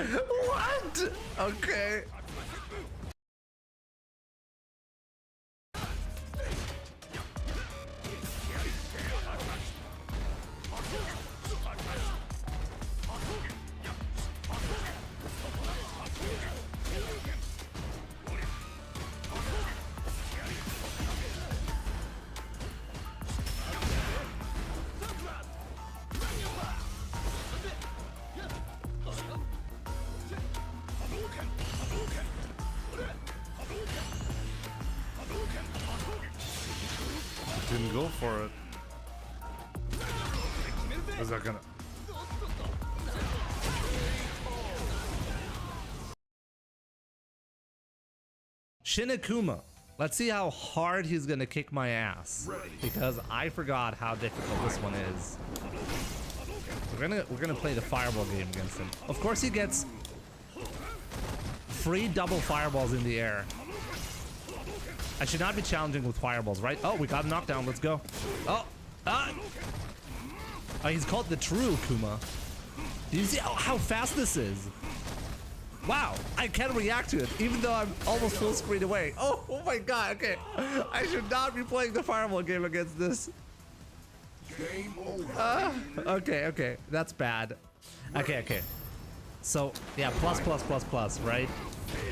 What? Okay. Didn't go for it. Is that gonna... Shinakuma. Let's see how hard he's gonna kick my ass. Because I forgot how difficult this one is. We're gonna play the fireball game against him. Of course he gets free double fireballs in the air. I should not be challenging with fireballs, right? Oh, we got a knockdown. Let's go. Oh, oh, he's called the true Kuma. Do you see how fast this is? Wow, I can react to it, even though I'm almost full screen away. Oh my god, okay. I should not be playing the fireball game against this. Game over. Okay, that's bad. Okay. So, yeah, plus, right?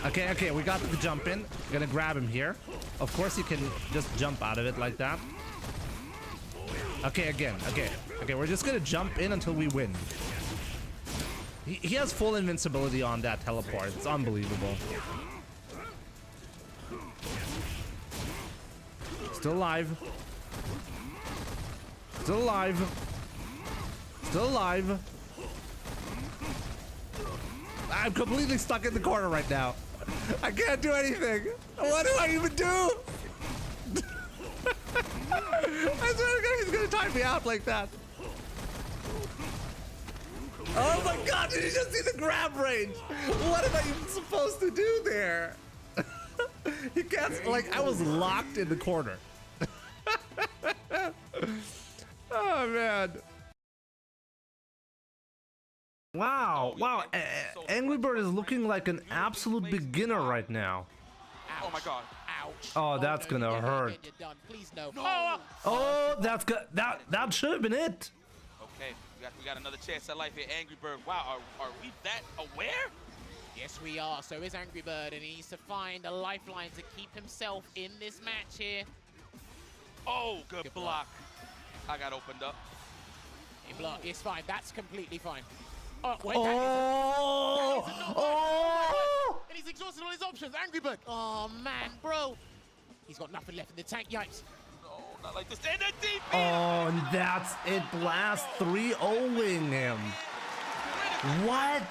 Okay, we got the jump in. Gonna grab him here. Of course you can just jump out of it like that. Okay, again. Okay, we're just gonna jump in until we win. He has full invincibility on that teleport. It's unbelievable. Still alive. Still alive. Still alive. I'm completely stuck in the corner right now. I can't do anything. What do I even do? I swear to God, he's gonna time me out like that. Oh my god, did you just see the grab range? What am I even supposed to do there? He can't, like, I was locked in the corner. Oh man. Wow, Angry Bird is looking like an absolute beginner right now. Oh my god. Ouch. Oh, that's gonna hurt. Please no. Oh, that's good. That should have been it. Okay, we got another chance at life here, Angry Bird. Wow, are we that aware? Yes, we are. So is Angry Bird, and he needs to find a lifeline to keep himself in this match here. Oh, good block. I got opened up. He blocked. It's fine. That's completely fine. Oh, wait, oh! And he's exhausted all his options. Angry Bird. Oh, man, bro. He's got nothing left in the tank. Yikes. No, not like this. And a DP. Oh, and that's it. Blast 3-0ing him. What?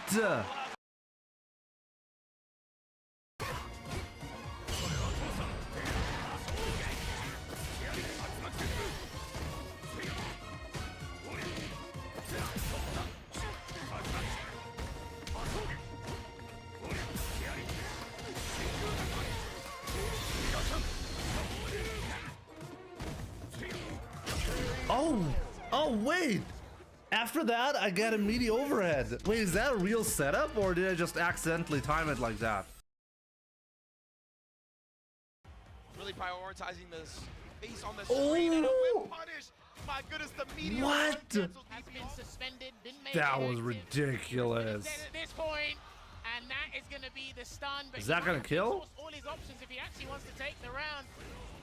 Oh, wait. After that, I get a meaty overhead. Wait, is that a real setup, or did I just accidentally time it like that? Really prioritizing this face on the screen and a whip punish. My goodness, the meteor What? has been suspended, been made That was inactive. ridiculous. At this point, and that is going to be the stun. But Is that going to kill? exhaust all his options if he actually wants to take the round.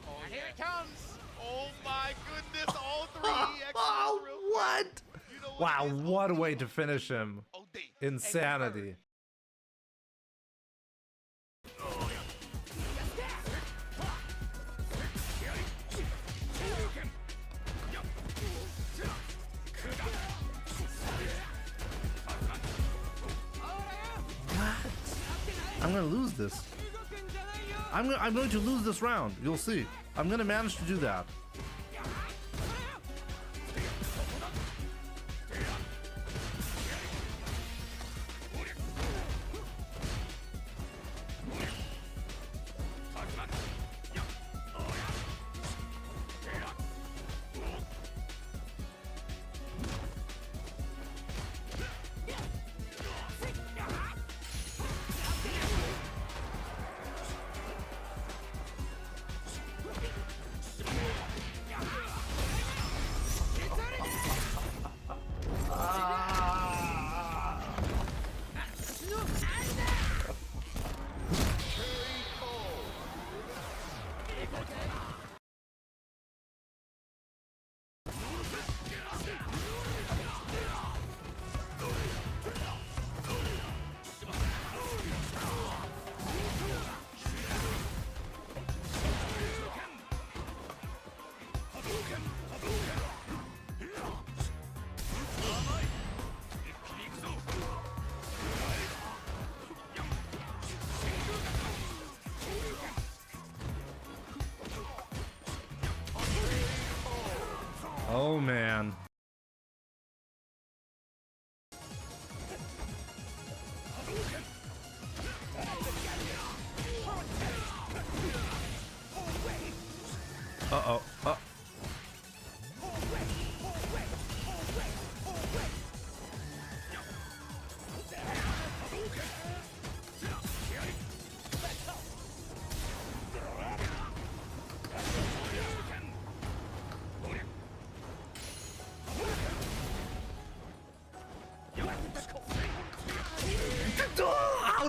Oh, And here it comes. Oh my goodness, all three. Oh, what? You know Wow, it is? what a way to finish him. OD. Insanity. What? I'm gonna lose this. I'm going to lose this round. You'll see. I'm gonna manage to do that.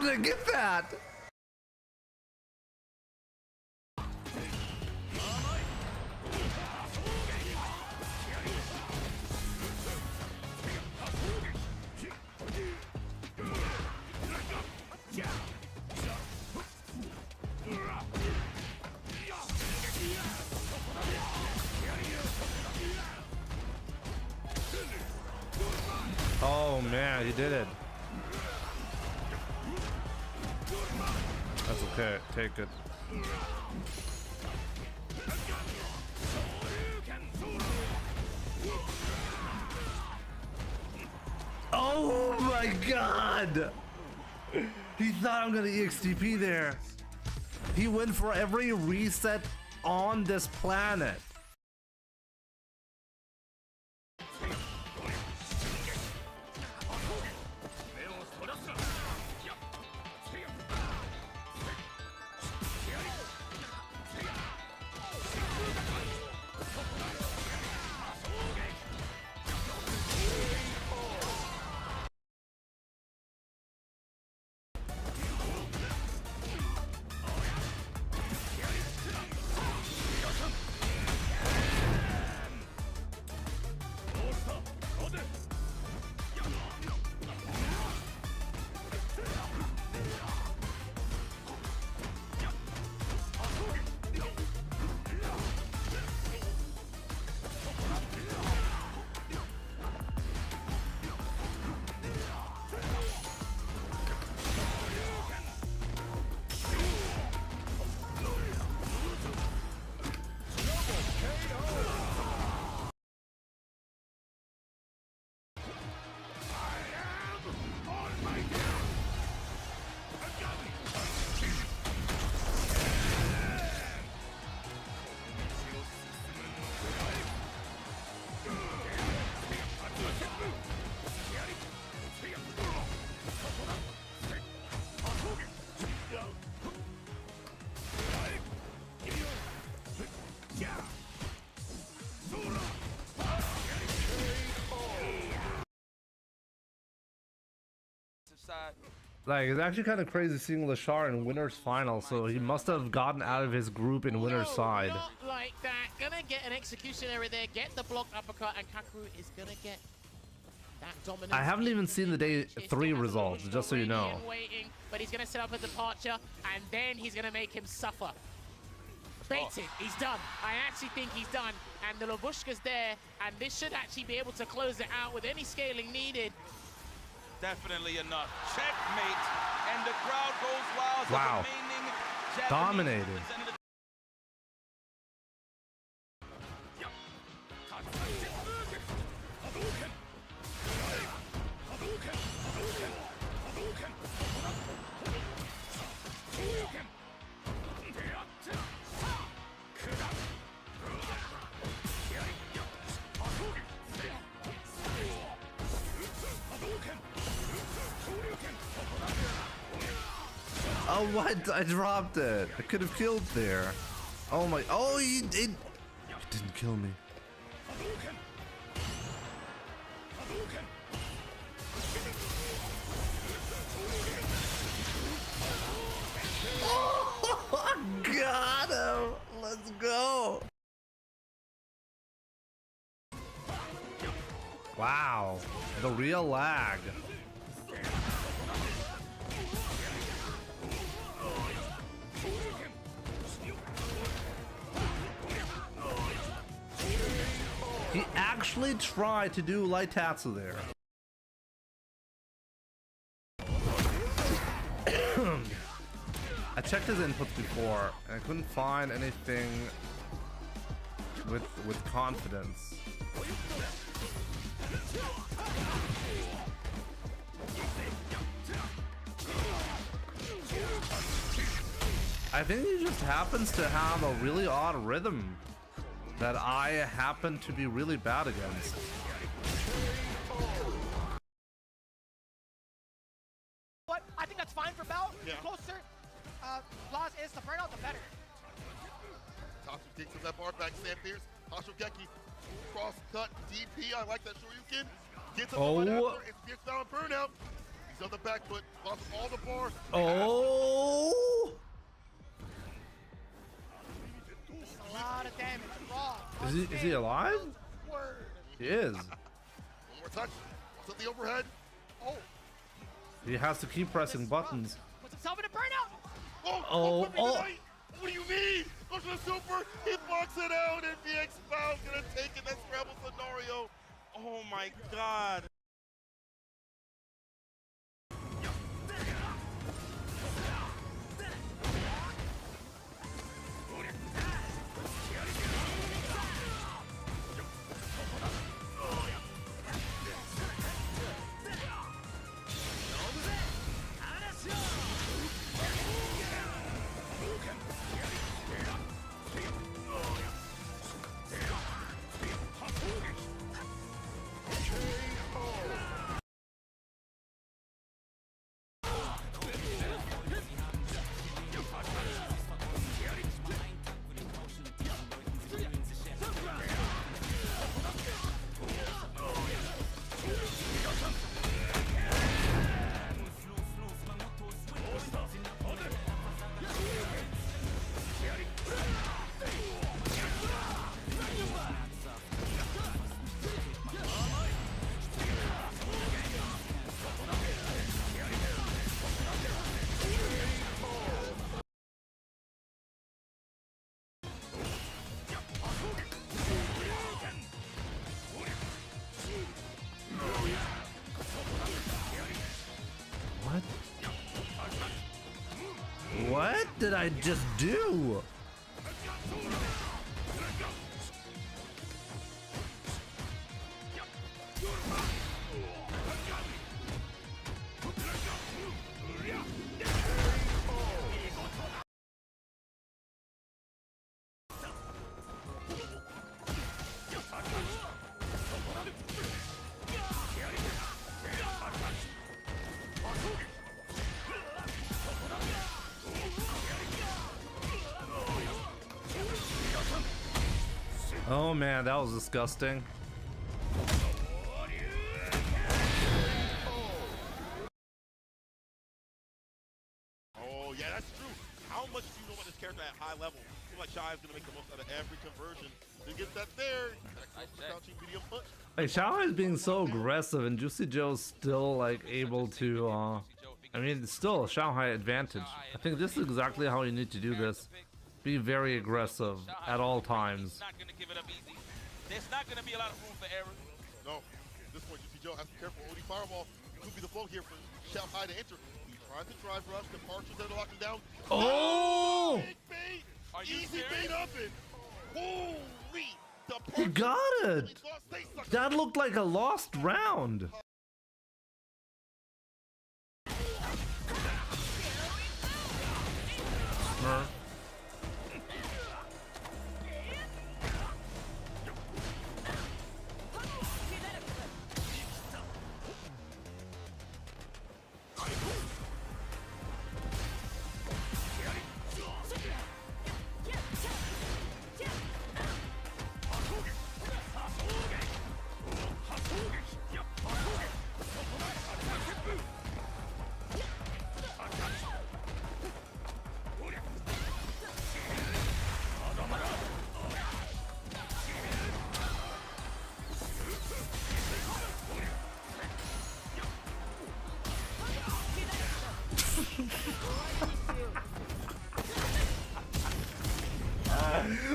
did I get that? Oh man, he did it. That's okay, take it. Oh my god! He thought I'm gonna EXTP there. He went for every reset on this planet. Like, it's actually kind of crazy seeing Lashar in winner's final, so he must have gotten out of his group in winner's side. Not like that. Gonna get an execution error there, get the blocked uppercut, and Kakeru is gonna get that dominance. I haven't even seen the day 3 results, just so you know. Waiting, but he's gonna set up a departure, and then he's gonna make him suffer. Baited, he's done. I actually think he's done, and the Lovushka's there, and this should actually be able to close it out with any scaling needed. Definitely enough. Checkmate, and the crowd goes wild. Wow. Dominated. Oh, what? I dropped it. I could have killed there. Oh my. Oh, he didn't kill me. Oh, got him. Let's go. Wow. The real lag. He actually tried to do light tatsu there. I checked his inputs before and I couldn't find anything with confidence. I think he just happens to have a really odd rhythm that I happen to be really bad against. What? I think that's fine for Bell. Yeah. The closer Laws is the burnout, the better. Tatsu takes that bar back, Sam Pierce. Hashogeki, cross cut, DP. I like that Shoryuken. Gets up the right after. It's Pierce down burnout. He's on the back foot, lost all the bar. Oh! A lot of damage. Raw. Is he alive? Word. He is. One more touch. What's at the overhead? Oh. He has to keep pressing buttons. Puts himself in a burnout. Oh, oh. What do you mean? Goes for the super. He blocks it out, and VX Foul's gonna take it. That scramble scenario. Oh my God. What did I just do? Oh man, that was disgusting. Oh yeah, that's true. How much do you know about this character at high level? I feel like Shy is gonna make the most out of every conversion to get that there. Crouching medium punch. Like Xiao is being so aggressive, and Juicy Joe's still like able to. I mean, it's still a Shanghai advantage. I think this is exactly how you need to do this. Be very aggressive at all times. Not gonna give it up easy. There's not gonna be a lot of room for error. No, at this point, Juicy Joe has to be careful. OD Fireball could be the flow here for Shanghai to enter. He tries to drive rush, the partials that are locking down. Oh! Big bait! Are you Easy serious? bait up it! Holy! The He got partials it! lost, they suck. That looked like a lost round. Smurf.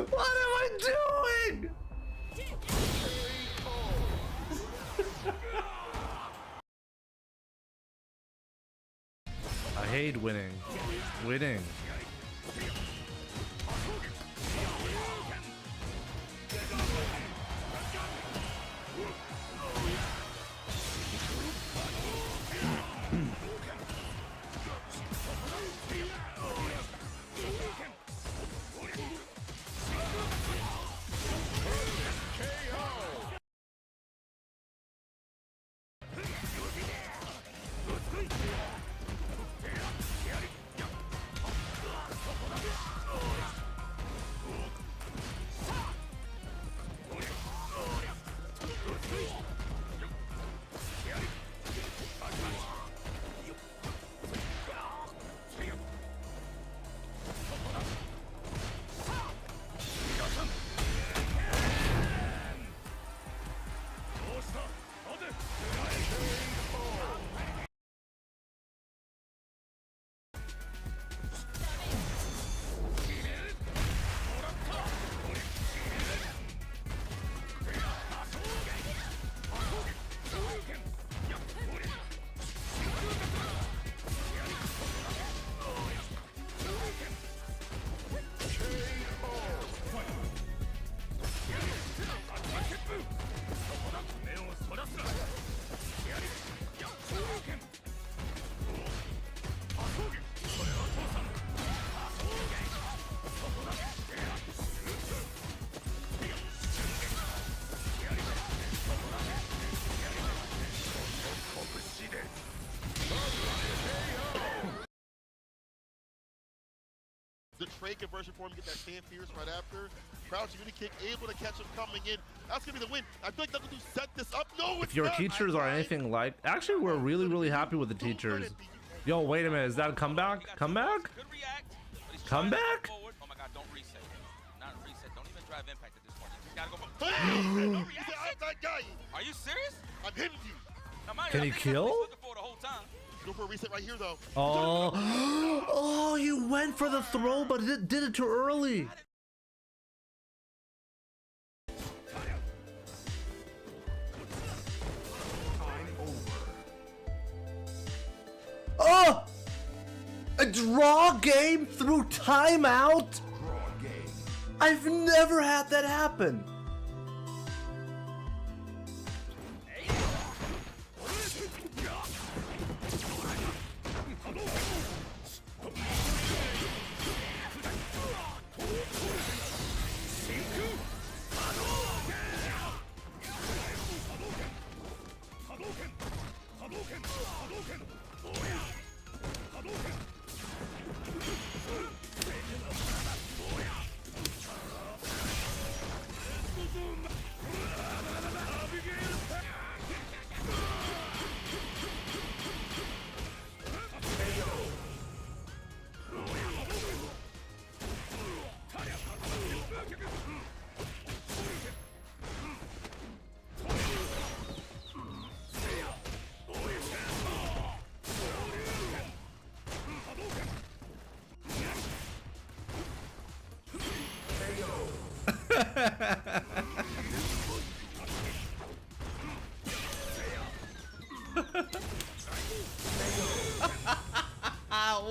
What am I doing? I hate winning. Winning. the trade conversion for him, get that stand fierce right after. Crouching really kick, able to catch him coming in. That's gonna be the win. I feel like Knuckle set this up. No, it's If your not. teachers are anything like, actually, we're really happy with the teachers. Yo, wait a minute, is that a comeback? Comeback? Good react, but he's Comeback? trying to move forward. Oh my god, don't reset. Not reset. Don't even drive impact at this point. You just gotta go. No reaction. I'm that guy. Are you serious? I'm hitting you. Now, mind Can you, he I think that's what kill? he's looking for the whole time. Go for a reset right here, though. Oh, oh, you went for the throw, but it did it too early. Oh, a draw game through timeout. I've never had that happen.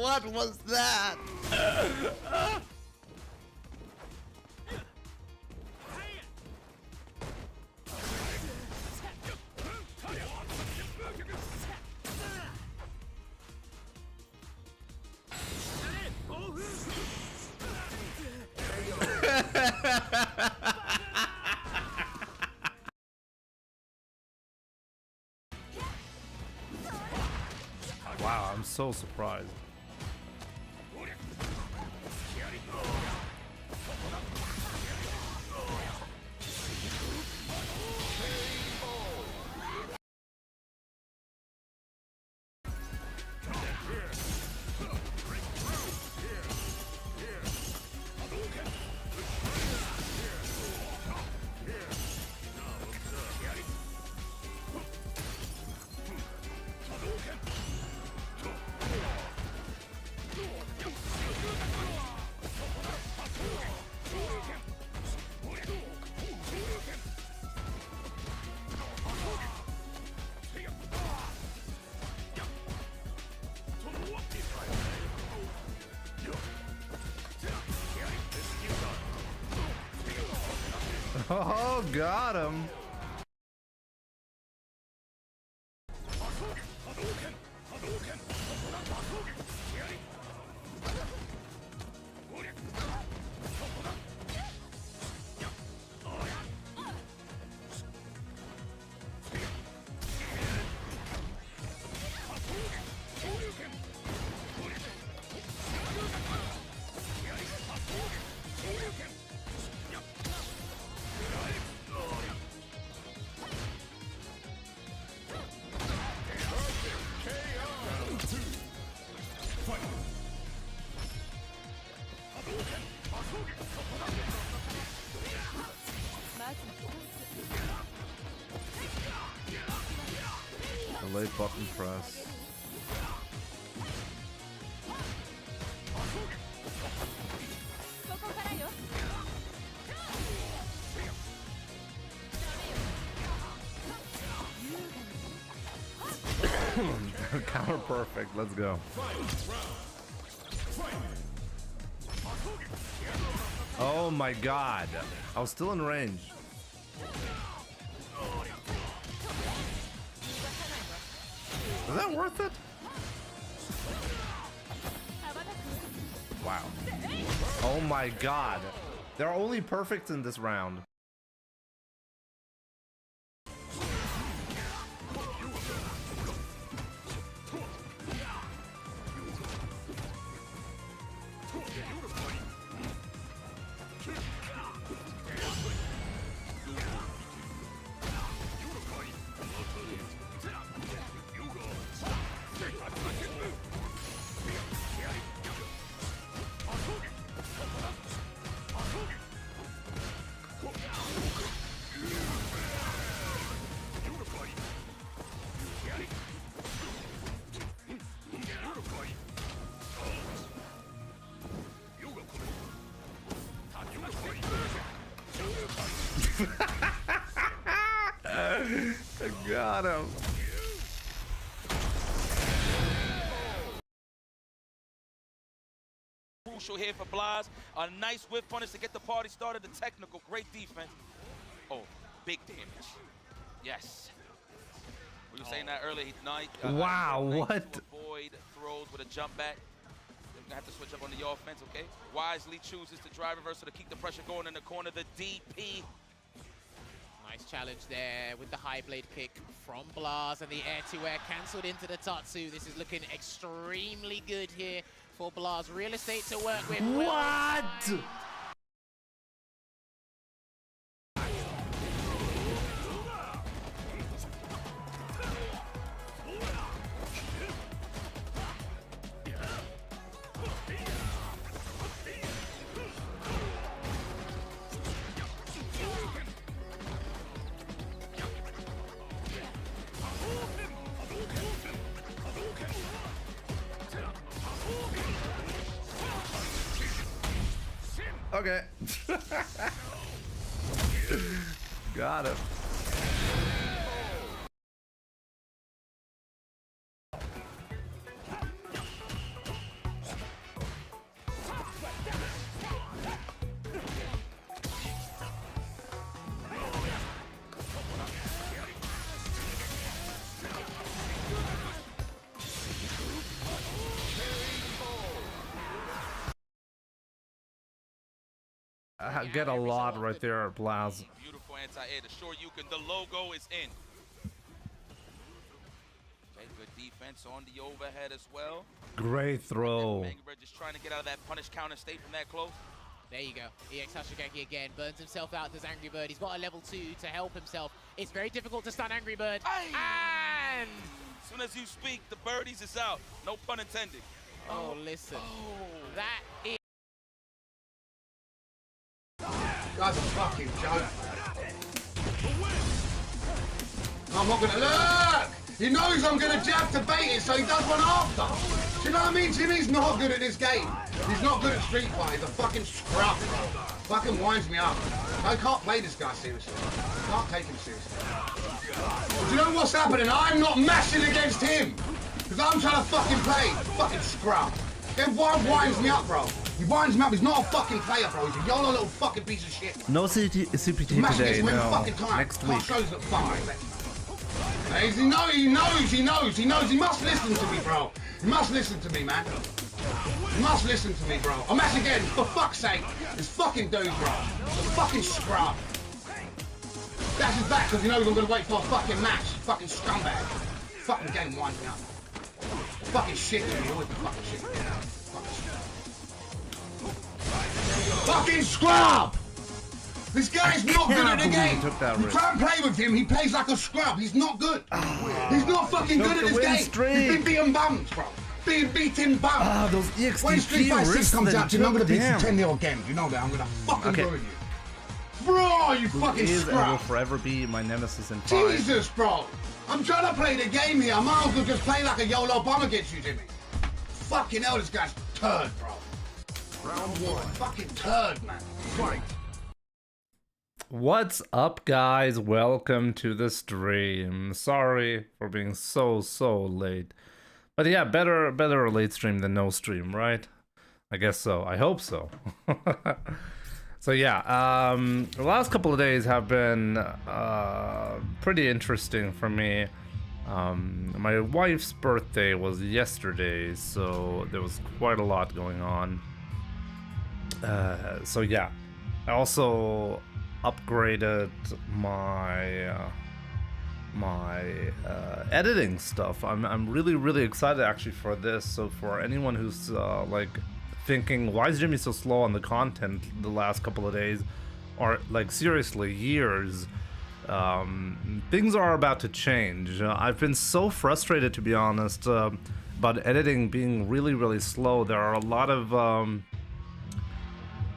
What was that? Wow, I'm so surprised. Oh, got him. The late button press. Counter perfect. Let's go. Oh my god. I was still in range. Is that worth it? Wow. Oh my god. They're only perfect in this round. I got him. Crucial here for Blas. A nice whiff punish to get the party started. The technical, great defense. Oh, big damage. Yes. We were saying that earlier. Wow, what? To avoid throws with a jump back. They're gonna have to switch up on the offense, okay? Wisely chooses to drive reversal to keep the pressure going in the corner. The DP. Nice challenge there with the high blade kick from Blas, and the air-to-air cancelled into the Tatsu. This is looking extremely good here for Blas. Real estate to work with. What? Okay. Got it. I get a lot right there, Blas. Beautiful anti-air to show you can. The logo is in. Okay, good defense on the overhead as well. Great throw. Angry Bird just trying to get out of that punish counter state from that close. There you go. EX Hashigaki again. Burns himself out, does Angry Bird. He's got a level 2 to help himself. It's very difficult to stun Angry Bird. And as soon as you speak, the birdies is out. No pun intended. oh, listen. That is... That's a fucking joke. I'm not gonna look! He knows I'm gonna jab to bait it, so he does one after. Do you know what I mean? Jimmy's not good at this game. He's not good at Street Fighter. He's a fucking scrub, bro. Fucking winds me up. I can't play this guy seriously. Can't take him seriously. Do you know what's happening? I'm not mashing against him. Because I'm trying to fucking play. Fucking scrub. Then why winds me up, bro? He winds me up. He's not a fucking player, bro. He's a YOLO little fucking piece of shit. No CPT today, no. Next week. Shows that fucking he knows. He must listen to me, bro. He must listen to me, man. He must listen to me, bro. I'm match again, for fuck's sake. This fucking dude, bro. The fucking scrub. That's his back because he knows I'm gonna wait for a fucking match. Fucking scumbag. Fucking game winds me up. Fucking shit, dude. He always be fucking shit. Fucking scrub! This guy's not good at the game. You try and play with him, he plays like a scrub. He's not good. He's not fucking good at this game. He's been beating bums, bro. Being beaten bums. Those EXT when Street Fighter 6 comes out, I'm gonna beat you 10-0 again. You know that. I'm gonna fucking ruin you. Bro, you fucking scrub. I will forever be my nemesis in 5. Jesus, bro. I'm trying to play the game here. I might as well just play like a YOLO bomb against you, Jimmy. Fucking hell, this guy's turd, bro. Round 1. Fucking turd, man. Fight. What's up, guys? Welcome to the stream. Sorry for being so late. But yeah, better a late stream than no stream, right? I guess so. I hope so. So yeah, the last couple of days have been pretty interesting for me. My wife's birthday was yesterday, so there was quite a lot going on. So yeah, I also upgraded my editing stuff. I'm really excited actually for this. So for anyone who's like thinking, why is Jimmy so slow on the content the last couple of days, or like seriously years, things are about to change. I've been so frustrated, to be honest, about editing being really slow. There are a lot of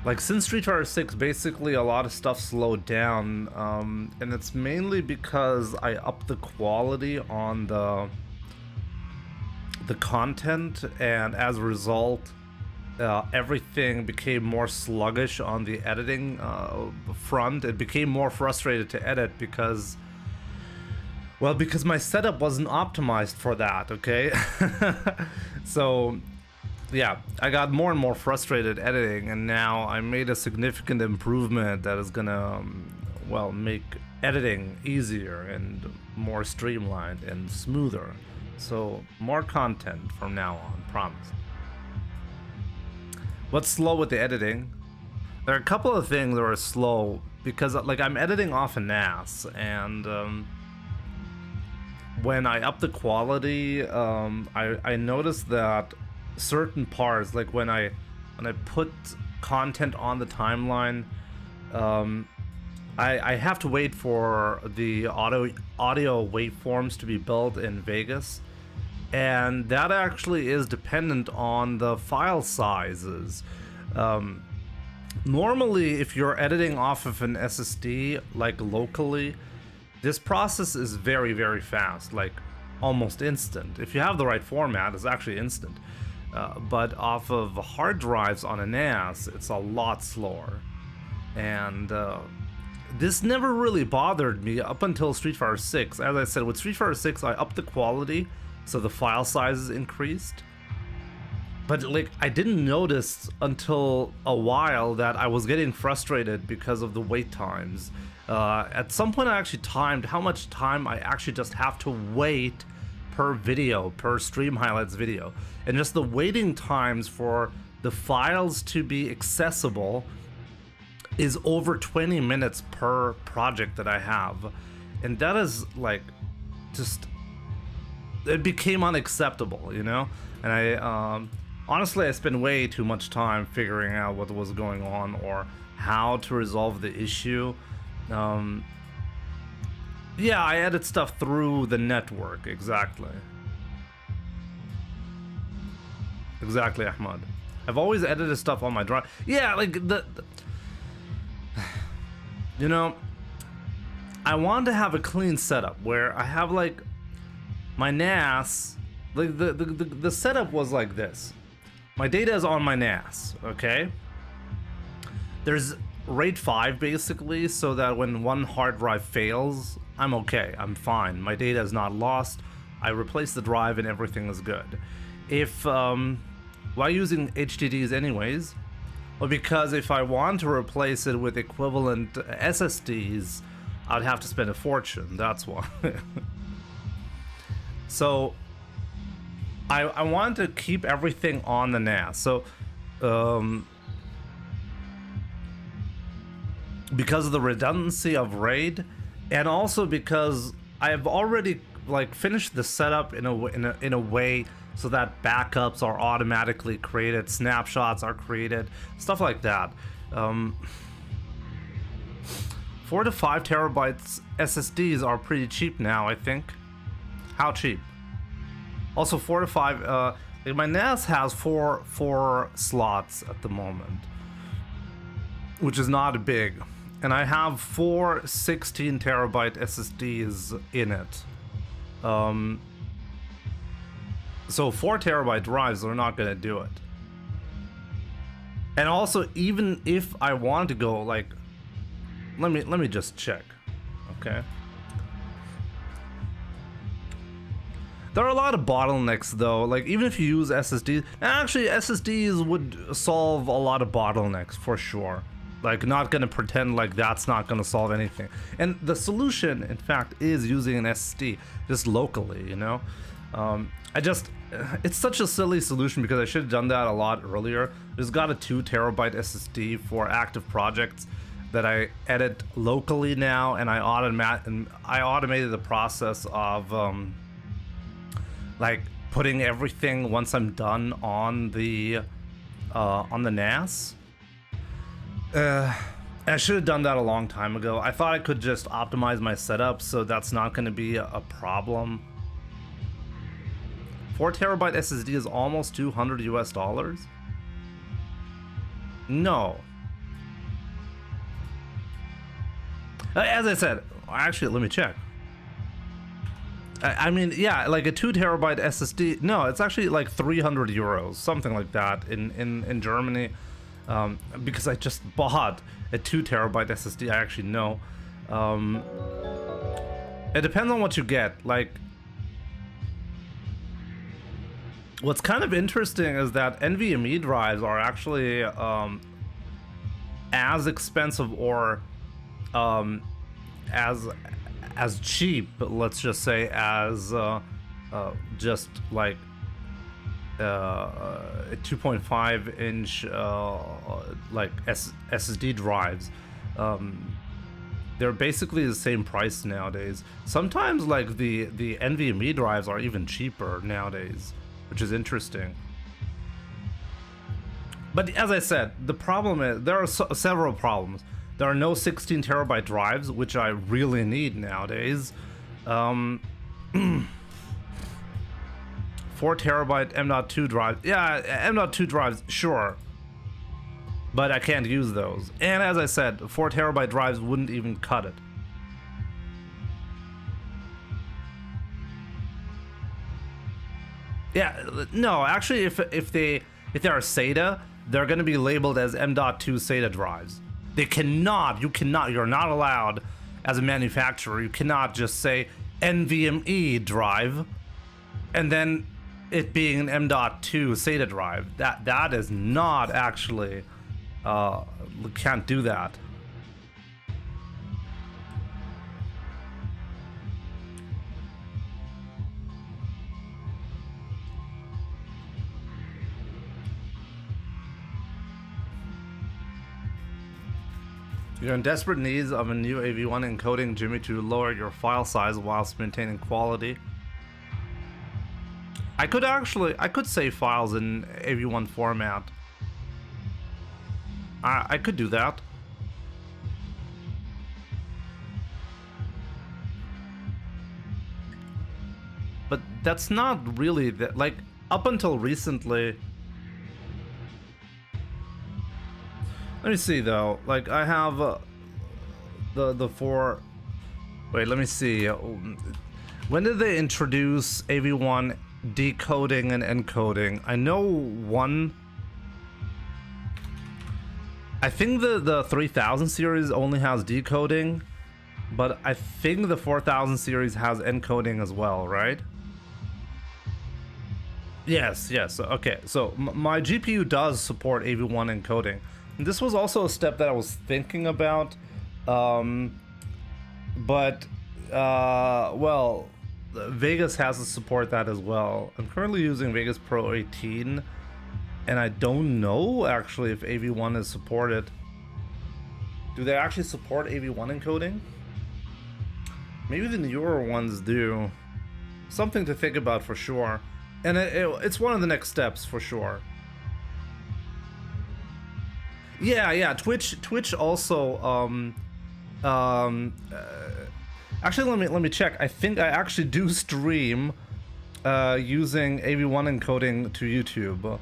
like since Street Fighter 6, basically a lot of stuff slowed down, and it's mainly because I upped the quality on the content, and as a result, everything became more sluggish on the editing front. It became more frustrated to edit because, well, because my setup wasn't optimized for that, okay? So, yeah, I got more and more frustrated editing, and now I made a significant improvement that is gonna, well, make editing easier and more streamlined and smoother. So, more content from now on, promise. What's slow with the editing? There are a couple of things that are slow because, like, I'm editing off a NAS, and when I up the quality, I noticed that certain parts, like when I put content on the timeline, I have to wait for the audio waveforms to be built in Vegas, and that actually is dependent on the file sizes. Normally, if you're editing off of an SSD, like locally, this process is very, very fast, like almost instant. If you have the right format, it's actually instant. But off of hard drives on a NAS, it's a lot slower. And this never really bothered me up until Street Fighter 6. As I said, with Street Fighter 6, I upped the quality, so the file sizes increased. But like, I didn't notice until a while that I was getting frustrated because of the wait times. At some point I actually timed how much time I actually just have to wait per video, per stream highlights video. And just the waiting times for the files to be accessible is over 20 minutes per project that I have. And that is like, just, it became unacceptable, you know? And I, honestly, I spent way too much time figuring out what was going on or how to resolve the issue. Yeah, I edit stuff through the network, exactly. Exactly, Ahmad. I've always edited stuff on my drive. Yeah, like, you know, I wanted to have a clean setup where I have, like, my NAS, like, the setup was like this. My data is on my NAS, okay? There's RAID 5 basically, so that when one hard drive fails, I'm okay, I'm fine. My data is not lost. I replace the drive and everything is good. If, why using HDDs anyways? Well, because if I want to replace it with equivalent SSDs, I'd have to spend a fortune, that's why. So, I want to keep everything on the NAS. So, because of the redundancy of RAID, and also because I've already like finished the setup in a way so that backups are automatically created, snapshots are created, stuff like that. 4 to 5 terabytes SSDs are pretty cheap now, I think. How cheap? Also 4 to 5. My NAS has four slots at the moment, which is not big. And I have 4 16 terabyte SSDs in it. So 4 terabyte drives are not gonna do it. And also, even if I want to go, like, let me just check, okay? There are a lot of bottlenecks though, like even if you use SSDs, actually SSDs would solve a lot of bottlenecks for sure. Like, not gonna pretend like that's not gonna solve anything. And the solution, in fact, is using an SSD, just locally, you know? It's such a silly solution because I should have done that a lot earlier. Just got a 2 terabyte SSD for active projects that I edit locally now, and I automated the process of like putting everything once I'm done on the NAS. I should have done that a long time ago. I thought I could just optimize my setup, so that's not going to be a problem. 4 terabyte SSD is almost $200 US. No. As I said, actually, let me check. I mean, yeah, like a 2 terabyte SSD. No, it's actually like 300 euros, something like that in Germany. Because I just bought a 2 terabyte SSD. I actually know. It depends on what you get. Like, what's kind of interesting is that NVMe drives are actually as expensive or as cheap, let's just say, as just like a 2.5 inch like SSD drives. They're basically the same price nowadays. Sometimes like the NVMe drives are even cheaper nowadays, which is interesting. But as I said, the problem is there are several problems. There are no 16 terabyte drives, which I really need nowadays. 4 terabyte M.2 drives. Yeah, M.2 drives, sure. But I can't use those. And as I said, 4 terabyte drives wouldn't even cut it. Yeah, no, actually, if they are SATA, they're going to be labeled as M.2 SATA drives. They cannot, you're not allowed as a manufacturer, you cannot just say NVMe drive and then it being an M.2 SATA drive. That is not actually, can't do that. You're in desperate need of a new AV1 encoding, Jimmy, to lower your file size whilst maintaining quality. I could save files in AV1 format. I could do that. But that's not really that, like, up until recently. Let me see though, like I have the 4, wait, let me see. When did they introduce AV1 decoding and encoding? I know one, I think the 3000 series only has decoding, but I think the 4000 series has encoding as well, right? Yes, okay, so my GPU does support AV1 encoding. This was also a step that I was thinking about, but well, Vegas has to support that as well. I'm currently using Vegas Pro 18, and I don't know actually if AV1 is supported. Do they actually support AV1 encoding? Maybe the newer ones do. Something to think about for sure, and it's one of the next steps for sure. Yeah, Twitch also, actually, let me check. I think I actually do stream, using AV1 encoding to YouTube. Let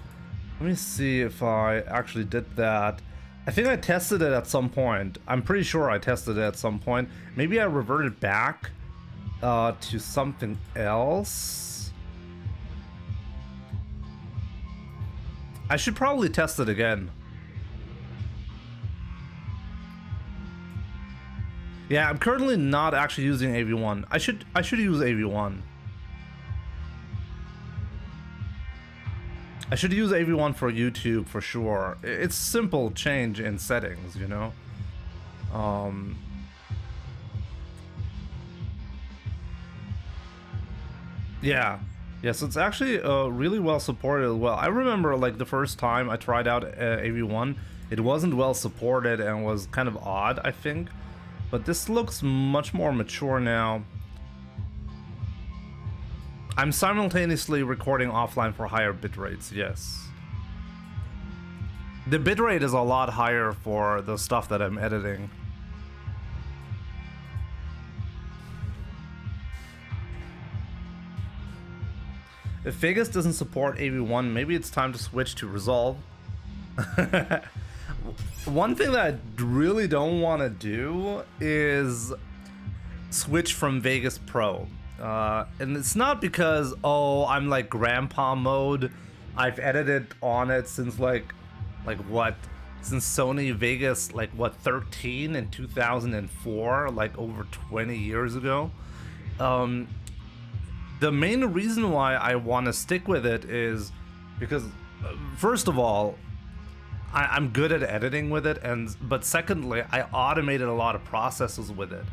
me see if I actually did that. I think I tested it at some point. I'm pretty sure I tested it at some point. Maybe I reverted back, to something else. I should probably test it again. Yeah, I'm currently not actually using AV1. I should use AV1. I should use AV1 for YouTube for sure. It's simple change in settings, you know. Yeah, so it's actually really well supported as well. I remember like the first time I tried out AV1, it wasn't well supported and was kind of odd, I think. But this looks much more mature now. I'm simultaneously recording offline for higher bit rates, yes. The bitrate is a lot higher for the stuff that I'm editing. If Vegas doesn't support AV1, maybe it's time to switch to Resolve. One thing that I really don't want to do is switch from Vegas Pro. and it's not because, oh, I'm like grandpa mode. I've edited on it since like what? Since Sony Vegas, like what, 13 in 2004, like over 20 years ago. The main reason why I want to stick with it is because, first of all, I'm good at editing with it, but secondly, I automated a lot of processes with it.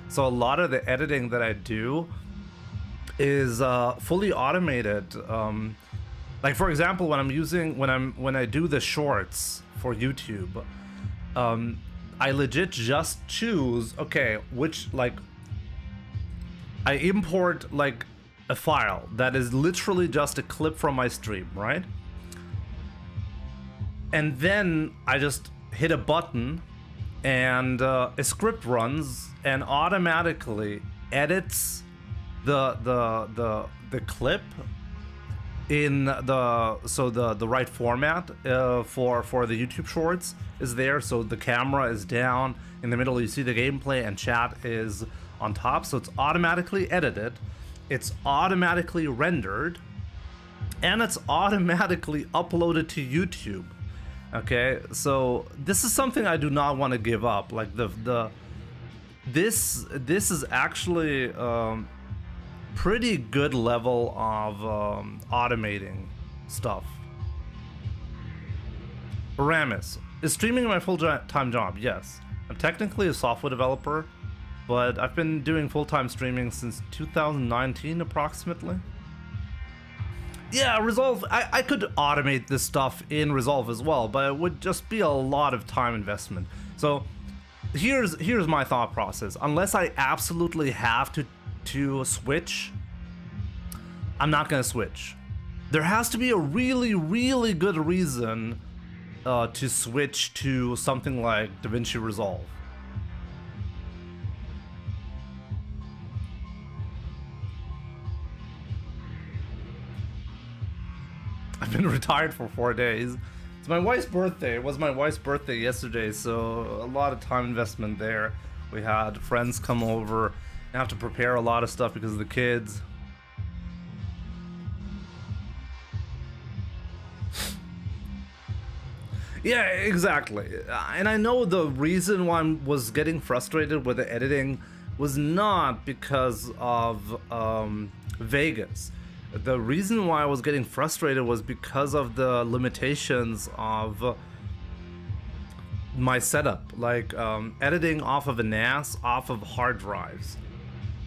So a lot of the editing that I do is fully automated. Like for example, when I do the shorts for YouTube, I legit just choose, okay, which, like, I import like a file that is literally just a clip from my stream, right? And then I just hit a button and a script runs and automatically edits the clip in the right format for the YouTube shorts is there. So the camera is down in the middle, you see the gameplay, and chat is on top. So it's automatically edited, it's automatically rendered, and it's automatically uploaded to YouTube. Okay, so this is something I do not want to give up. Like this is actually pretty good level of automating stuff. Ramis, is streaming my full-time job? Yes. I'm technically a software developer, but I've been doing full-time streaming since 2019 approximately. Yeah, Resolve, I could automate this stuff in Resolve as well, but it would just be a lot of time investment. So here's my thought process. Unless I absolutely have to switch, I'm not gonna switch. There has to be a really, really good reason to switch to something like DaVinci Resolve. I've been retired for 4 days. It's my wife's birthday. It was my wife's birthday yesterday, so a lot of time investment there. We had friends come over. I have to prepare a lot of stuff because of the kids. Yeah, exactly. And I know the reason why I was getting frustrated with the editing was not because of Vegas. The reason why I was getting frustrated was because of the limitations of my setup. Like editing off of a NAS, off of hard drives.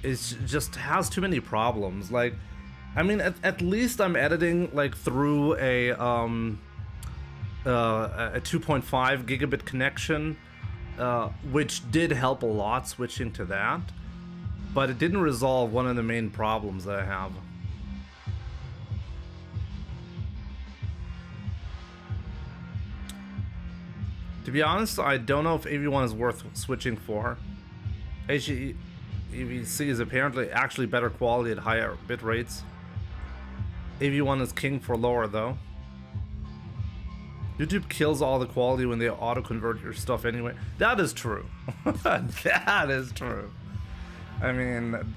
It just has too many problems. Like, I mean, at least I'm editing like through a 2.5 gigabit connection, which did help a lot switching to that, but it didn't resolve one of the main problems that I have. To be honest, I don't know if AV1 is worth switching for. HEVC is apparently actually better quality at higher bit rates. AV1 is king for lower though. YouTube kills all the quality when they auto-convert your stuff anyway. That is true. That is true. I mean,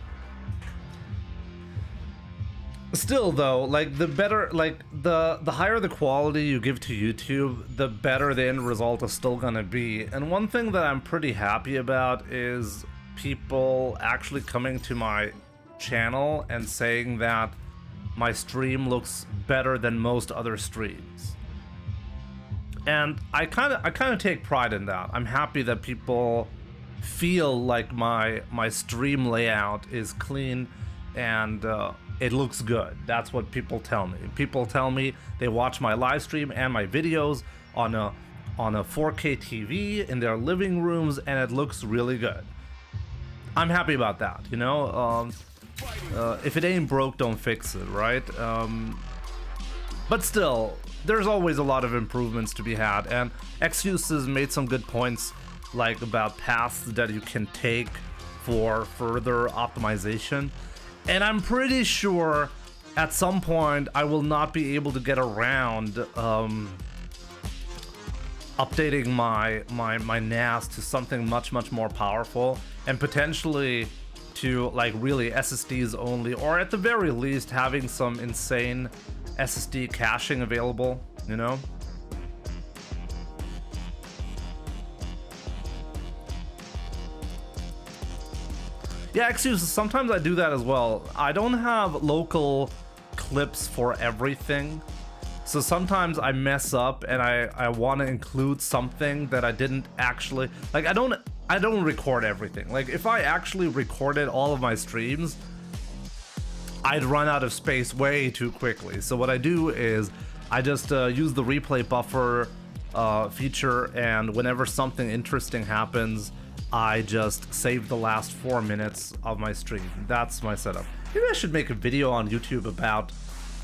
still though, like the better, like the higher the quality you give to YouTube, the better the end result is still gonna be. And one thing that I'm pretty happy about is people actually coming to my channel and saying that my stream looks better than most other streams. And I kind of take pride in that. I'm happy that people feel like my stream layout is clean and it looks good. That's what people tell me. People tell me they watch my live stream and my videos on a 4K TV in their living rooms and it looks really good. I'm happy about that, you know? If it ain't broke, don't fix it, right? But still, there's always a lot of improvements to be had, and Excuses made some good points, like about paths that you can take for further optimization. And I'm pretty sure at some point I will not be able to get around updating my NAS to something much more powerful, and potentially to like really SSDs only, or at the very least having some insane SSD caching available, you know? Yeah, excuse, sometimes I do that as well. I don't have local clips for everything. So sometimes I mess up and I want to include something that I didn't actually, like I don't record everything. Like if I actually recorded all of my streams, I'd run out of space way too quickly. So what I do is I just use the replay buffer feature, and whenever something interesting happens, I just save the last 4 minutes of my stream. That's my setup. Maybe I should make a video on YouTube about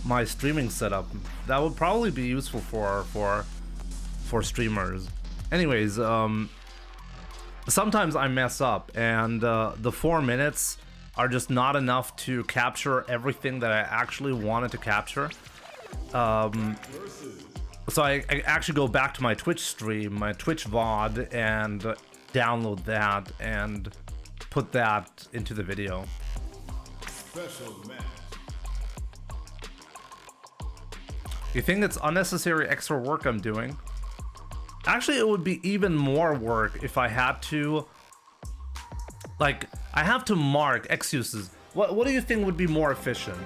my streaming setup. That would probably be useful for streamers. Anyways, sometimes I mess up, and the 4 minutes are just not enough to capture everything that I actually wanted to capture. So I actually go back to my Twitch stream, my Twitch VOD, and download that and put that into the video. Special match. You think it's unnecessary extra work I'm doing? Actually, it would be even more work if I had to, like, I have to mark excuses. What do you think would be more efficient?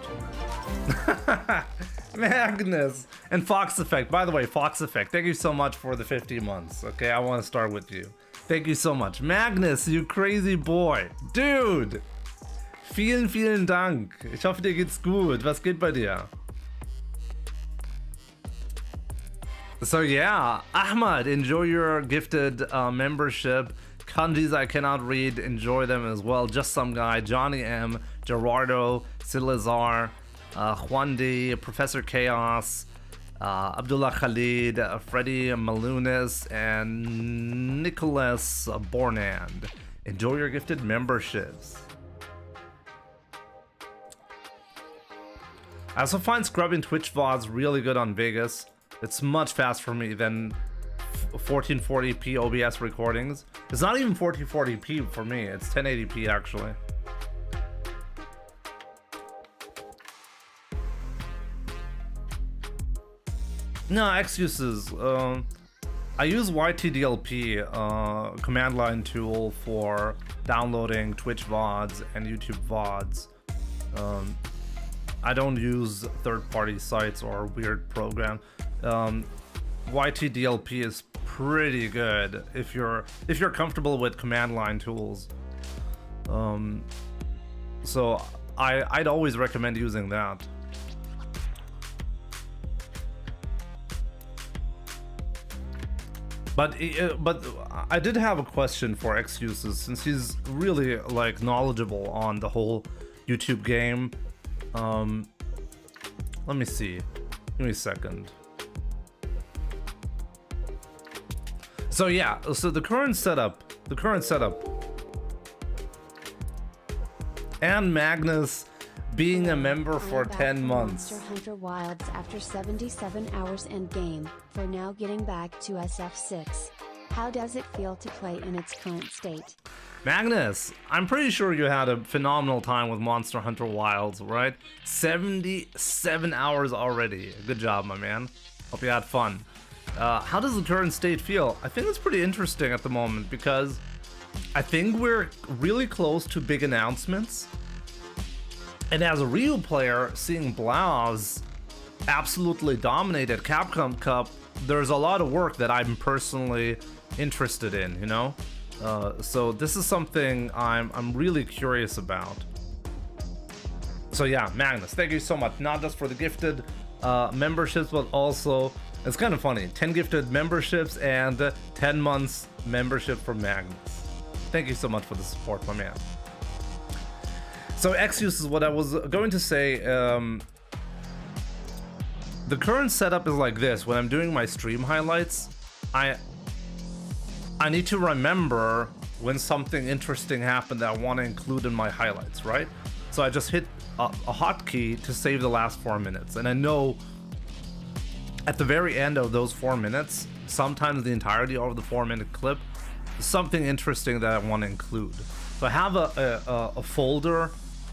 Magnus and Fox Effect. By the way, Fox Effect, thank you so much for the 50 months. Okay, I want to start with you. Thank you so much. Magnus, you crazy boy. Dude. Vielen Dank. Ich hoffe, dir geht's gut. Was geht bei dir? So yeah, Ahmad, enjoy your gifted membership. Kanjis I cannot read, enjoy them as well. Just Some Guy, Johnny M, Gerardo, Silazar, Juan D, Professor Chaos, Abdullah Khalid, Freddie Malunas, and Nicholas Bornand. Enjoy your gifted memberships. I also find scrubbing Twitch VODs really good on Vegas. It's much faster for me than 1440p OBS recordings. It's not even 1440p for me, it's 1080p actually. No, excuses. I use YTDLP, command line tool for downloading Twitch VODs and YouTube VODs. I don't use third-party sites or weird program. YTDLP is pretty good if you're comfortable with command line tools. So I'd always recommend using that. But I did have a question for Excuses, since he's really like knowledgeable on the whole YouTube game. Let me see. Give me a second. So yeah, so the current setup, and Magnus being a member for 10 months. Monster Hunter Wilds after 77 hours end game, for now getting back to SF6. How does it feel to play in its current state? Magnus, I'm pretty sure you had a phenomenal time with Monster Hunter Wilds, right? 77 hours already. Good job, my man. Hope you had fun. How does the current state feel? I think it's pretty interesting at the moment, because I think we're really close to big announcements. And as a Ryu player, seeing Blauz absolutely dominate at Capcom Cup, there's a lot of work that I'm personally interested in, you know? So this is something I'm really curious about. So yeah, Magnus, thank you so much, not just for the gifted memberships, but also, it's kind of funny, 10 gifted memberships and 10 months membership from Magnus. Thank you so much for the support, my man. So Exuse is what I was going to say. The current setup is like this. When I'm doing my stream highlights, I need to remember when something interesting happened that I want to include in my highlights, right? So I just hit a hotkey to save the last 4 minutes, and I know at the very end of those 4 minutes, sometimes the entirety of the 4-minute clip, something interesting that I want to include. So I have a folder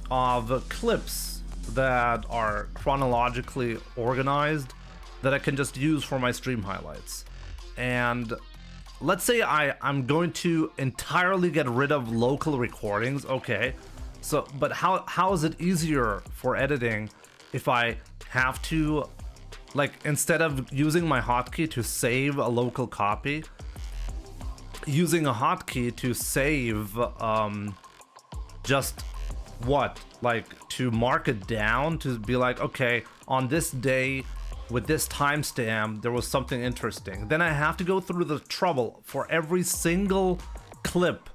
of clips that are chronologically organized that I can just use for my stream highlights. And let's say I'm going to entirely get rid of local recordings. Okay, so but how is it easier for editing if I have to, like, instead of using my hotkey to save a local copy, using a hotkey to save just what, like, to mark it down, to be like, okay, on this day with this timestamp there was something interesting. Then I have to go through the trouble for every single clip.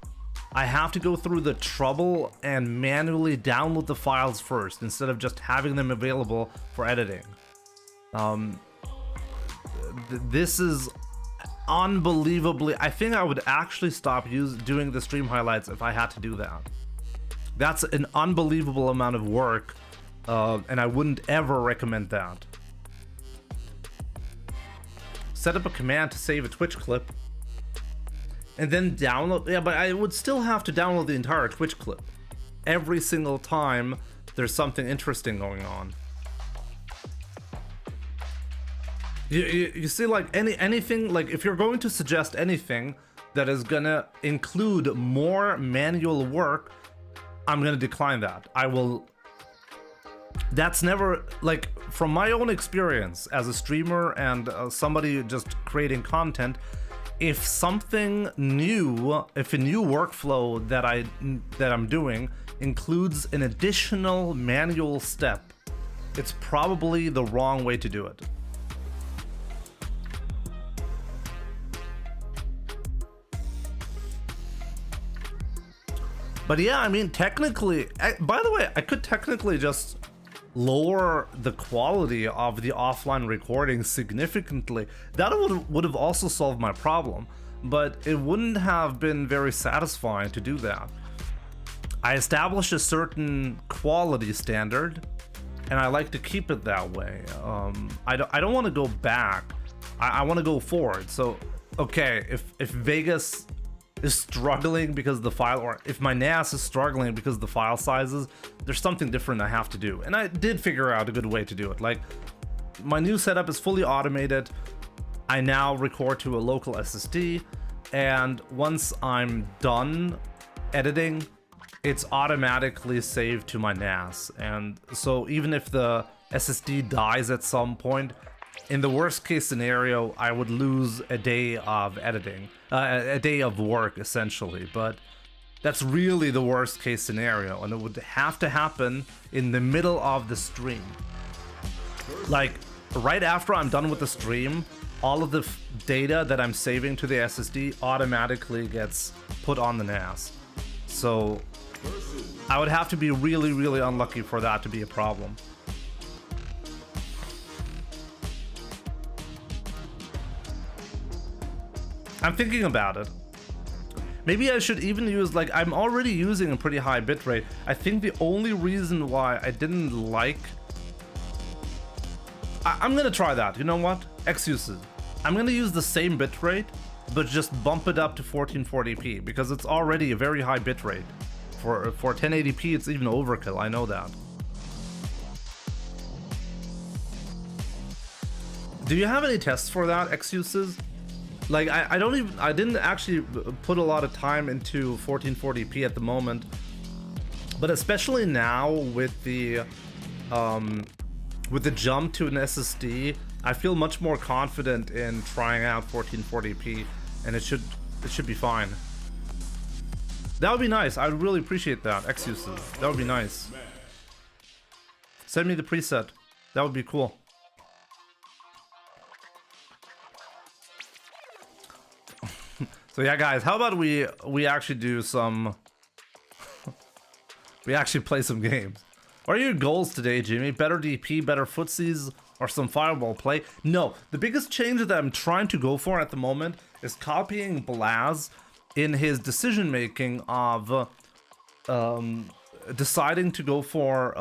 I have to go through the trouble and manually download the files first instead of just having them available for editing. This is unbelievably, I think I would actually stop doing the stream highlights if I had to do that. That's an unbelievable amount of work, and I wouldn't ever recommend that. Set up a command to save a Twitch clip and then download. Yeah, but I would still have to download the entire Twitch clip every single time there's something interesting going on. You see, like, anything, like, if you're going to suggest anything that is gonna include more manual work, I'm gonna decline that. I will. That's never, like, from my own experience as a streamer and somebody just creating content, if something new, if a new workflow that I'm doing includes an additional manual step, it's probably the wrong way to do it. But yeah, I mean, technically, by the way, I could technically just lower the quality of the offline recording significantly. That would have also solved my problem, but it wouldn't have been very satisfying to do that. I established a certain quality standard, and I like to keep it that way. I don't want to go back. I want to go forward. So, okay, if Vegas is struggling because the file, or if my NAS is struggling because the file sizes, there's something different I have to do. And I did figure out a good way to do it. Like, my new setup is fully automated. I now record to a local SSD, and once I'm done editing, it's automatically saved to my NAS. And so even if the SSD dies at some point, in the worst case scenario, I would lose a day of editing, a day of work essentially, but that's really the worst case scenario, and it would have to happen in the middle of the stream. Like, right after I'm done with the stream, all of the data that I'm saving to the SSD automatically gets put on the NAS. So I would have to be really, really unlucky for that to be a problem. I'm thinking about it. Maybe I should even use, like, I'm already using a pretty high bitrate. I think the only reason why I didn't like... I'm gonna try that. You know what? Excuses. I'm gonna use the same bitrate, but just bump it up to 1440p, because it's already a very high bitrate. For 1080p, it's even overkill. I know that. Do you have any tests for that, excuses? Like, I didn't actually put a lot of time into 1440p at the moment, but especially now with the jump to an SSD, I feel much more confident in trying out 1440p, and it should be fine. That would be nice. I'd really appreciate that, excuses. That would be nice. Send me the preset. That would be cool. So yeah, guys, how about we actually do some... we actually play some games. What are your goals today, Jimmy? Better DP, better footsies, or some fireball play? No, the biggest change that I'm trying to go for at the moment is copying Blaz in his decision-making of deciding to go for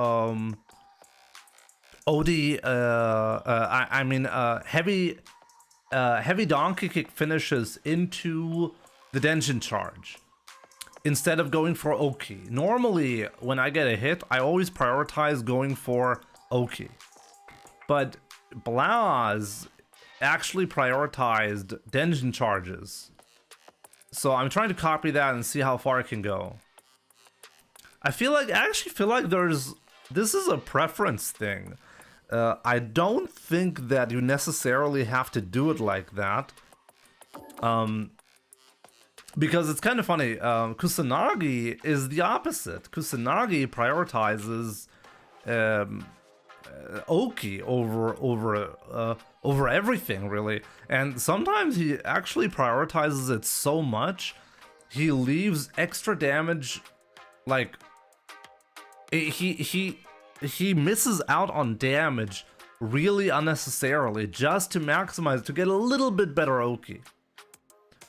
heavy donkey kick finishes into the Denshin charge. instead of going for Oki. Normally, when I get a hit, I always prioritize going for Oki. But Blaz actually prioritized Denjin charges. So I'm trying to copy that and see how far I can go. I actually feel like this is a preference thing. I don't think that you necessarily have to do it like that. Because it's kind of funny, Kusanagi is the opposite. Kusanagi prioritizes Oki over everything, really. And sometimes he actually prioritizes it so much, he leaves extra damage, like, he misses out on damage really unnecessarily just to maximize, to get a little bit better Oki.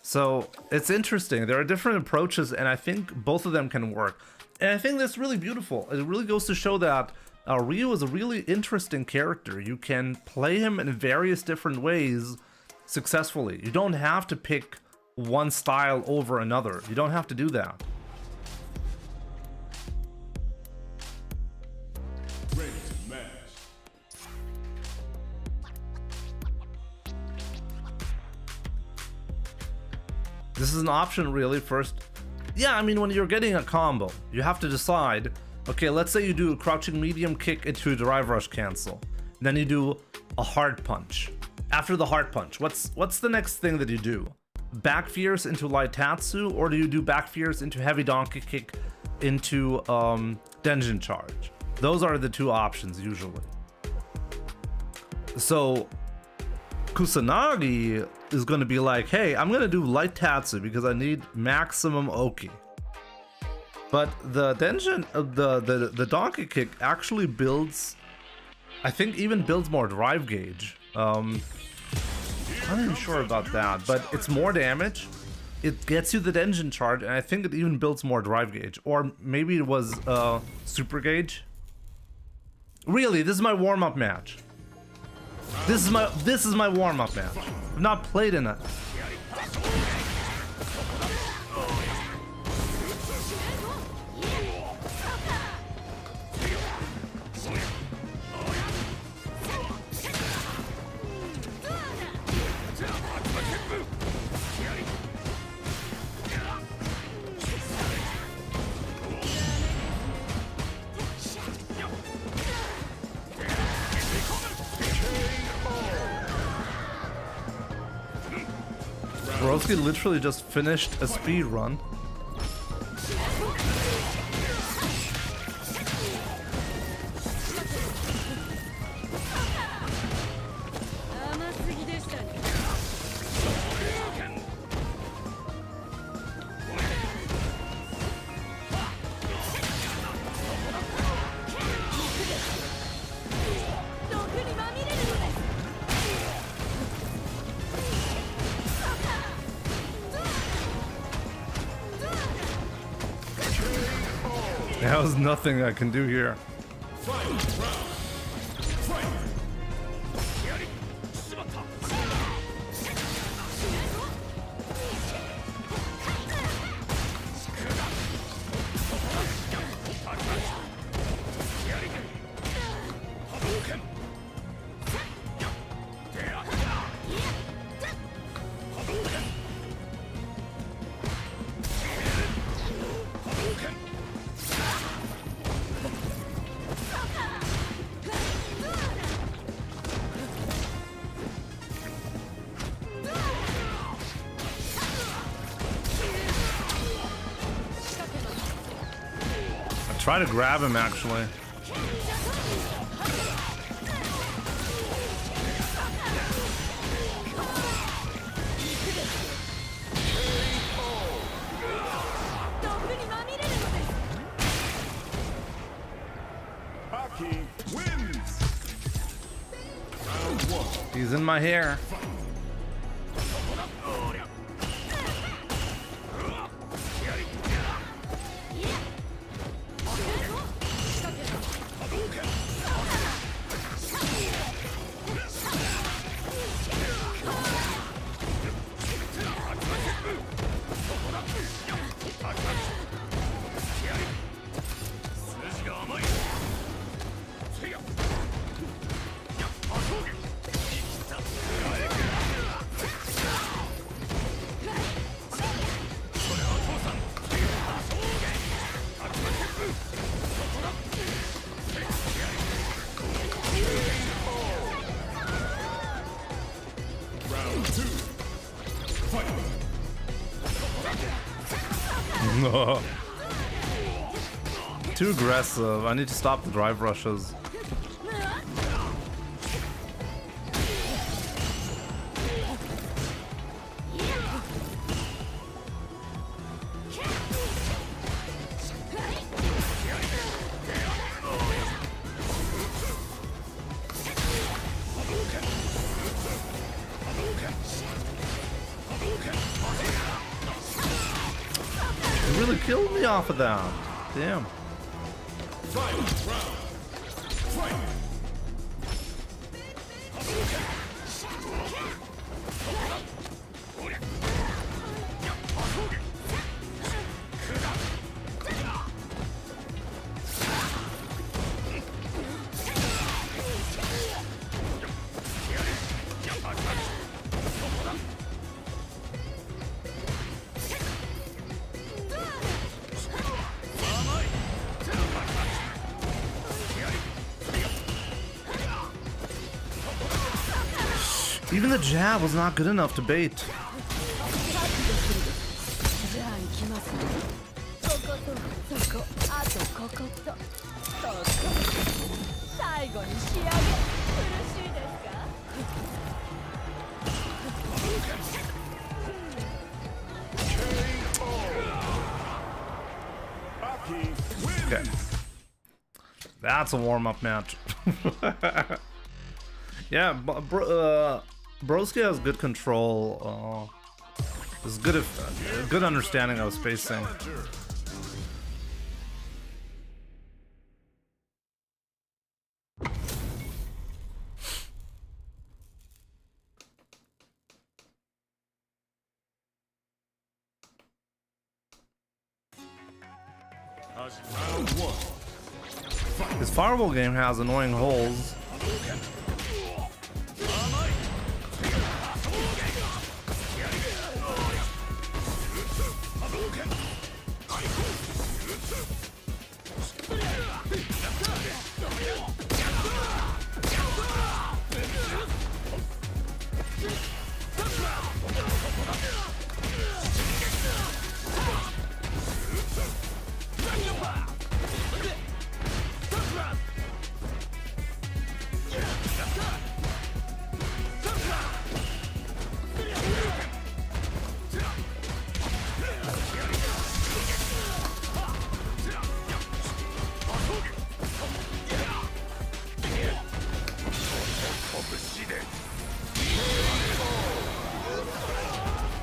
So it's interesting. There are different approaches, and I think both of them can work. And I think that's really beautiful. It really goes to show that Ryu is a really interesting character. You can play him in various different ways successfully. You don't have to pick one style over another. You don't have to do that. Ready to match. This is an option, really. First, yeah, I mean, when you're getting a combo, you have to decide, okay, let's say you do a crouching medium kick into a drive rush cancel. Then you do a hard punch. After the hard punch, what's the next thing that you do? Back fierce into light tatsu, or do you do back fierce into heavy donkey kick into Denjin charge? Those are the two options usually. So Kusanagi is going to be like, hey, I'm going to do light tatsu because I need maximum Oki. But the Denjin, the donkey kick actually builds, I think even builds more drive gauge. I'm not even sure about that, but it's more damage. It gets you the Denjin charge, and I think it even builds more drive gauge. Or maybe it was super gauge. Really, this is my warm-up match. This is my warm-up match. I've not played in it. Broski literally just finished a speed run. There was nothing I can do here. Try to grab him, actually. Hockey wins. Round one. He's in my hair. No. Too aggressive. I need to stop the drive rushes. You really killed me off of that. Damn. Even the jab was not good enough to bait. Okay. That's a warm-up match. Yeah, Broski has good control. There's good understanding of spacing. His fireball game has annoying holes.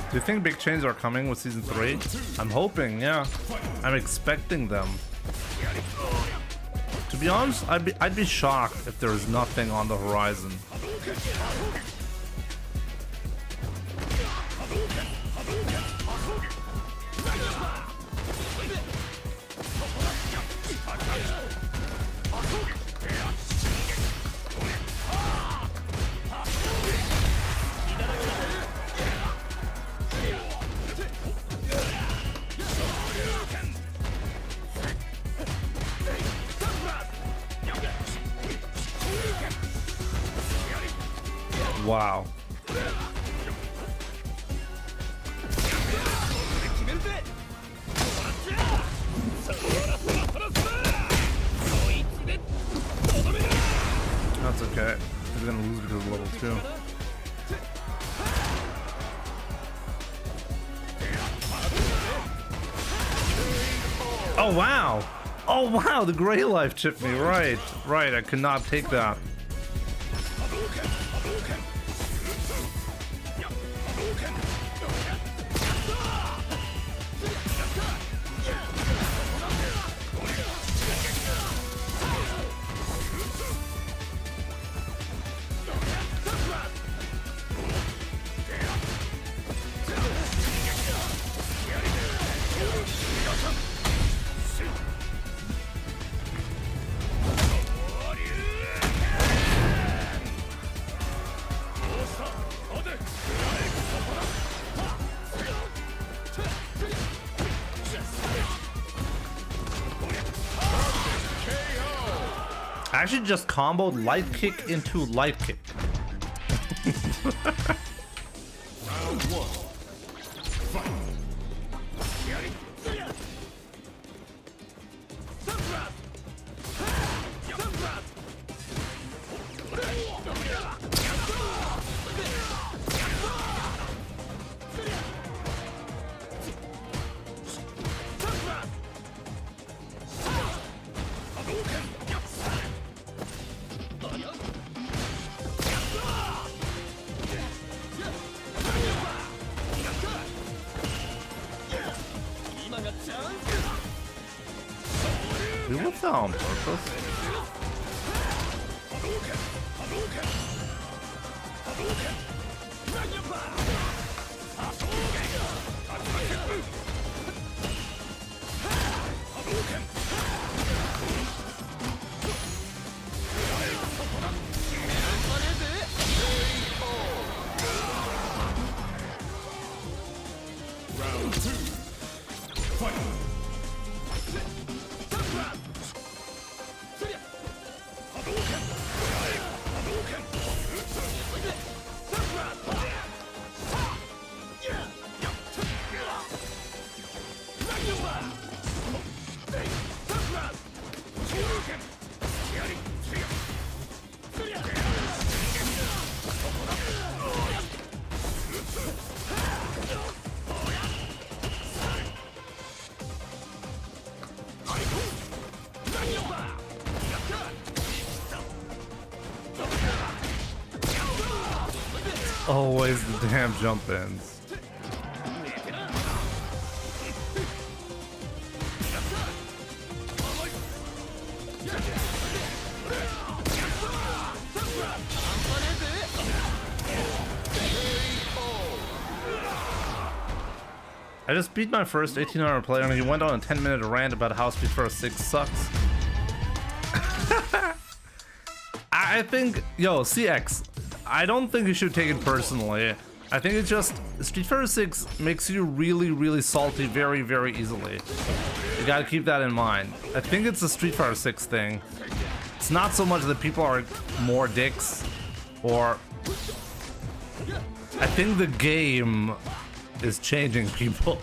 Do you think big changes are coming with season 3? I'm hoping, yeah. I'm expecting them. To be honest, I'd be shocked if there is nothing on the horizon. Wow. That's okay. He's gonna lose because of level 2. Oh wow! Oh wow, the gray life chipped me. Right, I could not take that. I actually just comboed light kick into light kick. Round 1. Fight. We went there on purpose. Round 2. Fight. Always the damn jump ins. I just beat my first 18-hour player and he went on a 10-minute rant about how Street Fighter 6 sucks. I think, yo, CX, I don't think you should take it personally. I think it's just, Street Fighter 6 makes you really, really salty very, very easily. You gotta keep that in mind. I think it's a Street Fighter 6 thing. It's not so much that people are more dicks, or... I think the game is changing people.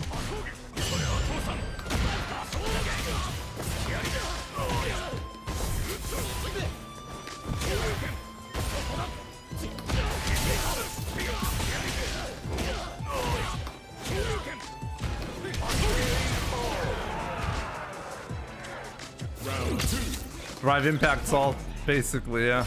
Round 2. Drive impact salt, basically, yeah.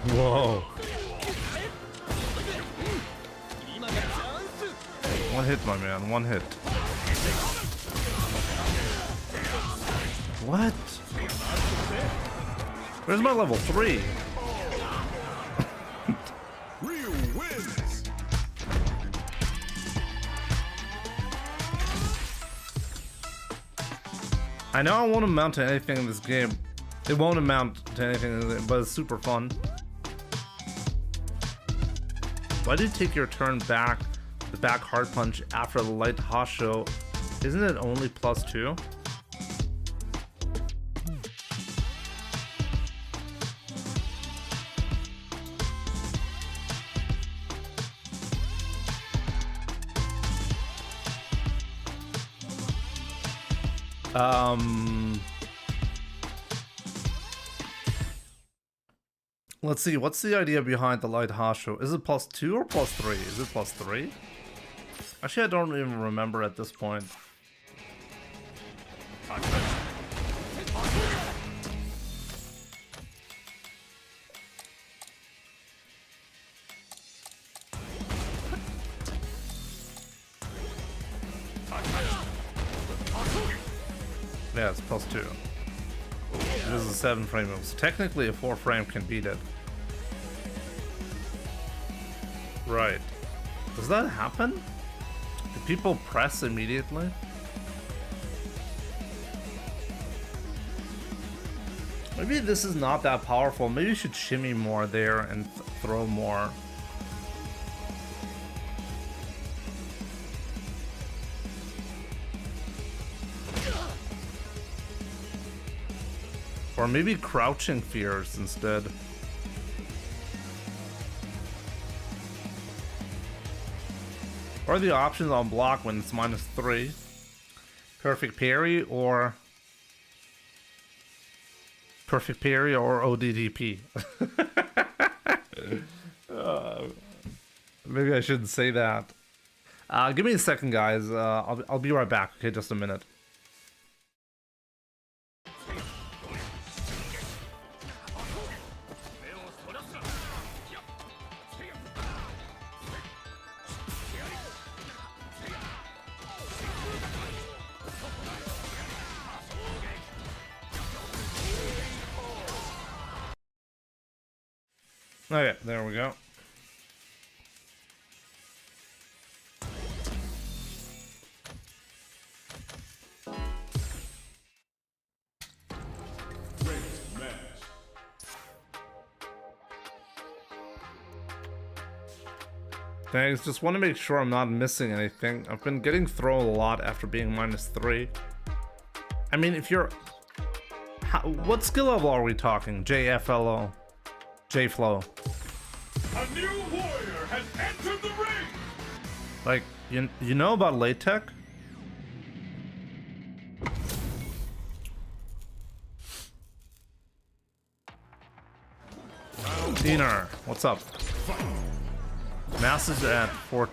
Whoa. One hit, my man, one hit. What? Where's my level 3? Ryu wins. I know I won't amount to anything in this game. It won't amount to anything, but it's super fun. Why did you take your turn back, the back hard punch after the light Hasho? Isn't it only +2? Let's see, what's the idea behind the light Hasho? Is it +2 or +3? Is it +3? Actually, I don't even remember at this point. Yeah, it's +2. This is a 7-frame move, so technically a 4-frame can beat it. Right. Does that happen? Do people press immediately? Maybe this is not that powerful. Maybe you should shimmy more there and throw more. Or maybe crouching fears instead. What are the options on block when it's -3? Perfect parry or ODDP? Maybe I shouldn't say that. Give me a second, guys. I'll be right back. Okay, just a minute. Okay, there we go. Thanks, just want to make sure I'm not missing anything. I've been getting thrown a lot after being -3. I mean, if you're... what skill level are we talking? JFLO? J-Flow? A new warrior has entered the ring! Like, you know about LaTeX? Diener, what's up? Message at 4.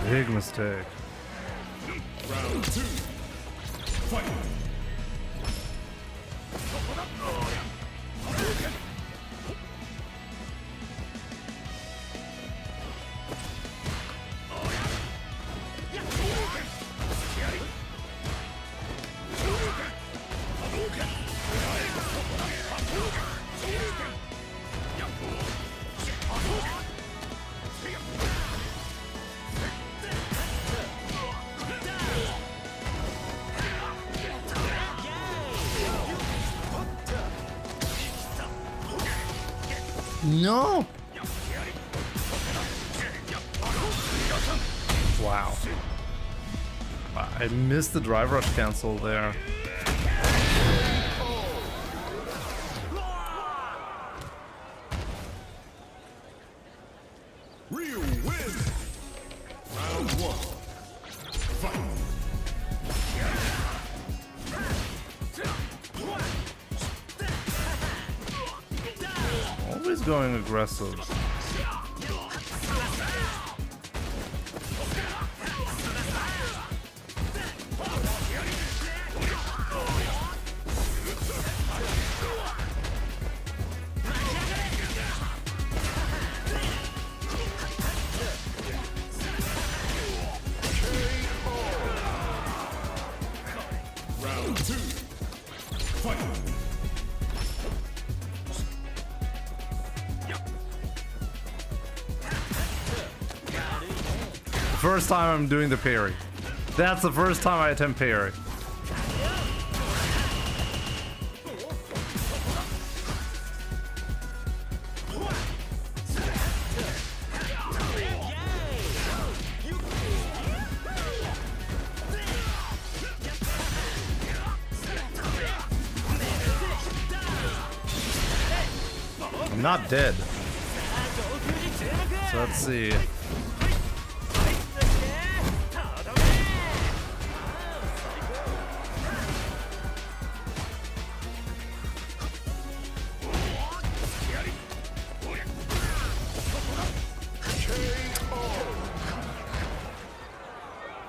Big mistake. Round 2. Fight. No! Wow. I missed the drive rush cancel there. Ryu wins! Round 1. Fight! Always going aggressive. Round 2. Fight! First time I'm doing the parry. That's the first time I attempt parry. I'm not dead. So let's see.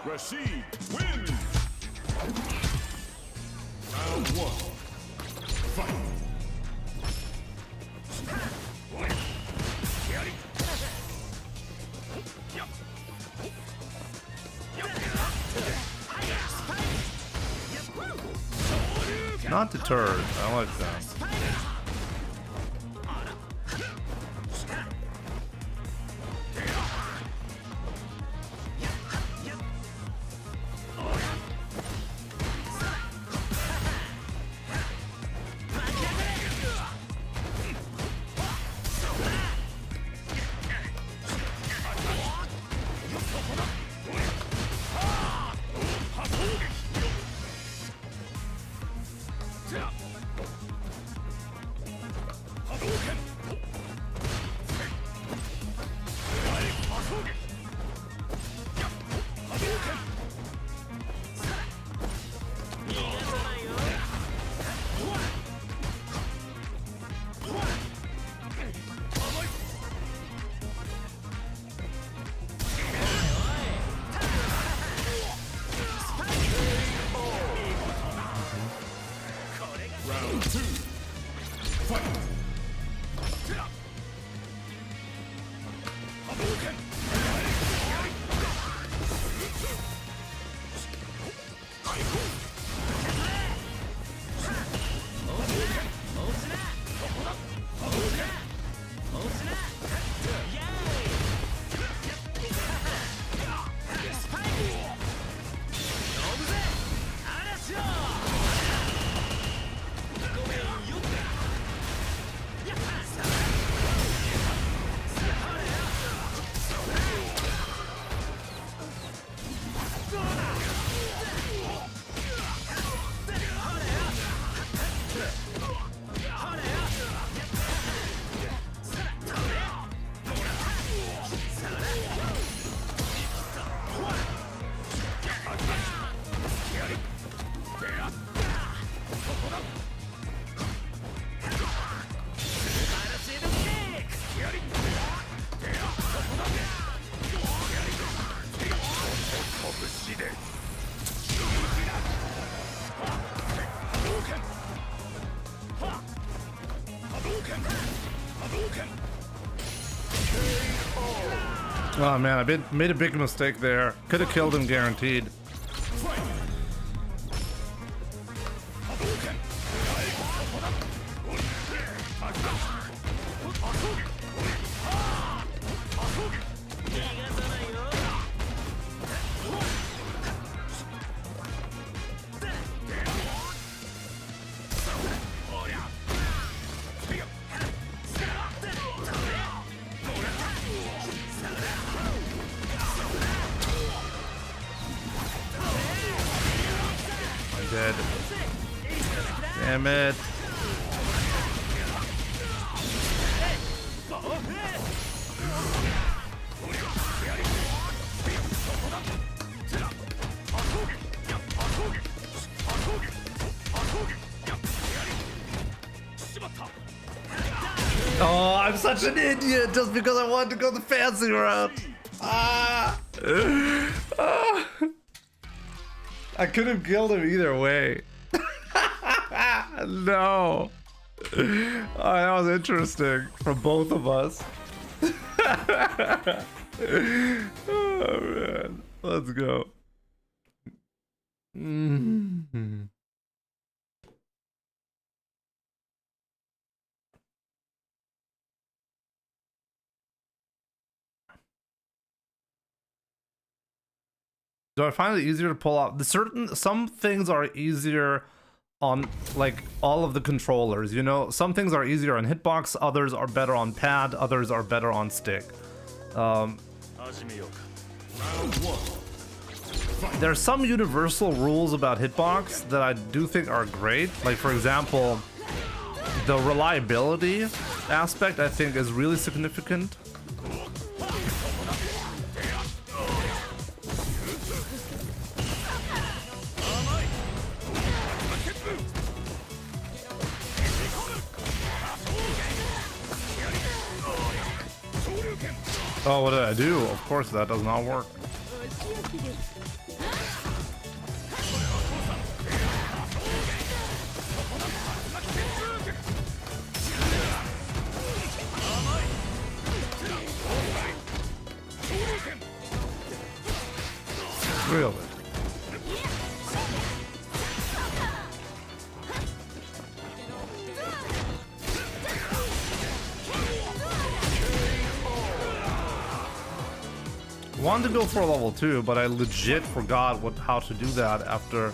Rashid wins! Round 1. Fight! Not deterred. I like that. Round 2. Fight! Oh man, I made a big mistake there. Could have killed him guaranteed. Dead. Damn it. Oh, I'm such an idiot just because I wanted to go the fancy route. Ah. I could have killed him either way. No. Oh, that was interesting for both of us. Oh man, let's go. Do I find it easier to pull off? Some things are easier on like all of the controllers, you know? Some things are easier on hitbox, others are better on pad, others are better on stick. There's some universal rules about hitbox that I do think are great. Like for example, the reliability aspect, I think, is really significant. Oh, what did I do? Of course, that does not work. Really? Wanted to go for level 2, but I legit forgot how to do that after.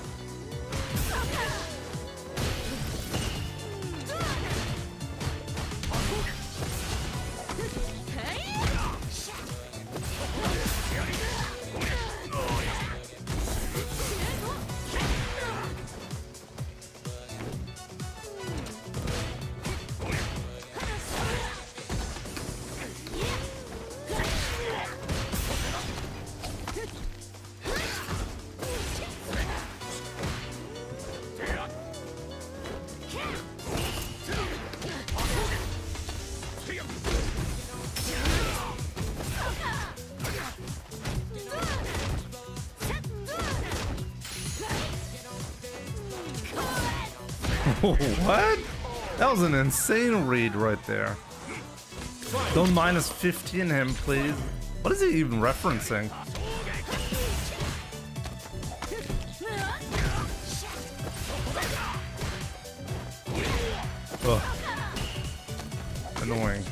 What? That was an insane read right there. Don't minus 15 him, please. What is he even referencing? Ugh. Annoying.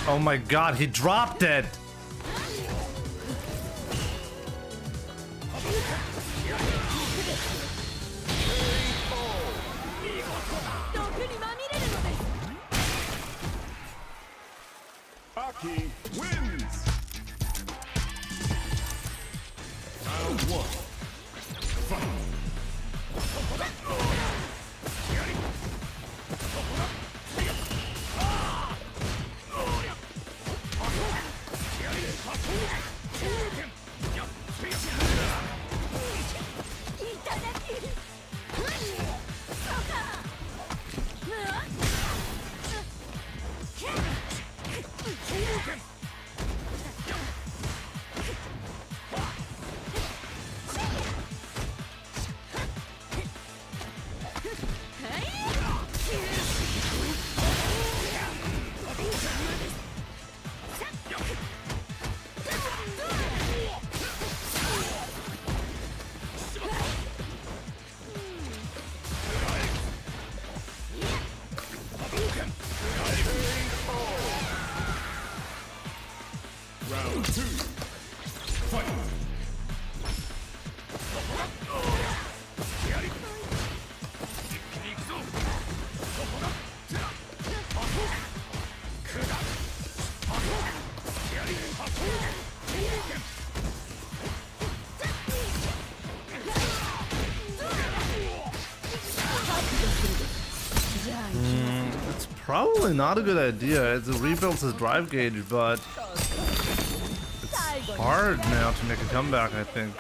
Oh my god, he dropped it! Aki wins. Round 1. Fight. Round 2. Fight. It's probably not a good idea. It rebuilds his drive gauge, but it's hard now to make a comeback, I think.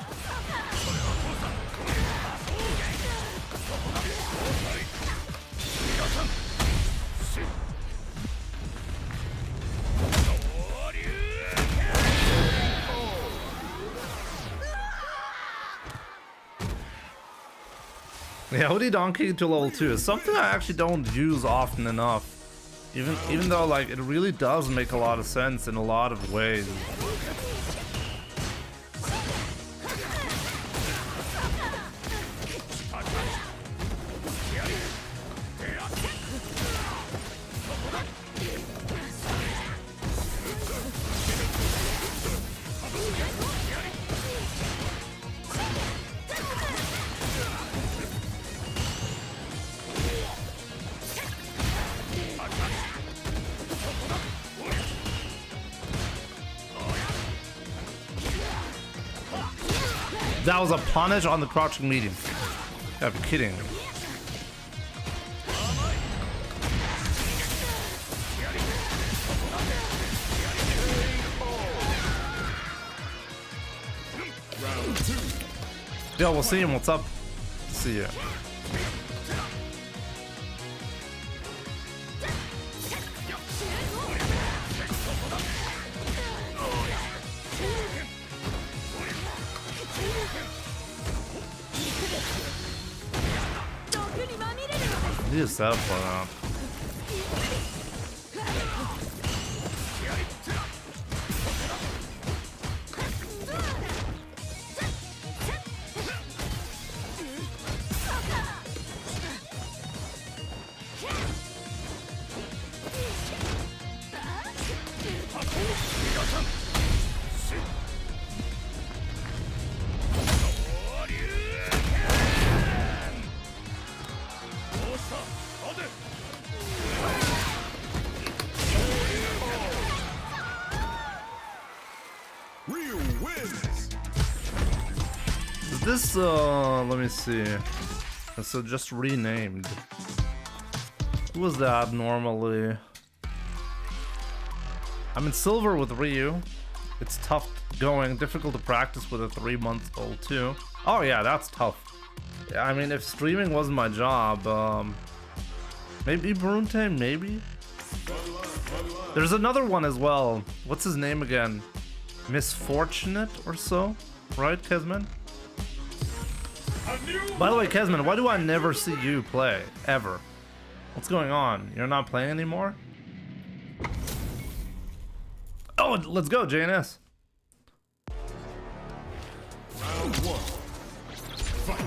Yeah, Hoodie Donkey to level 2 is something I actually don't use often enough. Even though, like, it really does make a lot of sense in a lot of ways. That was a punish on the crouching medium. You gotta be kidding me. Yo, we'll see him. What's up? See ya. He is set up for that. This, let me see. So just renamed. Who was that normally? I'm in silver with Ryu. It's tough going, difficult to practice with a 3-month-old too. Oh yeah, that's tough. Yeah, I mean, if streaming wasn't my job, maybe Brunte, maybe? There's another one as well. What's his name again? Misfortunate or so? Right, Kezman? By the way, Kezman, why do I never see you play? Ever? What's going on? You're not playing anymore? Oh, let's go, JNS. Round 1. Fight.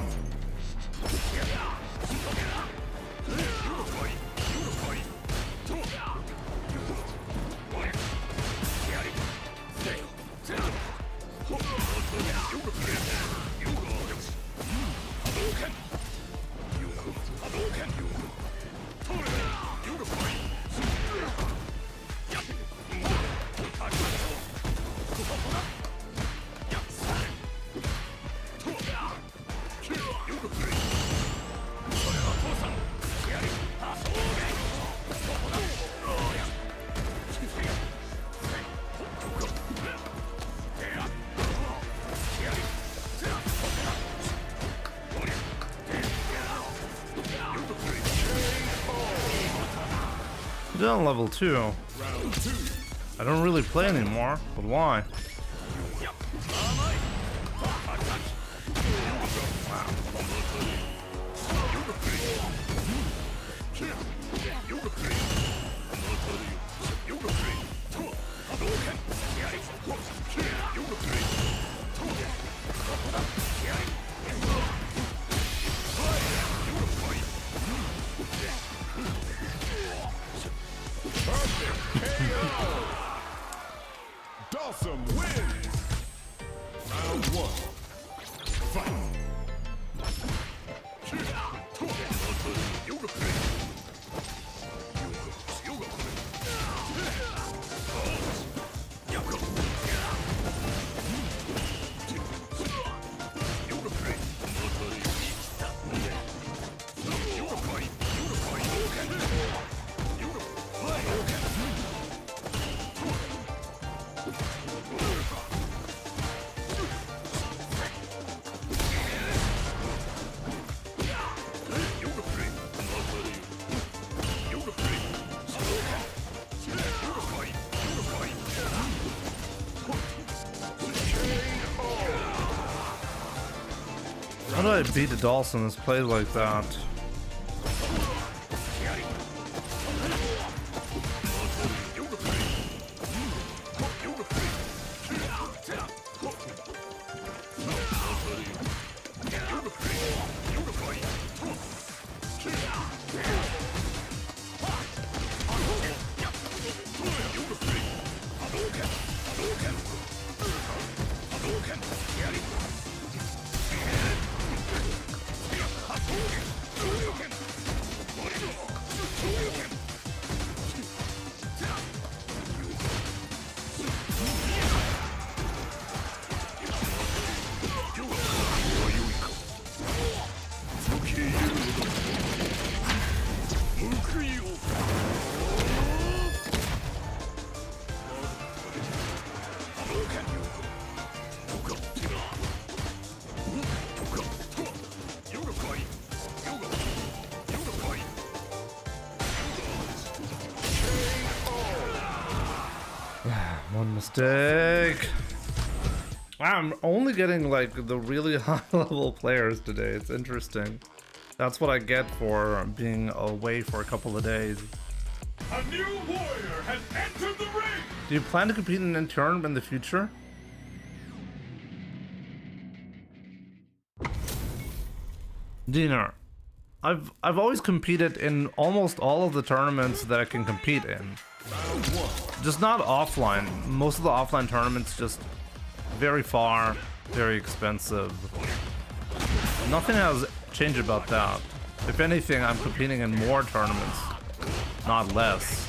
You're on level 2. I don't really play anymore, but why? Dawson wins. Round 1. Fight. How do I beat the Dawson that's played like that? Mistake. I'm only getting like the really high level players today. It's interesting. That's what I get for being away for a couple of days. A new warrior has entered the ring. Do you plan to compete in a tournament in the future? Diener, I've always competed in almost all of the tournaments that I can compete in. Just not offline. Most of the offline tournaments just very far, very expensive. Nothing has changed about that. If anything, I'm competing in more tournaments, not less.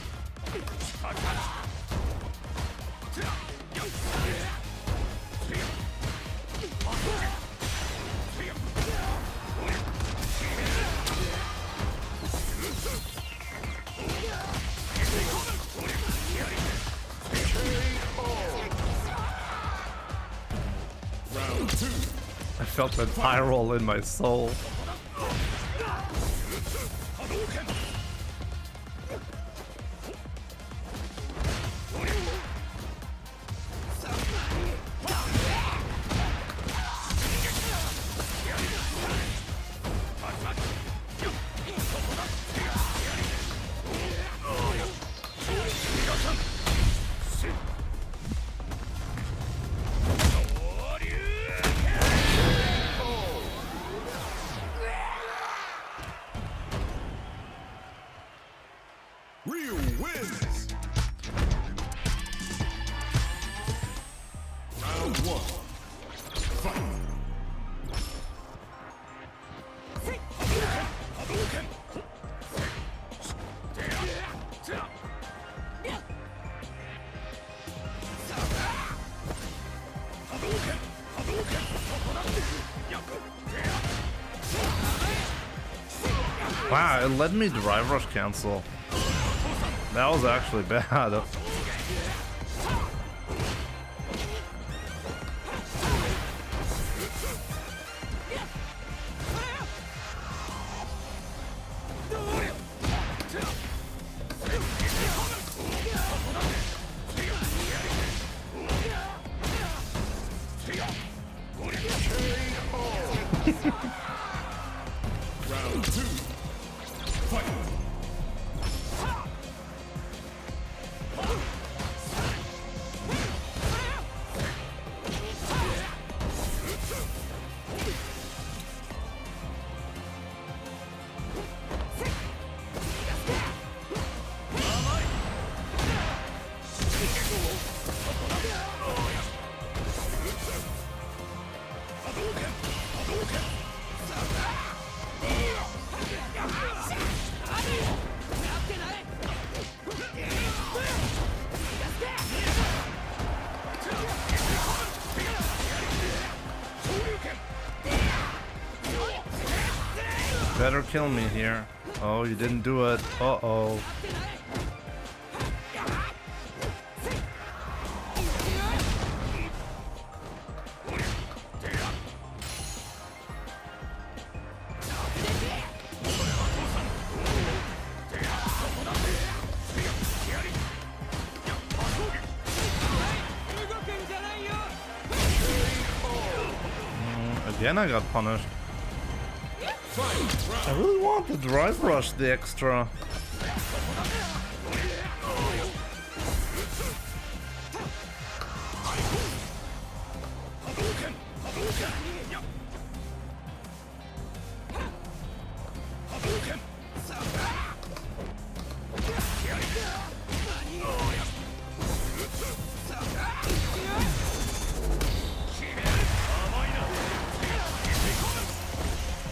I felt that viral in my soul. Ryu wins. Round 1. Fight. Wow, it let me drive rush cancel. That was actually bad. Round 2. Fight. Better kill me here. Oh, you didn't do it. Uh-oh. Again, I got punished. I really want the drive rush the extra.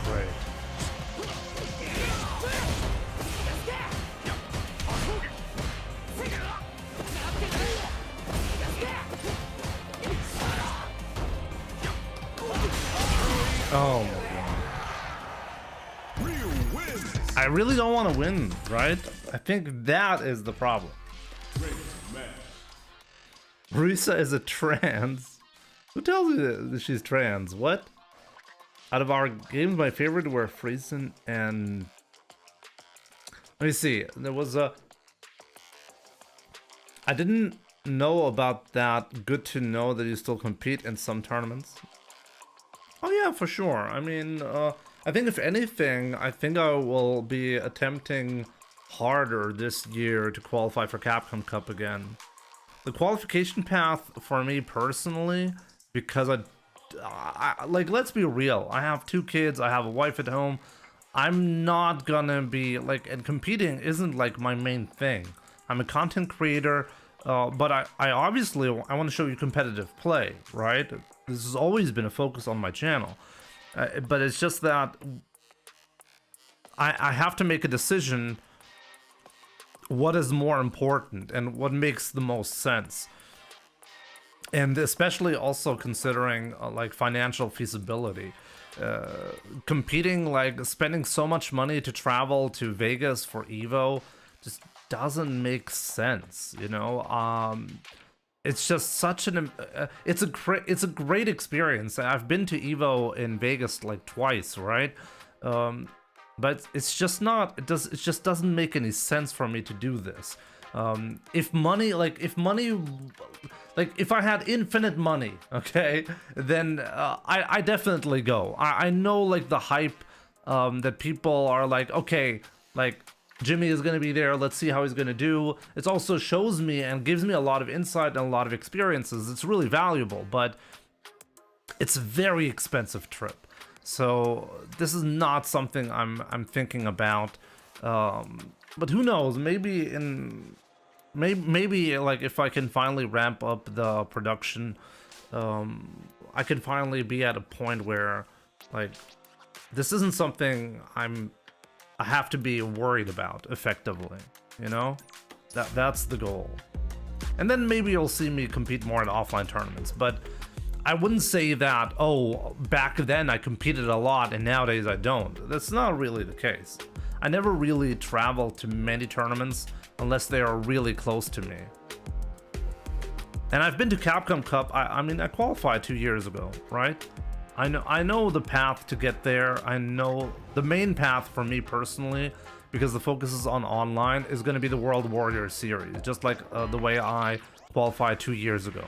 Great. Oh my god. Ryu wins. I really don't want to win, right? I think that is the problem. Great match. Risa is a trans. Who tells you that she's trans? What? Out of our games, my favorite were Friesen and... Let me see. There was a... I didn't know about that. Good to know that you still compete in some tournaments. Oh yeah, for sure. I mean, I think if anything, I think I will be attempting harder this year to qualify for Capcom Cup again. The qualification path for me personally, because I like, let's be real, I have 2 kids, I have a wife at home. I'm not gonna be like, and competing isn't like my main thing. I'm a content creator, but I obviously I want to show you competitive play, right? This has always been a focus on my channel, but it's just that I have to make a decision what is more important and what makes the most sense. And especially also considering like financial feasibility. Competing, like spending so much money to travel to Vegas for Evo just doesn't make sense, you know? It's just such an it's a great experience. I've been to Evo in Vegas like twice, right? But it's just not, it just doesn't make any sense for me to do this. If I had infinite money, okay, then I definitely go. I know like the hype that people are like, okay, like Jimmy is gonna be there, let's see how he's gonna do. It also shows me and gives me a lot of insight and a lot of experiences. It's really valuable, but it's a very expensive trip. So this is not something I'm thinking about. But who knows? Maybe maybe like if I can finally ramp up the production, I can finally be at a point where like this isn't something I have to be worried about effectively, you know? That's the goal. And then maybe you'll see me compete more in offline tournaments, but I wouldn't say that, oh, back then I competed a lot and nowadays I don't. That's not really the case. I never really travel to many tournaments unless they are really close to me. And I've been to Capcom Cup. I mean, I qualified 2 years ago, right? I know the path to get there. I know the main path for me personally, because the focus is on online, is going to be the World Warrior series, just like the way I qualified 2 years ago.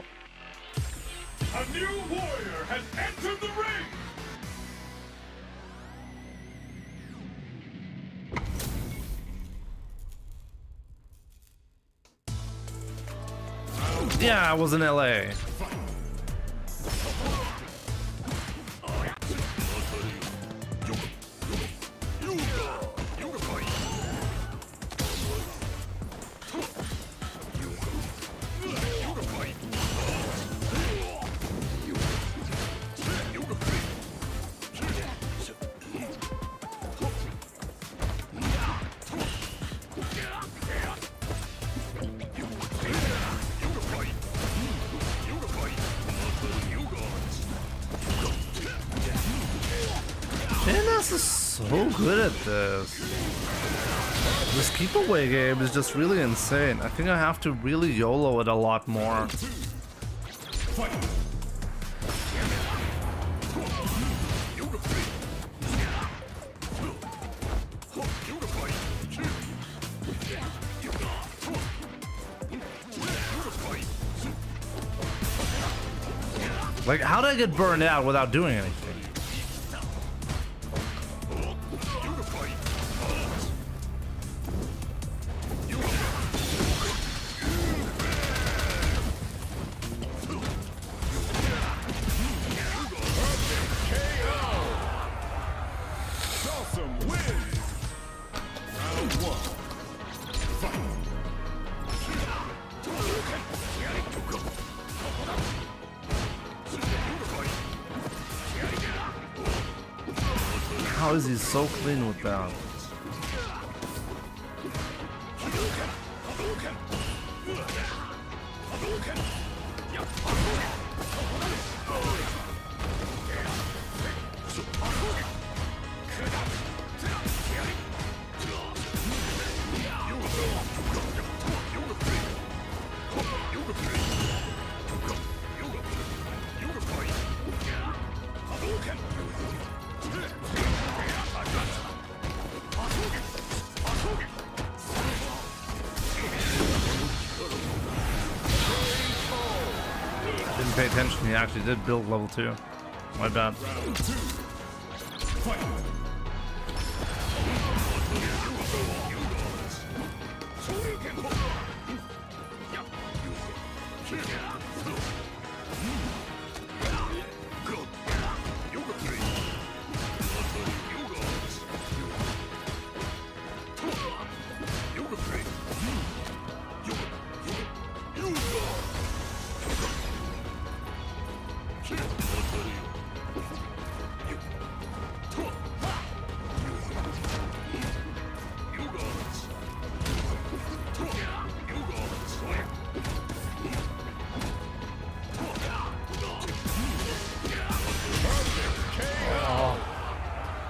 A new warrior has entered the ring! Yeah, I was in LA. This is so good at this. This keep away game is just really insane. I think I have to really YOLO it a lot more. Like, how did I get burned out without doing anything? How is he so clean with that? pay attention, he actually did build level 2. My bad.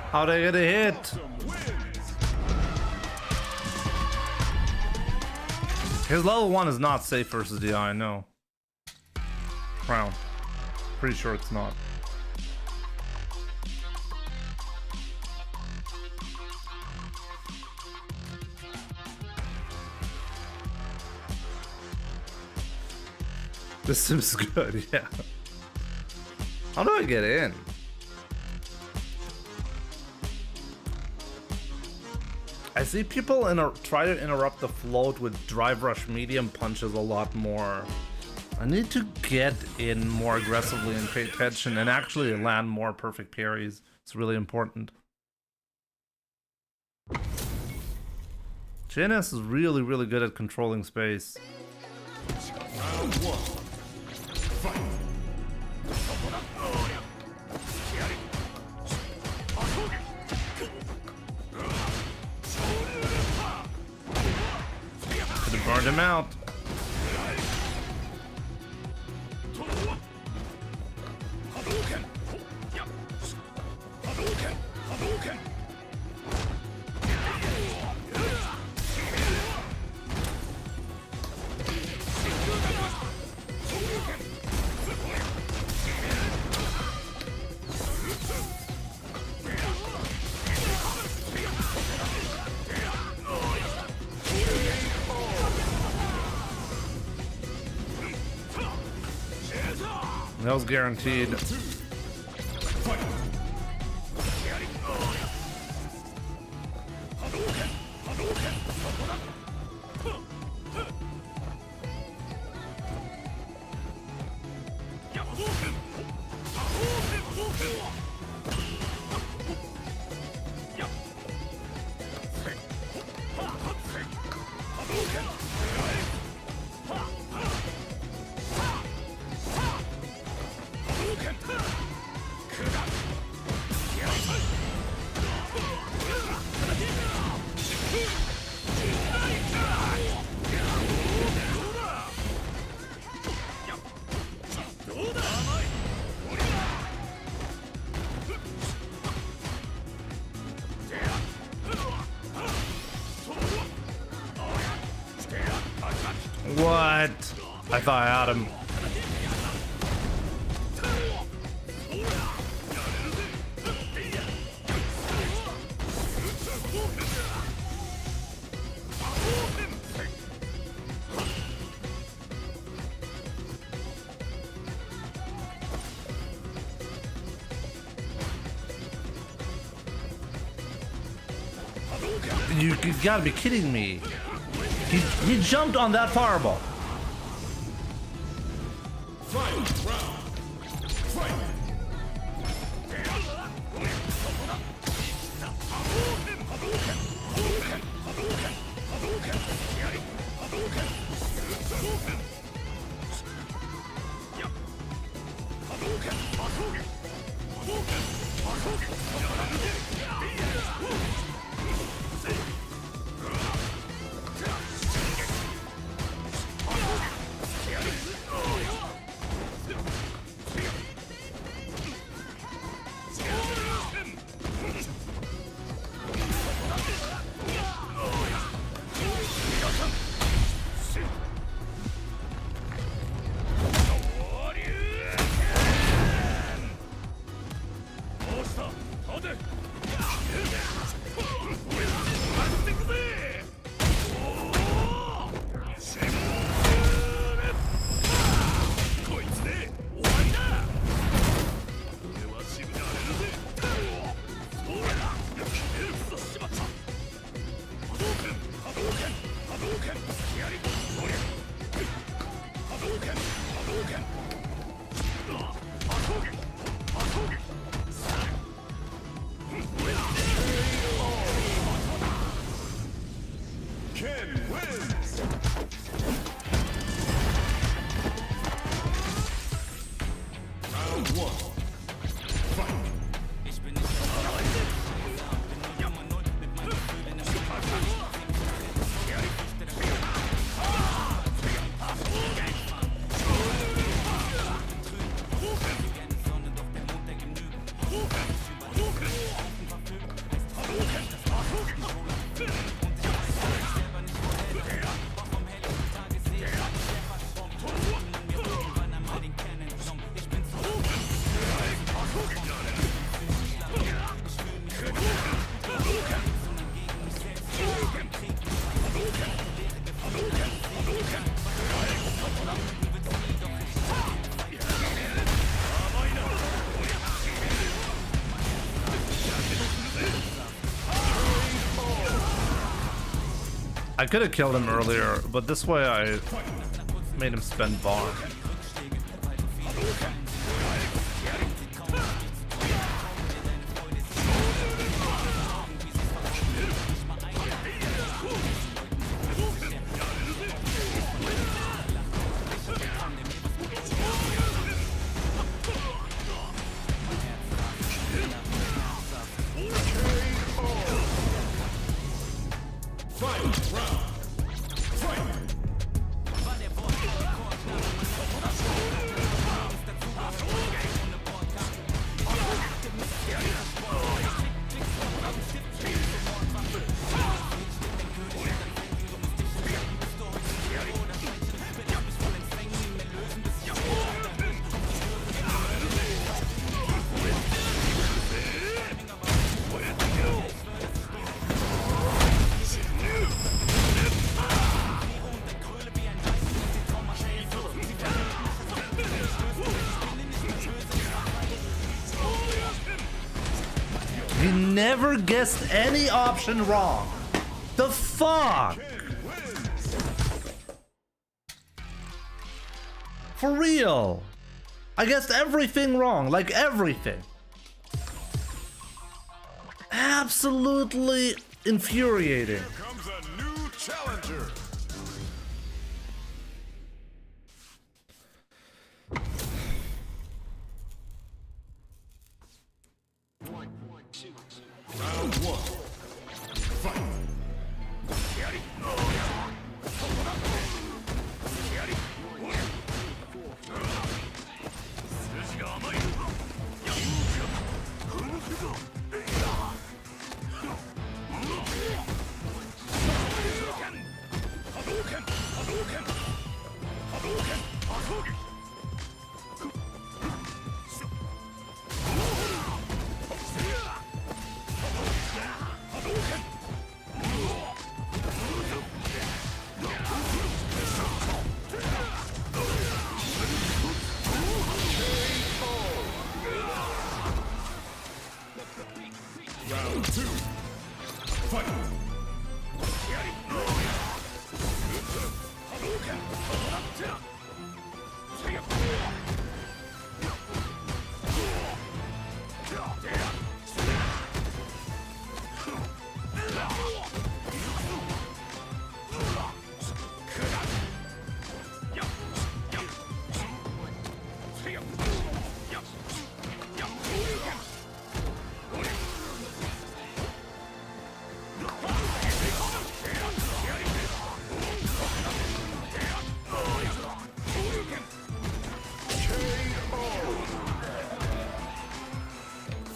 How'd I get a hit? His level 1 is not safe versus DI, I know. Crown. Pretty sure it's not. This seems good, yeah. How do I get in? I see people try to interrupt the float with drive rush medium punches a lot more. I need to get in more aggressively and pay attention and actually land more perfect parries. It's really important. JNS is really, really good at controlling space. Round 1. Fight. Could have burned him out. That was guaranteed. What? I thought I had him. You gotta be kidding me. He jumped on that fireball. I could have killed him earlier, but this way I made him spend bar. He never guessed any option wrong. The fuck? For real. I guessed everything wrong, like everything. Absolutely infuriating. Here comes a new challenger. Round one. Fight. Round two. Fight.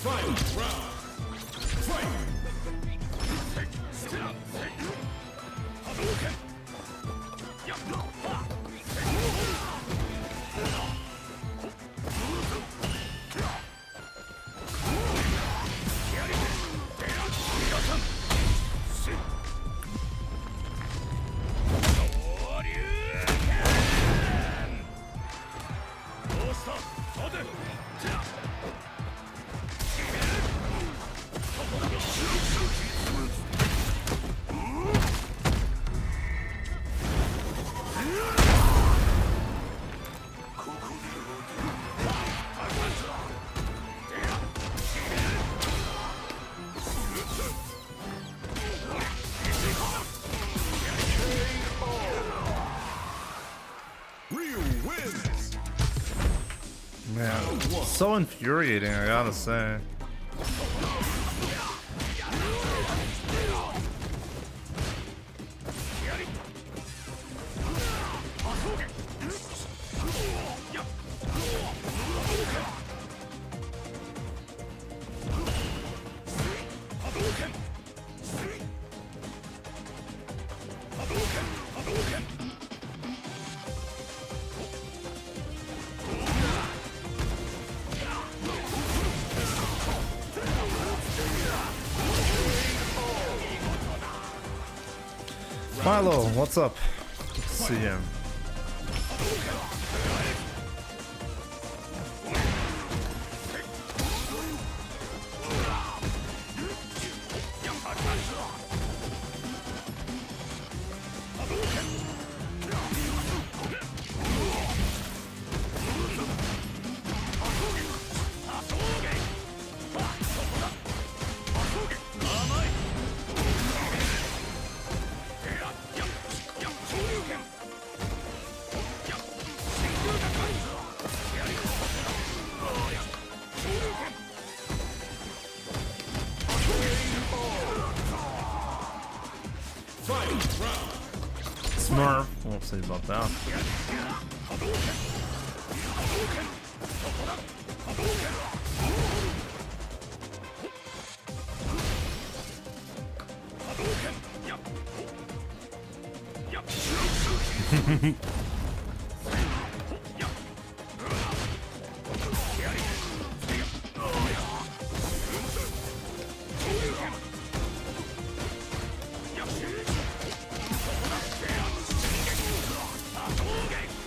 Final round. Fight. Man, so infuriating, I gotta say. Milo, what's up? Good to see you. Smurf, we'll see about that.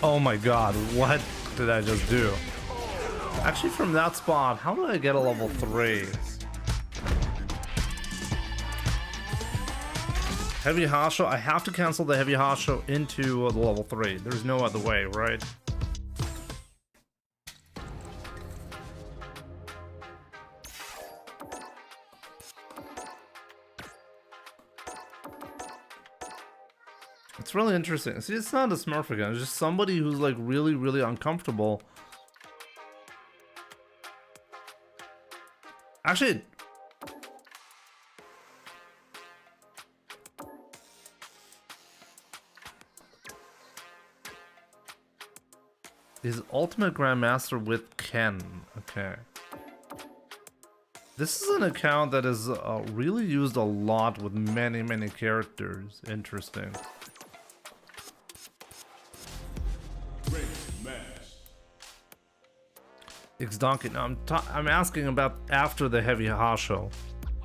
Oh my god, what did I just do? Actually, from that spot, how do I get a level 3? Heavy Hasho? I have to cancel the Heavy Hasho into the level 3. There's no other way, right? It's really interesting. See, it's not a Smurf again. It's just somebody who's like really, really uncomfortable. Actually, is Ultimate Grandmaster with Ken. Okay. This is an account that is really used a lot with many, many characters. Interesting. Donkey. No, I'm asking about after the Heavy Hasho.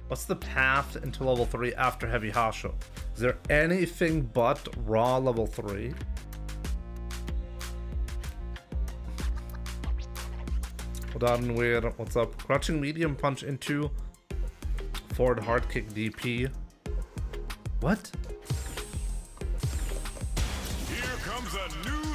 What's the path into level 3 after Heavy Hasho? Is there anything but raw level 3? Hold on, weird. What's up? Crouching medium punch into forward hard kick DP. What?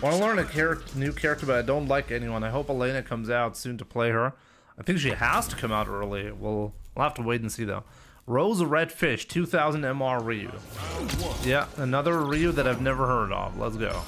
I want to learn a new character, but I don't like anyone. I hope Elena comes out soon to play her. I think she has to come out early. We'll have to wait and see though. Rose Red Fish, 2000 MR Ryu. Yeah, another Ryu that I've never heard of. Let's go.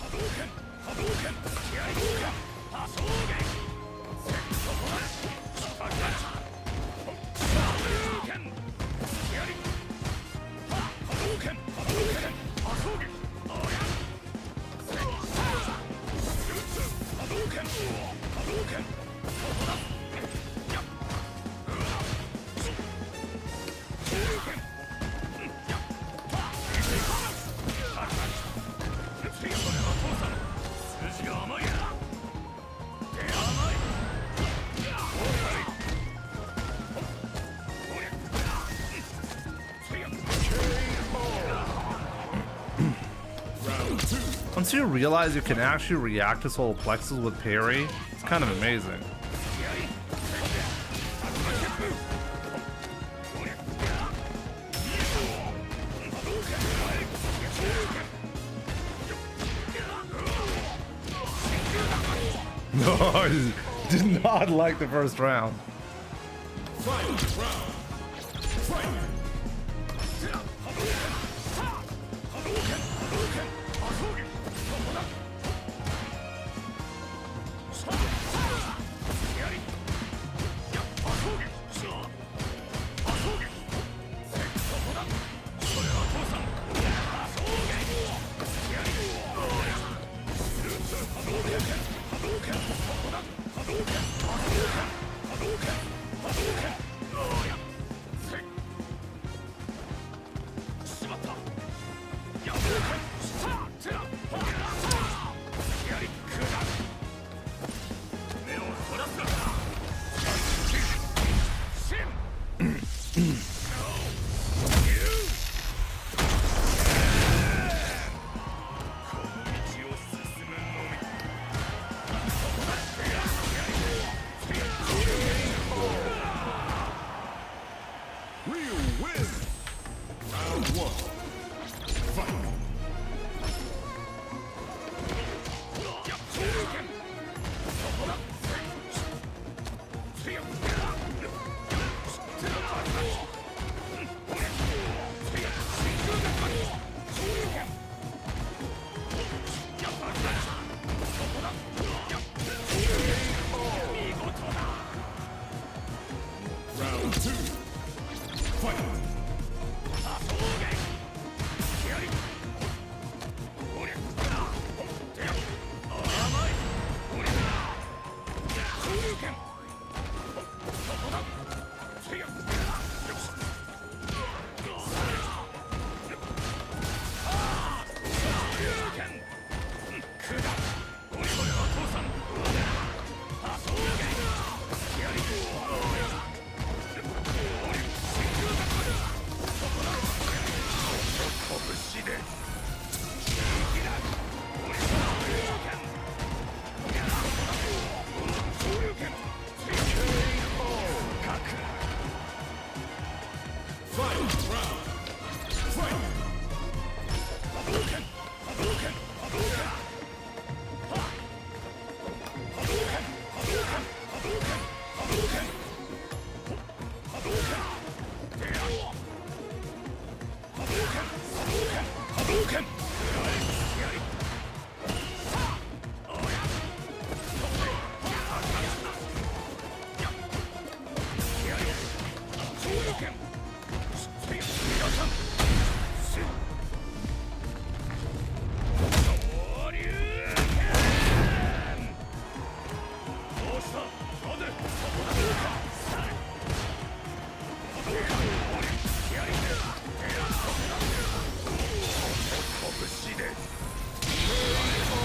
Once you realize you can actually react to solar plexus with parry, it's kind of amazing. No, I did not like the first round. win. Round 1. Fight. Round 2. Fight.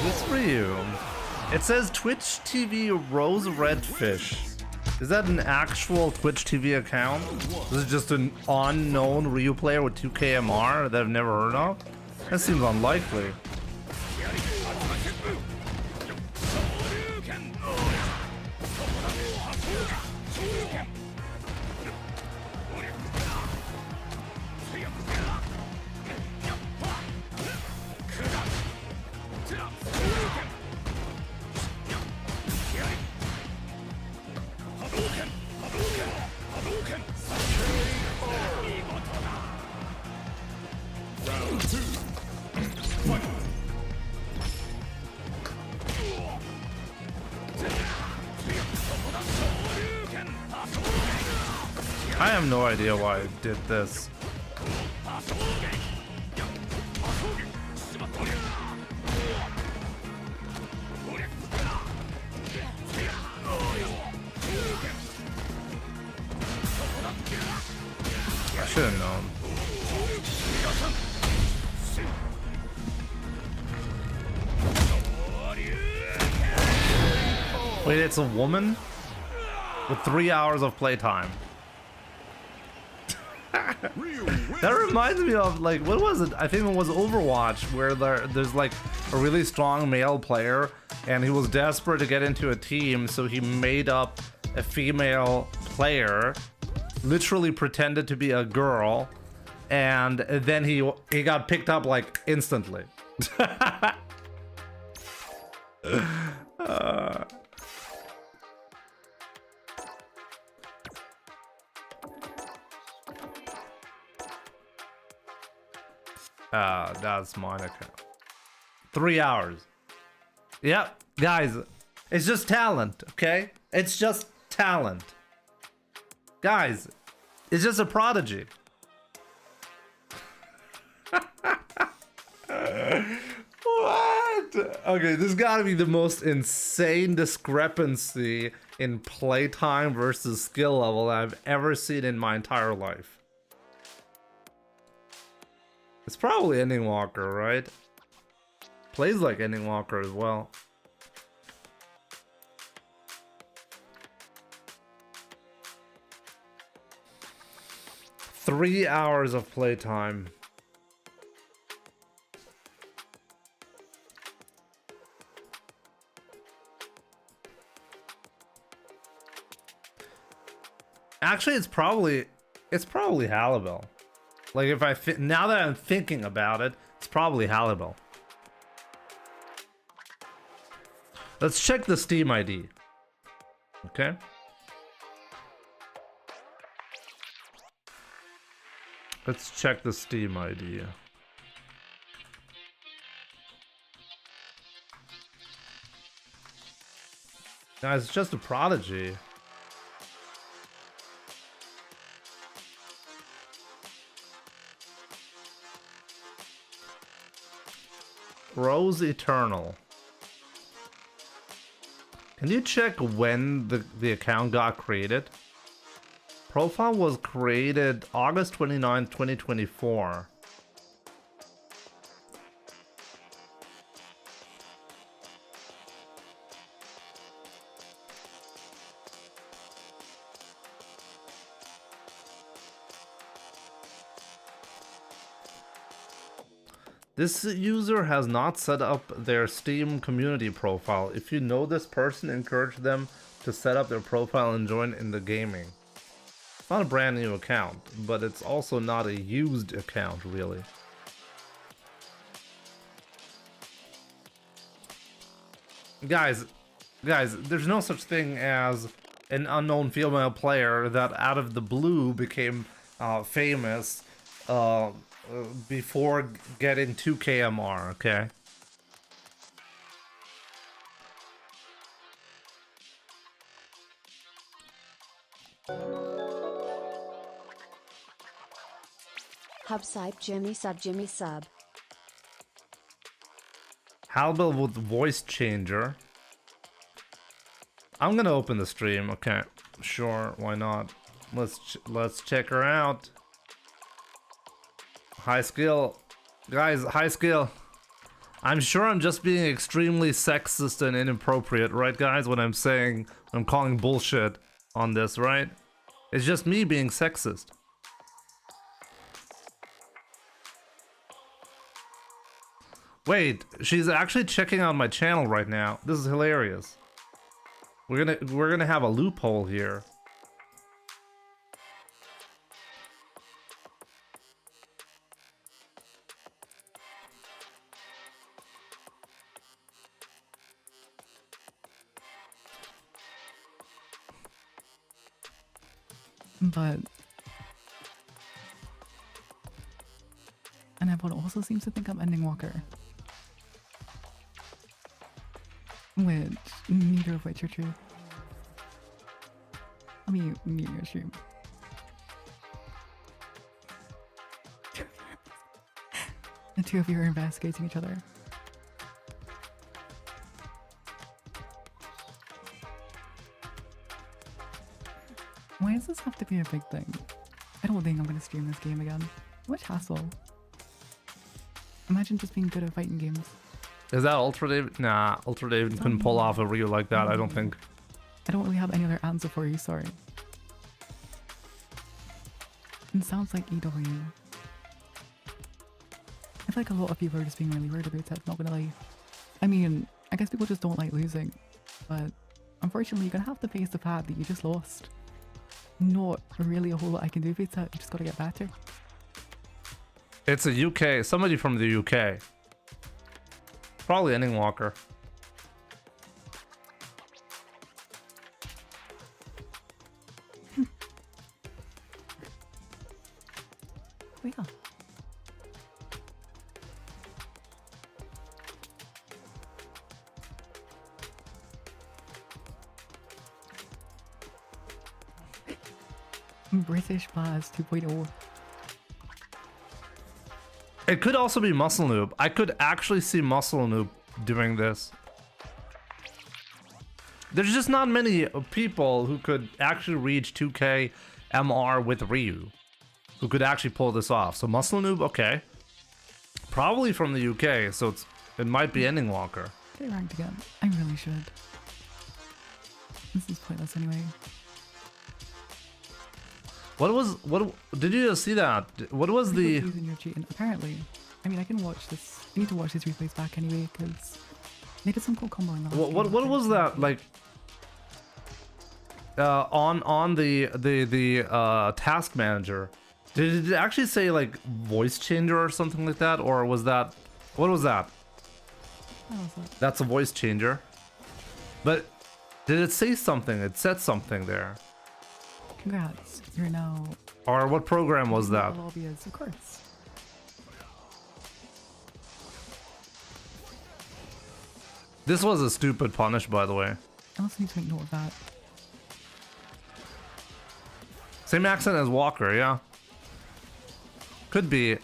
This for you. It says Twitch TV Rose Redfish. Is that an actual Twitch TV account? This is just an unknown Ryu player with 2k MR that I've never heard of? That seems unlikely. Round 2. Fight. I have no idea why I did this. I should have known. Wait, it's a woman? With 3 hours of playtime. That reminds me of, like, what was it? I think it was Overwatch, where there's like a really strong male player and he was desperate to get into a team, so he made up a female player, literally pretended to be a girl, and then he got picked up like instantly. That's mine account. 3 hours. Yep, guys, it's just talent, okay? It's just talent. Guys, it's just a prodigy. What? Okay, this gotta be the most insane discrepancy in playtime versus skill level I've ever seen in my entire life. It's probably Ending Walker, right? Plays like Ending Walker as well. Three hours of playtime. Actually, it's probably It's probably Hallibel. Like if now that I'm thinking about it, it's probably Hallibel. Let's check the Steam ID. Okay. Let's check the Steam ID. Guys, it's just a Prodigy. Rose Eternal. Can you check when the account got created? Profile was created August 29, 2024. This user has not set up their Steam community profile. If you know this person, encourage them to set up their profile and join in the gaming. It's not a brand new account, but it's also not a used account, really. Guys, there's no such thing as an unknown female player that out of the blue became famous before getting 2K MR, okay? Hub sub Jimmy sub. Halbel with voice changer. I'm gonna open the stream, okay? Sure, why not? Let's check her out. High skill. Guys, high skill. I'm sure I'm just being extremely sexist and inappropriate, right guys, when I'm saying, I'm calling bullshit on this, right? It's just me being sexist. Wait, she's actually checking out my channel right now. This is hilarious. We're gonna have a loophole here. But and everyone also seems to think I'm ending Walker, which neither of which are true. I mean, neither is true. The two of you are investigating each other. Why does this have to be a big thing? I don't think I'm gonna stream this game again. Much hassle. Imagine just being good at fighting games. Is that Ultra David? Nah, Ultra David couldn't pull off a reel like that, I don't think. I don't really have any other answer for you, sorry. It sounds like EW. I feel like a lot of people are just being really weird about it, not gonna lie. I mean, I guess people just don't like losing, but unfortunately you're gonna have to face the fact that you just lost. Not really a whole lot I can do about it, you just gotta get better. It's a UK, somebody from the UK. Probably Ending Walker. We are. British Buzz 2.0. It could also be Muscle Noob. I could actually see Muscle Noob doing this. There's just not many people who could actually reach 2K MR with Ryu, who could actually pull this off. So Muscle Noob, okay. Probably from the UK, so it might be Ending Walker. Get ranked again. I really should. This is pointless anyway. What did you just see that? What was the... You're cheating. Apparently. I mean, I can watch this. I need to watch these replays back anyway, because they did some cool combo in the What was that, like... on the task manager, did it actually say like voice changer or something like that, or was that, what was that? That's a voice changer. But did it say something? It said something there. Congrats, you're now. Or what program was that? Lobbyist, of course. This was a stupid punish, by the way. I also need to make note of that. Same accent as Walker, yeah. Could be.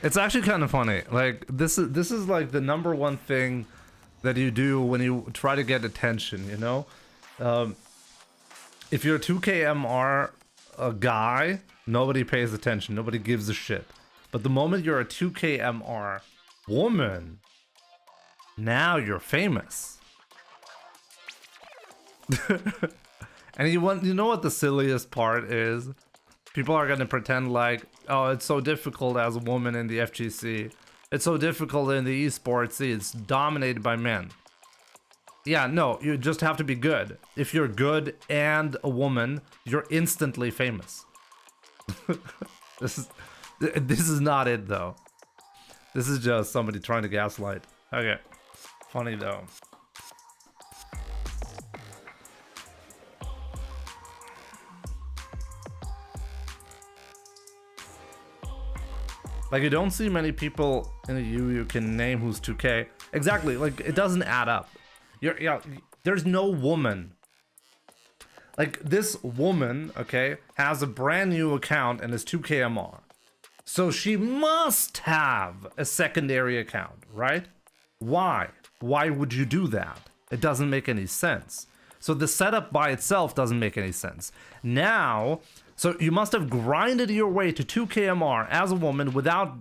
It's actually kind of funny. Like this is like the #1 thing that you do when you try to get attention, you know? If you're a 2KMR guy, nobody pays attention, nobody gives a shit. But the moment you're a 2KMR woman, now you're famous. And you know what the silliest part is? People are gonna pretend like, oh, it's so difficult as a woman in the FGC. It's so difficult in the esports scene. It's dominated by men. Yeah, no, you just have to be good. If you're good and a woman, you're instantly famous. This is not it though. This is just somebody trying to gaslight. Okay, funny though. Like, you don't see many people in the EU you can name who's 2K. Exactly, like, it doesn't add up. There's no woman. Like, this woman, okay, has a brand new account and is 2KMR. So she must have a secondary account, right? Why? Why would you do that? It doesn't make any sense. So the setup by itself doesn't make any sense. Now, so you must have grinded your way to 2KMR as a woman without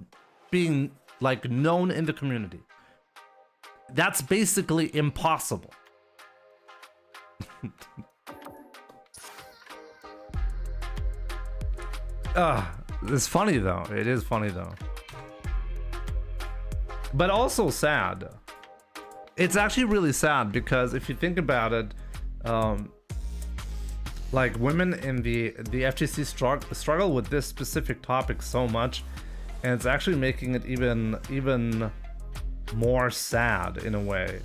being like known in the community. That's basically impossible. It's funny though. It is funny though. But also sad. It's actually really sad because if you think about it, like women in the FGC struggle with this specific topic so much, and it's actually making it even more sad in a way.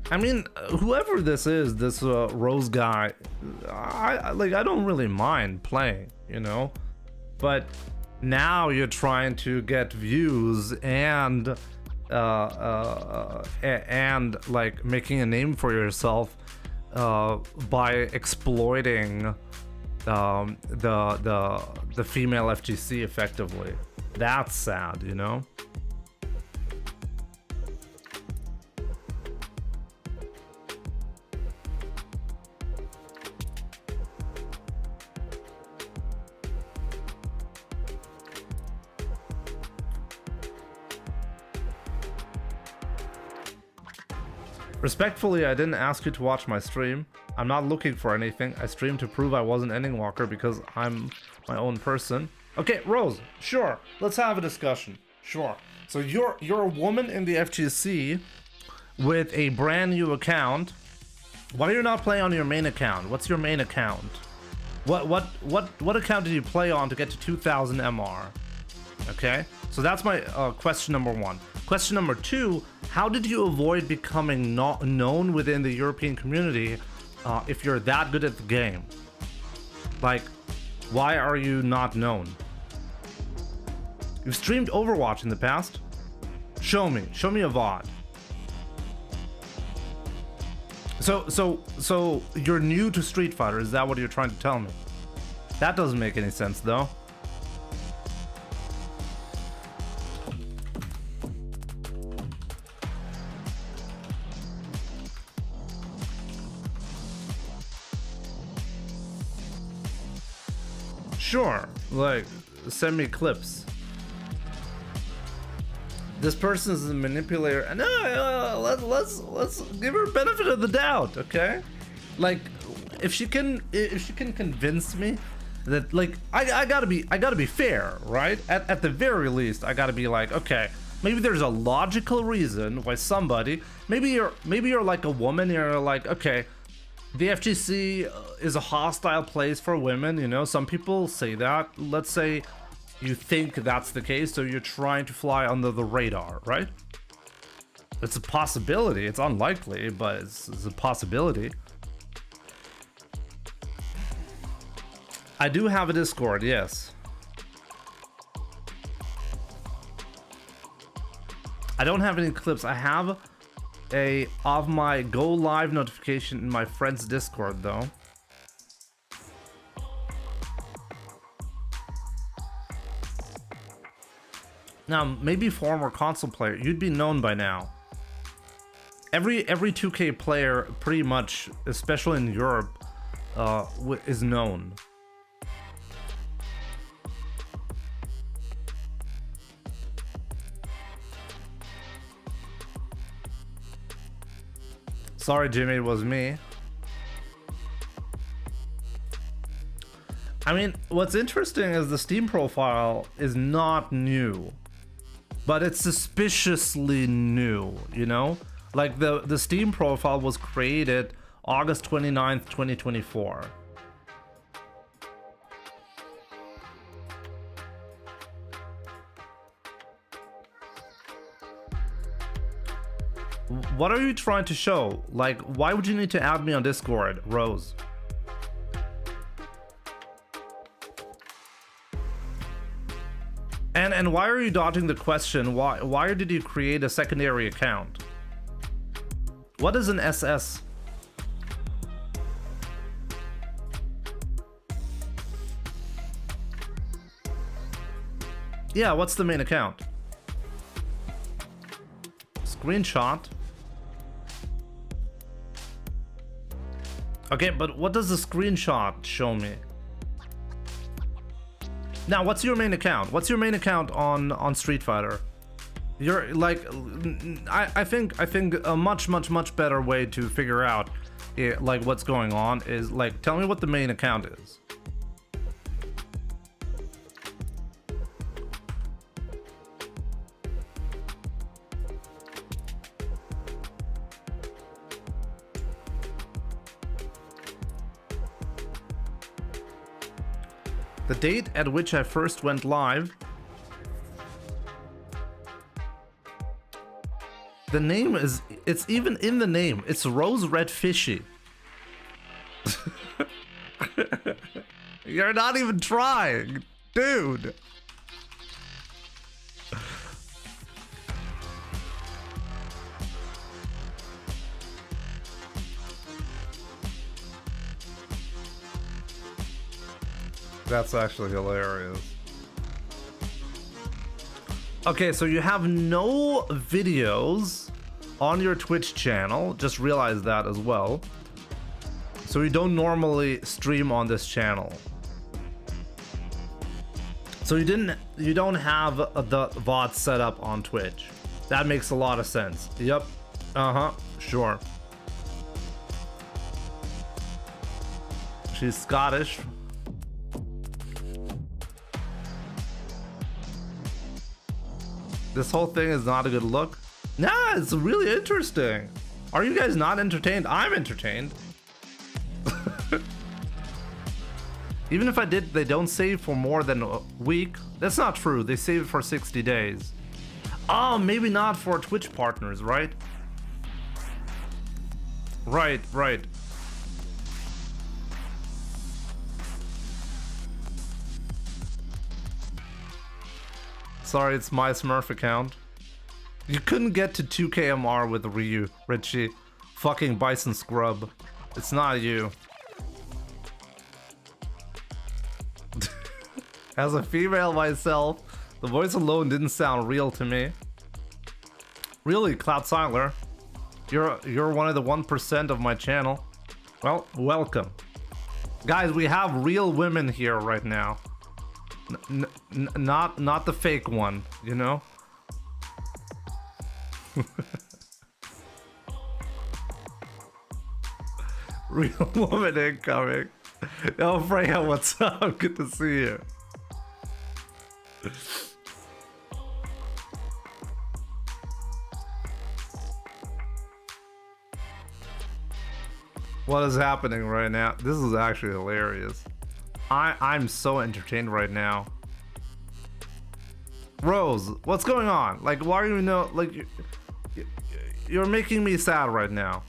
I mean, whoever this is, this Rose guy, I don't really mind playing, you know, but now you're trying to get views and like making a name for yourself by exploiting the female FGC effectively. That's sad, you know. Respectfully, I didn't ask you to watch my stream. I'm not looking for anything. I streamed to prove I wasn't Ending Walker because I'm my own person. Okay, Rose, sure. Let's have a discussion. Sure. So you're a woman in the FGC with a brand new account. Why are you not playing on your main account? What's your main account? What account did you play on to get to 2000 MR? Okay, so that's my question number 1. Question number 2, how did you avoid becoming not known within the European community if you're that good at the game? Like, why are you not known? You've streamed Overwatch in the past. Show me a VOD. So you're new to Street Fighter, is that what you're trying to tell me? That doesn't make any sense though. Sure, like, send me clips. This person is a manipulator. And let's give her benefit of the doubt, okay? Like, if she can convince me that, like, I gotta be fair, right? At the very least, I gotta be like, okay, maybe there's a logical reason why somebody, maybe you're like a woman, you're like, okay, the FGC is a hostile place for women, you know, some people say that. Let's say you think that's the case, so you're trying to fly under the radar, right? It's a possibility. It's unlikely, but it's a possibility. I do have a Discord, yes. I don't have any clips. I have of my go live notification in my friend's Discord though. Now, maybe former console player, you'd be known by now. Every 2K player, pretty much, especially in Europe, is known. Sorry, Jimmy, it was me. I mean, what's interesting is the Steam profile is not new, but it's suspiciously new, you know? Like the Steam profile was created August 29th, 2024. What are you trying to show? Like, why would you need to add me on Discord, Rose? And why are you dodging the question? Why did you create a secondary account? What is an SS? Yeah, what's the main account? Screenshot. Okay, but what does the screenshot show me? Now, what's your main account? What's your main account on Street Fighter? You're like, I think a much better way to figure out like what's going on is like, tell me what the main account is. The date at which I first went live. The name is, it's even in the name. It's Rose Red Fishy. You're not even trying, dude. That's actually hilarious. Okay, so you have no videos on your Twitch channel. Just realize that as well. So you don't normally stream on this channel. So you don't have the VOD set up on Twitch. That makes a lot of sense. Yep. Uh-huh. Sure. She's Scottish. This whole thing is not a good look. Nah, it's really interesting. Are you guys not entertained? I'm entertained. Even if I did, they don't save for more than a week. That's not true. They save it for 60 days. Oh, maybe not for Twitch partners, right? Right. Sorry, it's my Smurf account. You couldn't get to 2KMR with Ryu, Richie. Fucking Bison Scrub. It's not you. As a female myself, the voice alone didn't sound real to me. Really, Cloud Siler? You're one of the 1% of my channel. Well, welcome. Guys, we have real women here right now. Not the fake one, you know? Real woman incoming. Yo, Freya, what's up? Good to see you. What is happening right now? This is actually hilarious. I'm so entertained right now. Rose, what's going on? Like, why are you you're making me sad right now.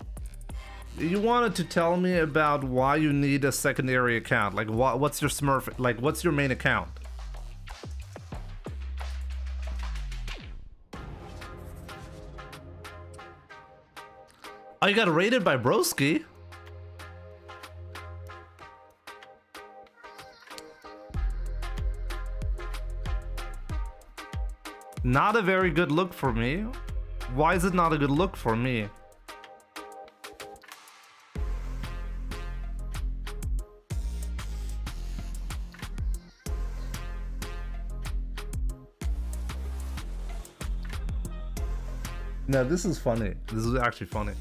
You wanted to tell me about why you need a secondary account. Like, what's your Smurf? Like, what's your main account? Oh, you got raided by Broski? Not a very good look for me. Why is it not a good look for me? No, this is funny. This is actually funny.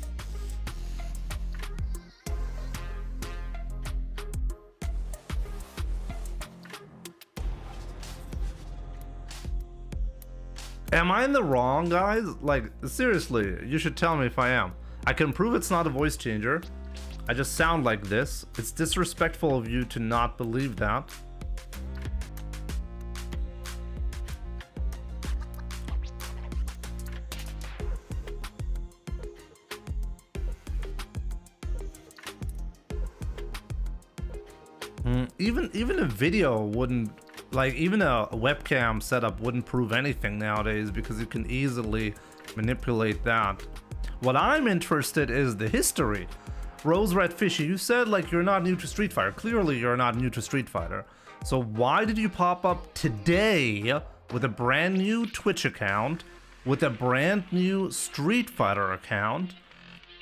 Am I in the wrong, guys? Like, seriously, you should tell me if I am. I can prove it's not a voice changer. I just sound like this. It's disrespectful of you to not believe that. Even a video wouldn't, like, even a webcam setup wouldn't prove anything nowadays because you can easily manipulate that. What I'm interested is the history. Rose Red Fishy, you said like you're not new to Street Fighter. Clearly you're not new to Street Fighter. So why did you pop up today with a brand new Twitch account, with a brand new Street Fighter account,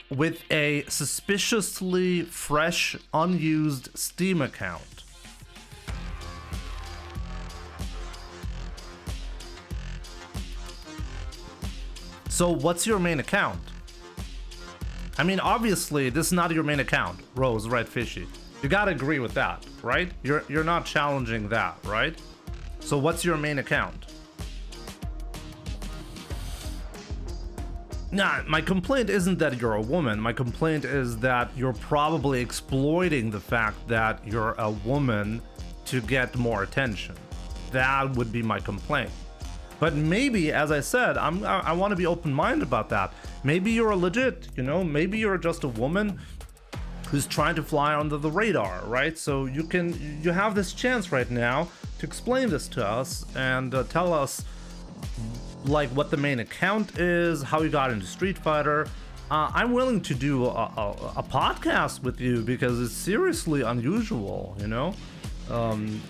with a suspiciously fresh, unused Steam account? So what's your main account? I mean, obviously, this is not your main account, Rose Red Fishy. You gotta agree with that, right? You're not challenging that, right? So what's your main account? Nah, my complaint isn't that you're a woman. My complaint is that you're probably exploiting the fact that you're a woman to get more attention. That would be my complaint. But maybe, as I said, I want to be open-minded about that. Maybe you're a legit, you know, maybe you're just a woman who's trying to fly under the radar, right? So you have this chance right now to explain this to us and tell us like what the main account is, how you got into Street Fighter. I'm willing to do a podcast with you because it's seriously unusual, you know?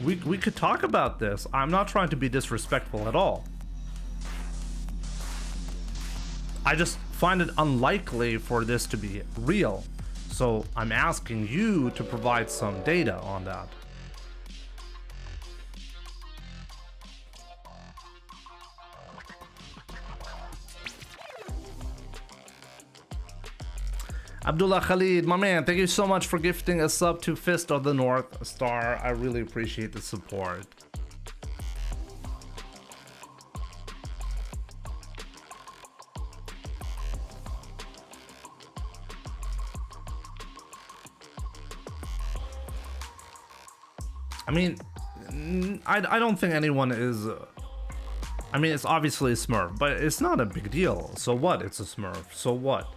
We could talk about this. I'm not trying to be disrespectful at all. I just find it unlikely for this to be real. So I'm asking you to provide some data on that. Abdullah Khalid, my man, thank you so much for gifting a sub to Fist of the North Star. I really appreciate the support. I mean, I don't think anyone is... I mean, it's obviously a Smurf, but it's not a big deal. So what? It's a Smurf. So what?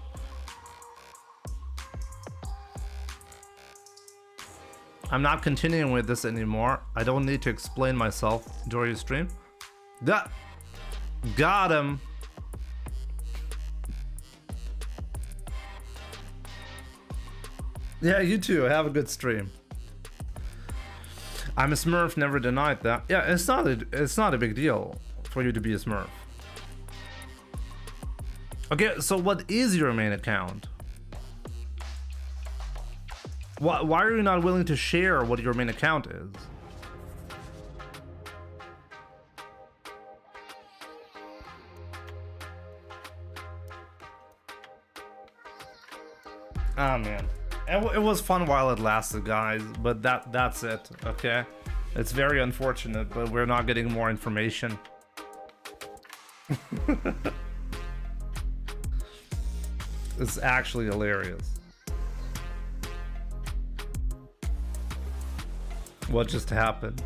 I'm not continuing with this anymore. I don't need to explain myself during the stream. That got him. Yeah, you too. Have a good stream. I'm a Smurf, never denied that. Yeah, it's not a big deal for you to be a Smurf. Okay, so what is your main account? Why are you not willing to share what your main account is? Ah, man. It was fun while it lasted, guys, but that's it, okay? It's very unfortunate, but we're not getting more information. It's actually hilarious. What just happened?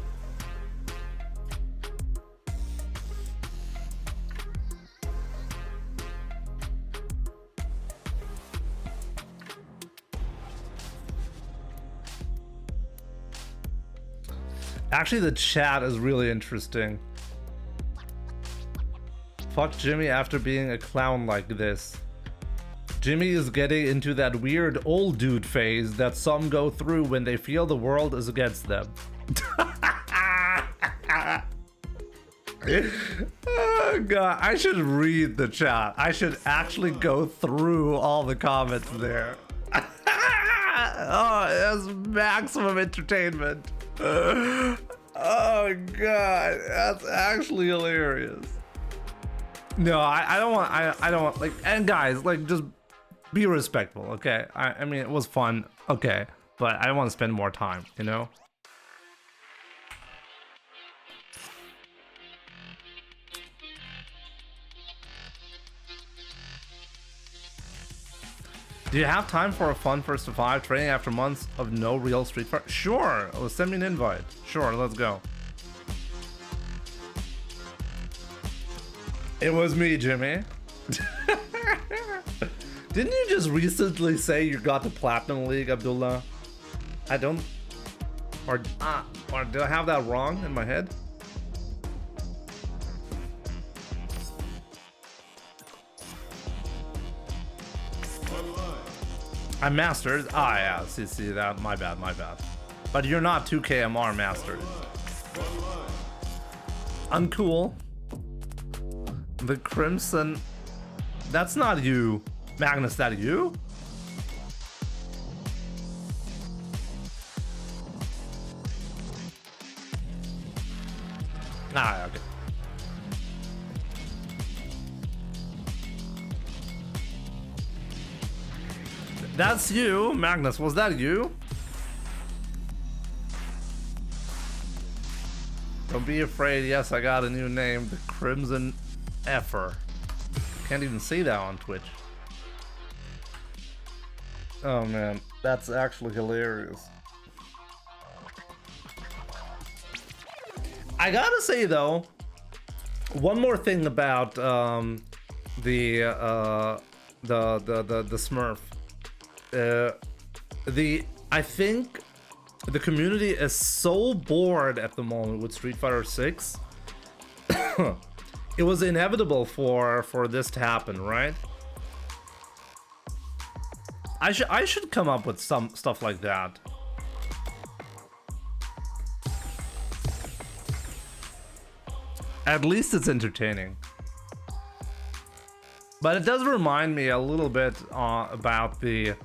Actually, the chat is really interesting. Fuck Jimmy after being a clown like this. Jimmy is getting into that weird old dude phase that some go through when they feel the world is against them. Oh god, I should read the chat. I should actually go through all the comments there. Oh, that's maximum entertainment. Oh god, that's actually hilarious. No, I don't want, I don't want, like, and guys, like, just be respectful, okay? I mean, it was fun, okay, but I want to spend more time, you know? Do you have time for a fun first to 5 training after months of no real Street Fighter? Sure, send me an invite. Sure, let's go. It was me, Jimmy. Didn't you just recently say you got the Platinum League, Abdullah? I don't... Or did I have that wrong in my head? I mastered. Ah, yeah. See that. My bad. But you're not 2KMR mastered. Uncool. The Crimson. That's not you, Magnus. That you? Ah, okay. That's you, Magnus. Was that you? Don't be afraid. Yes, I got a new name. The Crimson Effer. Can't even say that on Twitch. Oh man, that's actually hilarious. I gotta say though, one more thing about the Smurf. I think the community is so bored at the moment with Street Fighter 6. It was inevitable for this to happen, right? I should come up with some stuff like that. At least it's entertaining. But it does remind me a little bit about the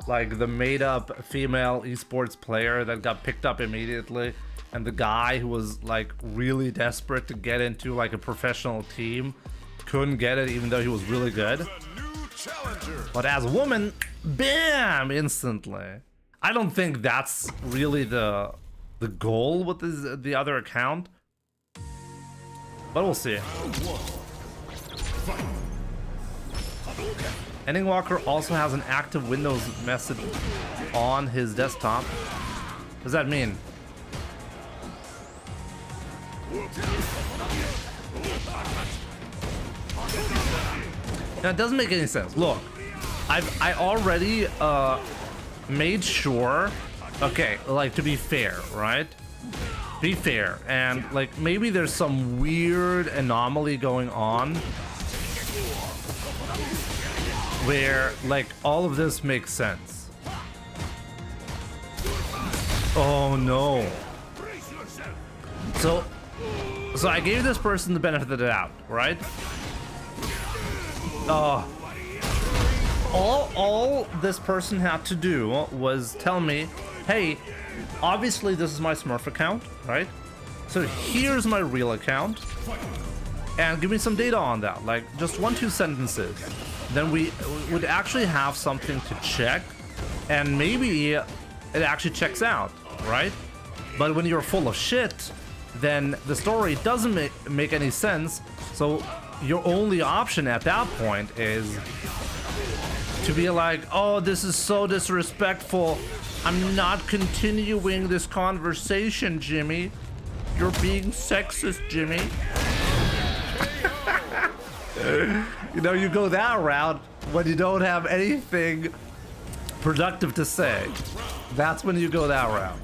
made-up female esports player that got picked up immediately, and the guy who was like really desperate to get into like a professional team couldn't get it even though he was really good. But as a woman, bam, instantly. I don't think that's really the goal with the other account, but we'll see. Ending Walker also has an active Windows message on his desktop. What does that mean? Now, it doesn't make any sense. Look, I already made sure. Okay, like, to be fair, right? Be fair, and like maybe there's some weird anomaly going on where like all of this makes sense. Oh no. So I gave this person the benefit of the doubt, right? All this person had to do was tell me, hey, obviously this is my Smurf account, right? So here's my real account, and give me some data on that, like just 1-2 sentences. Then we would actually have something to check, and maybe it actually checks out, right? But when you're full of shit, then the story doesn't make any sense. So your only option at that point is to be like, oh, this is so disrespectful. I'm not continuing this conversation, Jimmy. You're being sexist, Jimmy. You know, you go that route when you don't have anything productive to say. That's when you go that route.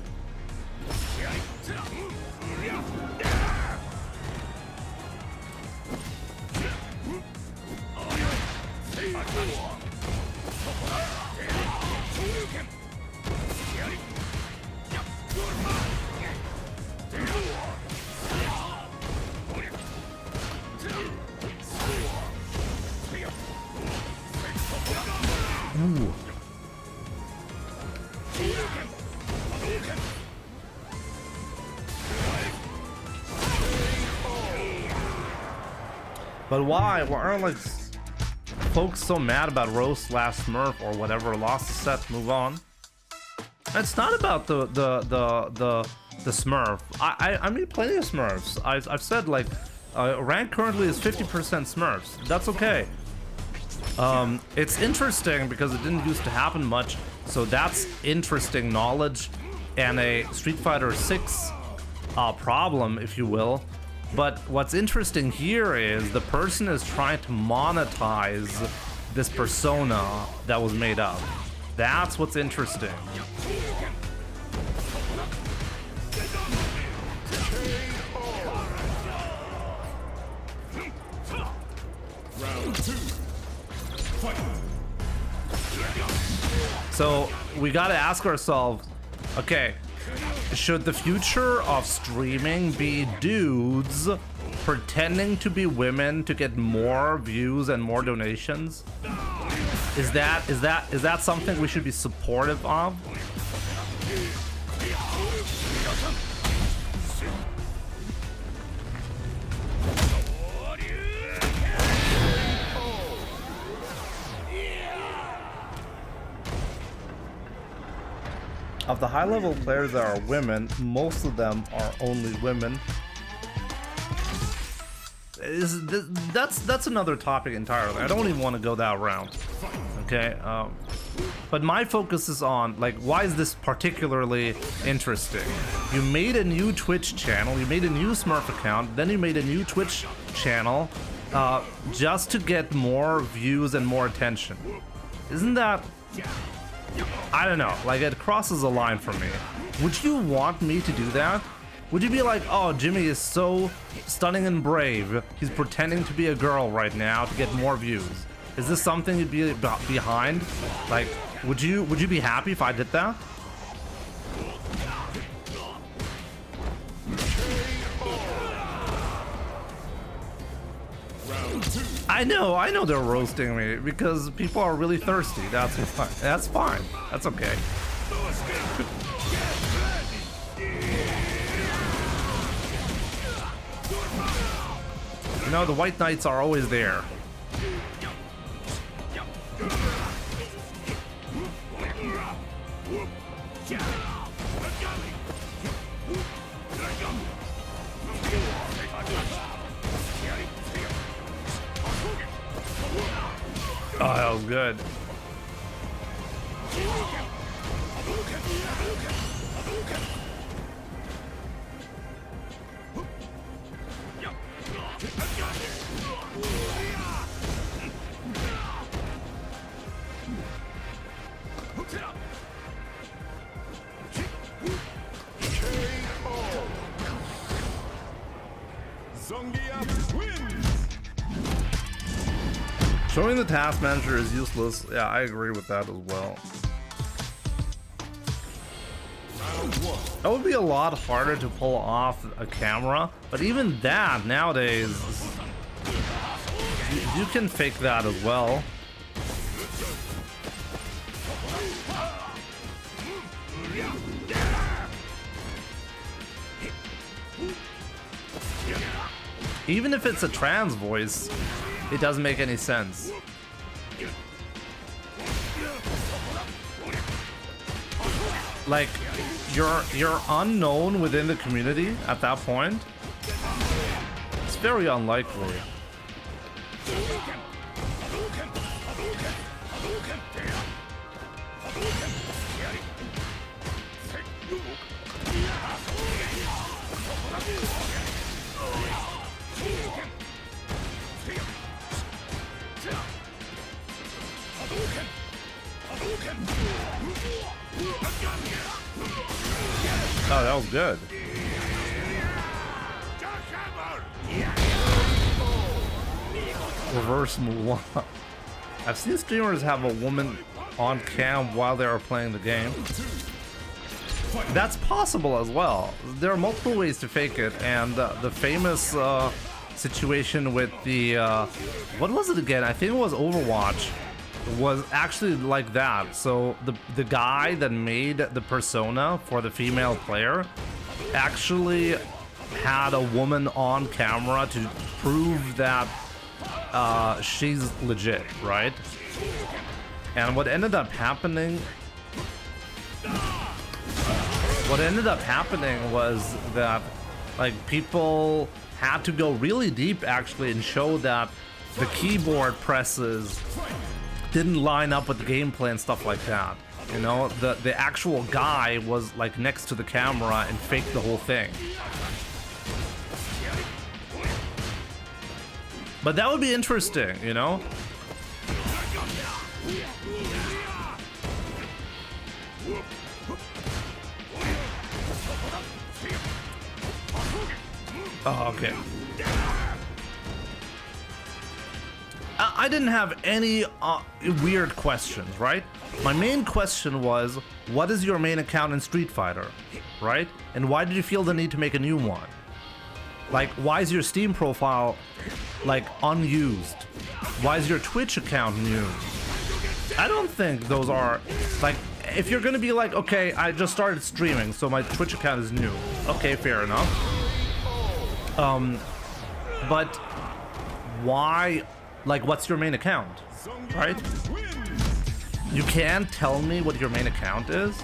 Ooh. But why? Why aren't like folks so mad about Roast last Smurf or whatever? Lost the set, move on. It's not about the Smurf. I mean plenty of Smurfs. I've said like rank currently is 50% Smurfs. That's okay. It's interesting because it didn't used to happen much, so that's interesting knowledge and a Street Fighter 6 problem, if you will. But what's interesting here is the person is trying to monetize this persona that was made up. That's what's interesting. So we gotta ask ourselves, okay, should the future of streaming be dudes pretending to be women to get more views and more donations? Is that something we should be supportive of? Of the high-level players that are women, most of them are only women. That's another topic entirely. I don't even want to go that route. Okay, but my focus is on like, why is this particularly interesting? You made a new Twitch channel, you made a new Smurf account, then you made a new Twitch channel just to get more views and more attention. Isn't that? I don't know, like it crosses a line for me. Would you want me to do that? Would you be like, oh, Jimmy is so stunning and brave, he's pretending to be a girl right now to get more views? Is this something you'd be behind? Like, would you be happy if I did that? I know they're roasting me because people are really thirsty. That's fine. That's fine. That's okay. You know, the White Knights are always there. Oh, that was good. Showing the task manager is useless. Yeah, I agree with that as well. That would be a lot harder to pull off a camera, but even that nowadays, you can fake that as well. Even if it's a trans voice, it doesn't make any sense. Like, you're unknown within the community at that point. It's very unlikely. Oh, that was good. Reverse move. I've seen streamers have a woman on cam while they are playing the game. That's possible as well. There are multiple ways to fake it, and the famous situation with the what was it again? I think it was Overwatch. Was actually like that. So the guy that made the persona for the female player actually had a woman on camera to prove that she's legit, right? And what ended up happening was that like people had to go really deep actually and show that the keyboard presses didn't line up with the gameplay and stuff like that. You know, the actual guy was like next to the camera and faked the whole thing. But that would be interesting, you know? Oh, okay. I didn't have any weird questions, right? My main question was, what is your main account in Street Fighter, right? And why did you feel the need to make a new one? Like, why is your Steam profile, like, unused? Why is your Twitch account new? I don't think those are, like, if you're gonna be like, okay, I just started streaming, so my Twitch account is new. Okay, fair enough. But why? Like, what's your main account, right? You can't tell me what your main account is?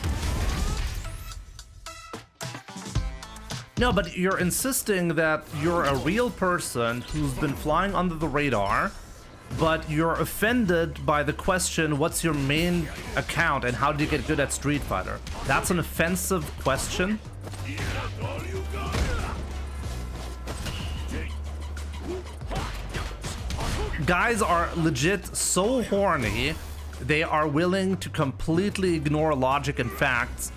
No, but you're insisting that you're a real person who's been flying under the radar, but you're offended by the question, what's your main account and how do you get good at Street Fighter? That's an offensive question? Guys are legit so horny, they are willing to completely ignore logic and facts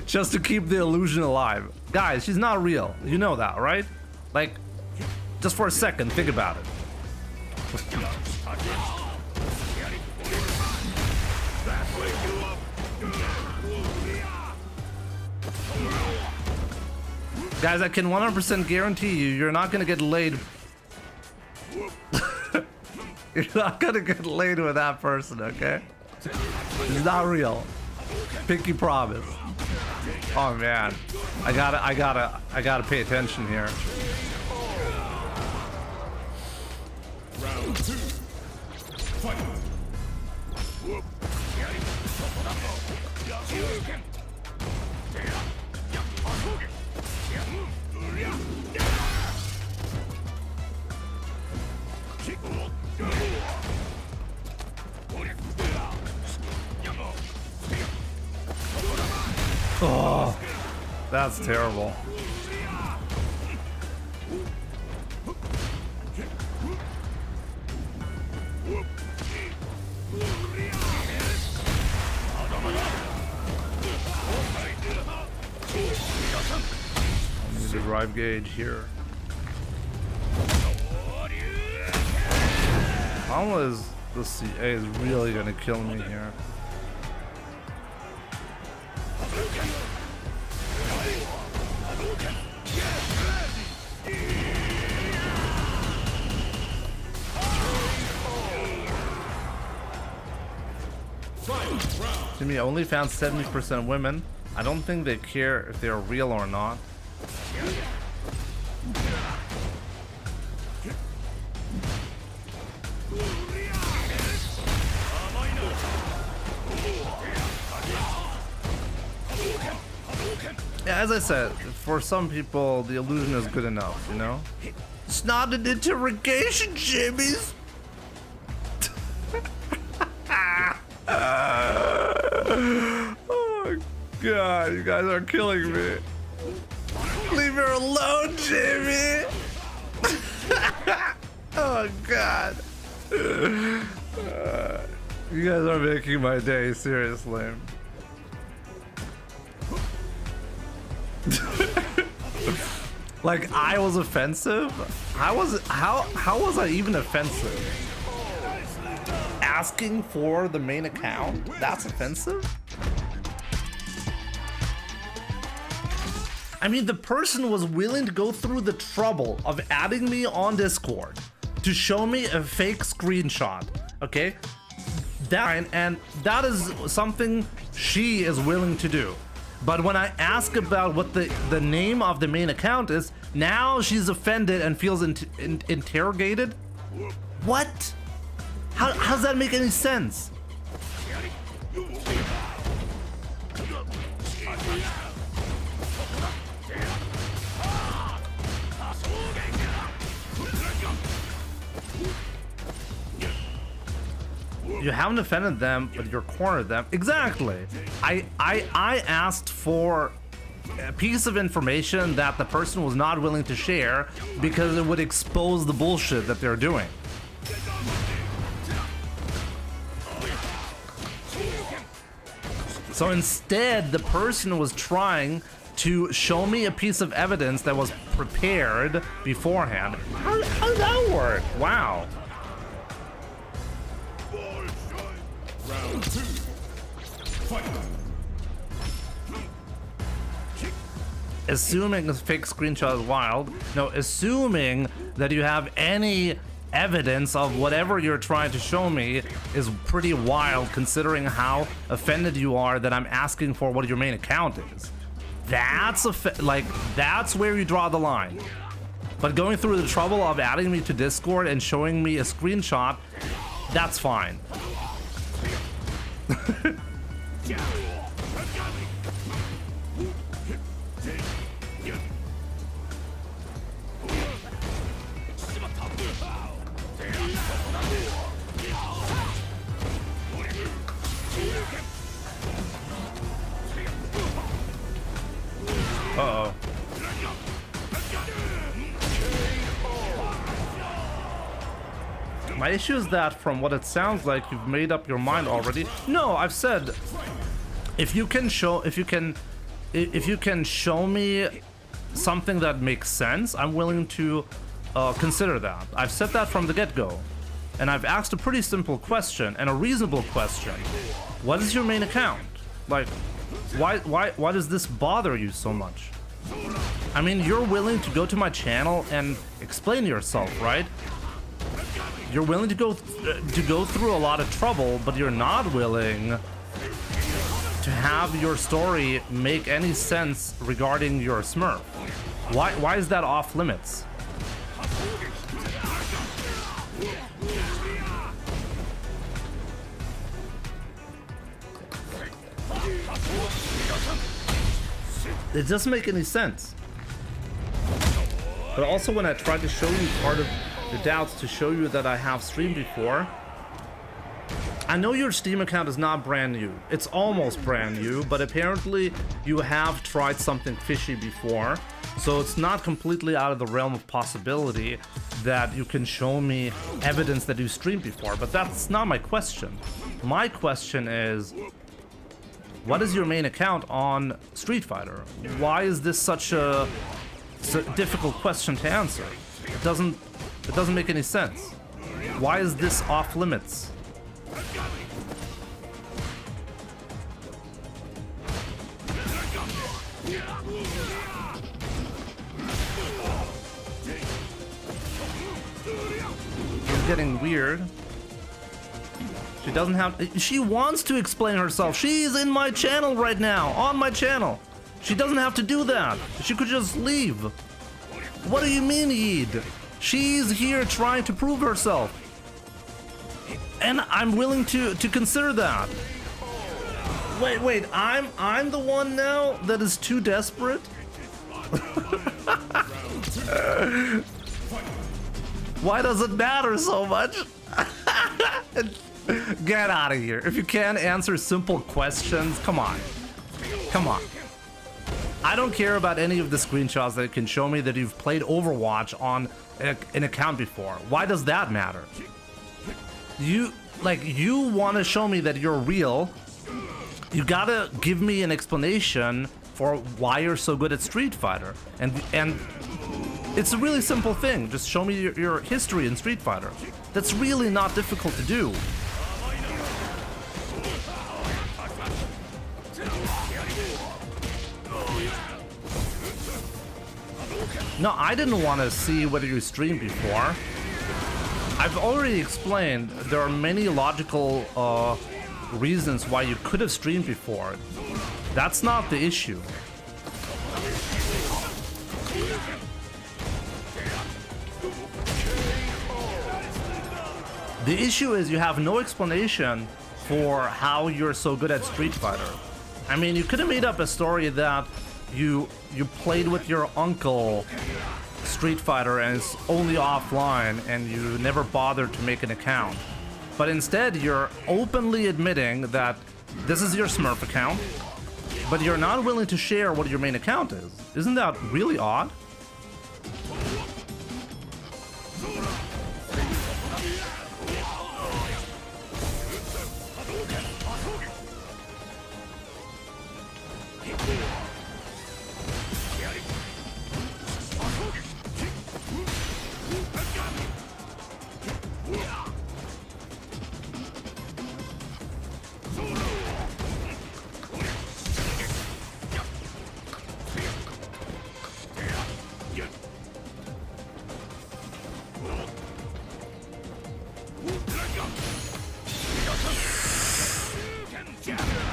just to keep the illusion alive. Guys, she's not real. You know that, right? Like, just for a second, think about it. Guys, I can 100% guarantee you, you're not gonna get laid. You're not gonna get laid with that person, okay? It's not real. Pinky promise. Oh man, I gotta pay attention here. Round 2. Fight. Oh, that's terrible. I need the drive gauge here. How is the CA is really gonna kill me here? Jimmy only found 70% women. I don't think they care if they're real or not. Yeah, as I said, for some people, the illusion is good enough, you know? It's not an interrogation, Jimmy's! God, you guys are killing me. Leave her alone, Jimmy. Oh God. You guys are making my day, seriously. Like I was offensive? How was I even offensive? Asking for the main account? That's offensive? I mean, the person was willing to go through the trouble of adding me on Discord to show me a fake screenshot, okay? And that is something she is willing to do. But when I ask about what the name of the main account is, now she's offended and feels interrogated? What? How does that make any sense? You haven't offended them, but you're cornered them. Exactly. I asked for a piece of information that the person was not willing to share because it would expose the bullshit that they're doing. So instead, the person was trying to show me a piece of evidence that was prepared beforehand. How does that work? Wow. Round 2. Fight. Assuming a fake screenshot is wild. No, assuming that you have any evidence of whatever you're trying to show me is pretty wild, considering how offended you are that I'm asking for what your main account is. That's that's where you draw the line. But going through the trouble of adding me to Discord and showing me a screenshot, that's fine. Uh-oh. My issue is that from what it sounds like, you've made up your mind already. No, I've said if you can show me something that makes sense, I'm willing to consider that. I've said that from the get-go. And I've asked a pretty simple question and a reasonable question. What is your main account? Like, why does this bother you so much? I mean, you're willing to go to my channel and explain yourself, right? You're willing to go through a lot of trouble, but you're not willing to have your story make any sense regarding your Smurf. Why is that off limits? It doesn't make any sense. But also when I tried to show you part of the doubts to show you that I have streamed before, I know your Steam account is not brand new. It's almost brand new, but apparently you have tried something fishy before. So it's not completely out of the realm of possibility that you can show me evidence that you streamed before. But that's not my question. My question is, what is your main account on Street Fighter? Why is this such a difficult question to answer? It doesn't make any sense. Why is this off limits? It's getting weird. She doesn't have... She wants to explain herself. She's in my channel right now. On my channel. She doesn't have to do that. She could just leave. What do you mean, Yeed? She's here trying to prove herself. And I'm willing to consider that. Wait, I'm the one now that is too desperate? Why does it matter so much? Get out of here. If you can't answer simple questions, come on. Come on. I don't care about any of the screenshots that can show me that you've played Overwatch on an account before. Why does that matter? You want to show me that you're real. You gotta give me an explanation for why you're so good at Street Fighter. And it's a really simple thing. Just show me your history in Street Fighter. That's really not difficult to do. No, I didn't want to see whether you streamed before. I've already explained there are many logical reasons why you could have streamed before. That's not the issue. The issue is you have no explanation for how you're so good at Street Fighter. I mean, you could have made up a story that you played with your uncle Street Fighter and it's only offline and you never bothered to make an account. But instead, you're openly admitting that this is your Smurf account, but you're not willing to share what your main account is. Isn't that really odd?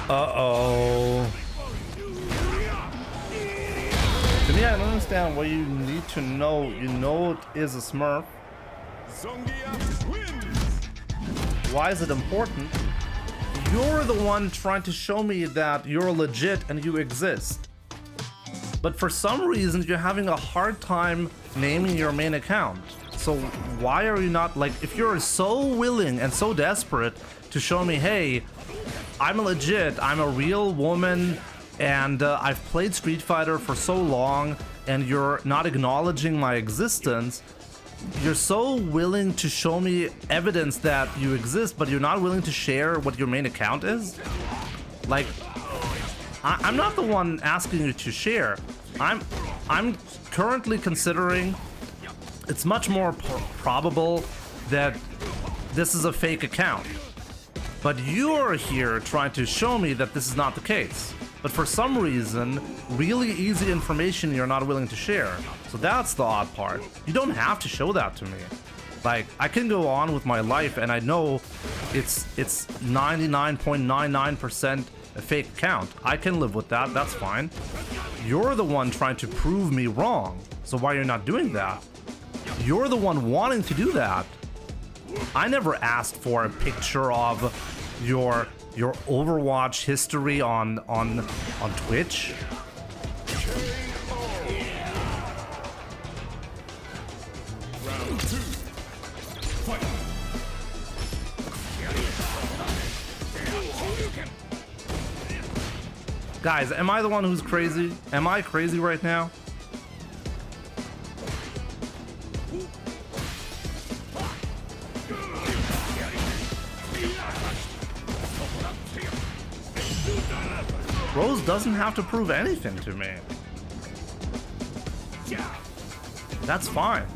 Uh-oh. To me, I don't understand what you need to know. You know it is a Smurf. Why is it important? You're the one trying to show me that you're legit and you exist. But for some reason, you're having a hard time naming your main account. So why are you not, like, if you're so willing and so desperate to show me, hey, I'm legit, I'm a real woman, and I've played Street Fighter for so long, and you're not acknowledging my existence, you're so willing to show me evidence that you exist, but you're not willing to share what your main account is? Like, I'm not the one asking you to share. I'm currently considering it's much more probable that this is a fake account. But you're here trying to show me that this is not the case. But for some reason, really easy information you're not willing to share. So that's the odd part. You don't have to show that to me. Like, I can go on with my life and I know it's 99.99% a fake account. I can live with that, that's fine. You're the one trying to prove me wrong. So why you're not doing that? You're the one wanting to do that. I never asked for a picture of your Overwatch history on Twitch. Round 2. Fight. Guys, am I the one who's crazy? Am I crazy right now? Rose doesn't have to prove anything to me. That's fine.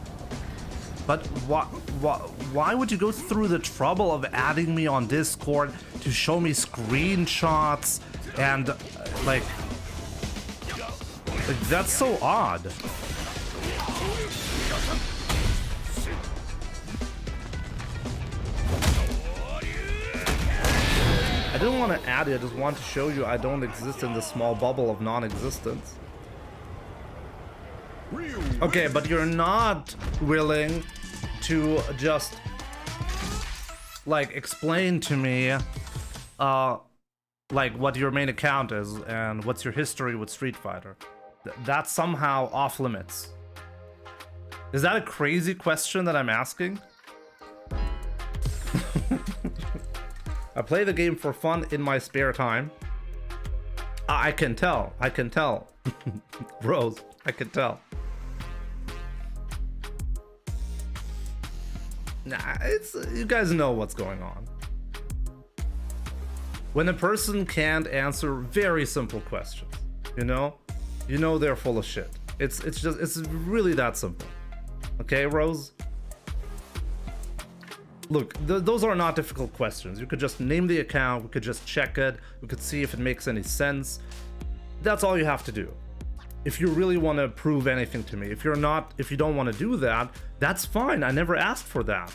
But why would you go through the trouble of adding me on Discord to show me screenshots and like that's so odd. I didn't want to add it, I just want to show you I don't exist in this small bubble of non-existence. Okay, but you're not willing to just like explain to me like what your main account is and what's your history with Street Fighter. That's somehow off limits. Is that a crazy question that I'm asking? I play the game for fun in my spare time. I can tell. I can tell. Rose, I can tell. Nah, it's you guys know what's going on. When a person can't answer very simple questions, you know they're full of shit. It's really that simple. Okay, Rose? Look, those are not difficult questions. You could just name the account, we could just check it, we could see if it makes any sense. That's all you have to do. If you really want to prove anything to me. If you don't want to do that, that's fine. I never asked for that.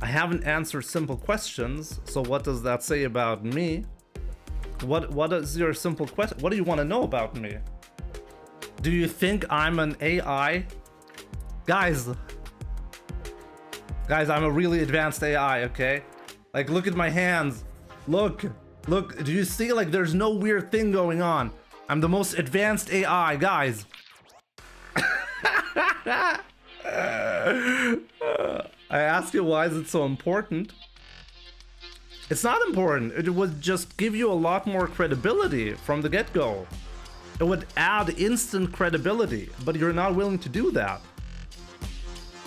I haven't answered simple questions, so what does that say about me? What is your simple question? What do you want to know about me? Do you think I'm an AI? Guys, I'm a really advanced AI, okay? Like, look at my hands. Look, do you see? Like, there's no weird thing going on. I'm the most advanced AI, guys. I ask you, why is it so important? It's not important. It would just give you a lot more credibility from the get-go. It would add instant credibility, but you're not willing to do that.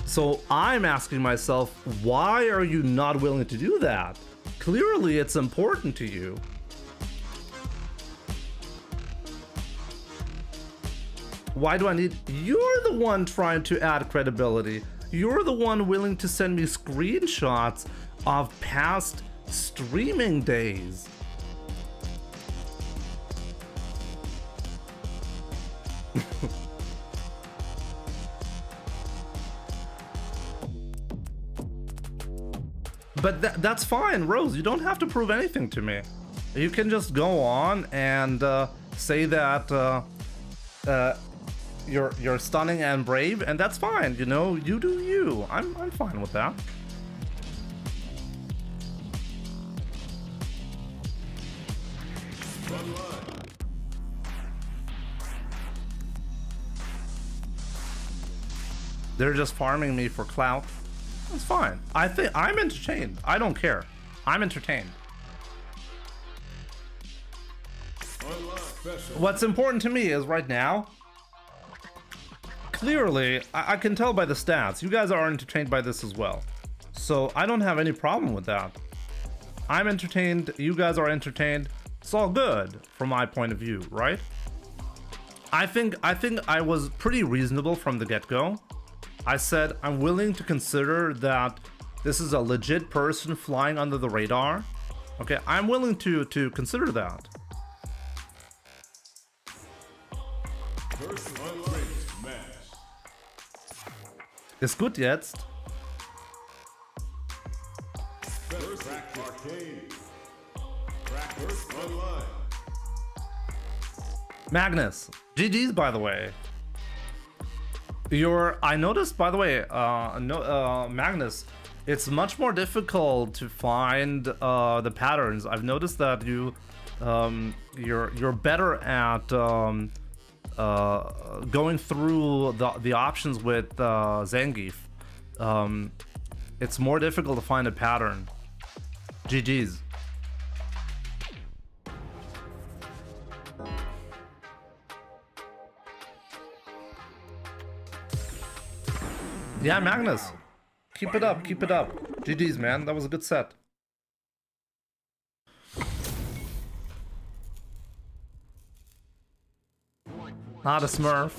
So I'm asking myself, why are you not willing to do that? Clearly it's important to you. Why do I need... You're the one trying to add credibility. You're the one willing to send me screenshots of past streaming days. But that's fine, Rose. You don't have to prove anything to me. You can just go on and say that you're stunning and brave, and that's fine. You know, you do you. I'm fine with that. They're just farming me for clout. That's fine. I think I'm entertained. I don't care. I'm entertained. What's important to me is right now, clearly, I can tell by the stats, you guys are entertained by this as well. So I don't have any problem with that. I'm entertained, you guys are entertained. It's all good from my point of view, right? I think I was pretty reasonable from the get-go. I said I'm willing to consider that this is a legit person flying under the radar. Okay, I'm willing to consider that. Ist gut jetzt. Magnus, GG's by the way. I noticed, by the way, Magnus, it's much more difficult to find the patterns. I've noticed that you're better at going through the options with Zangief. It's more difficult to find a pattern. GG's. Yeah, Magnus. Keep it up, keep it up. GG's, man. That was a good set. Not a smurf.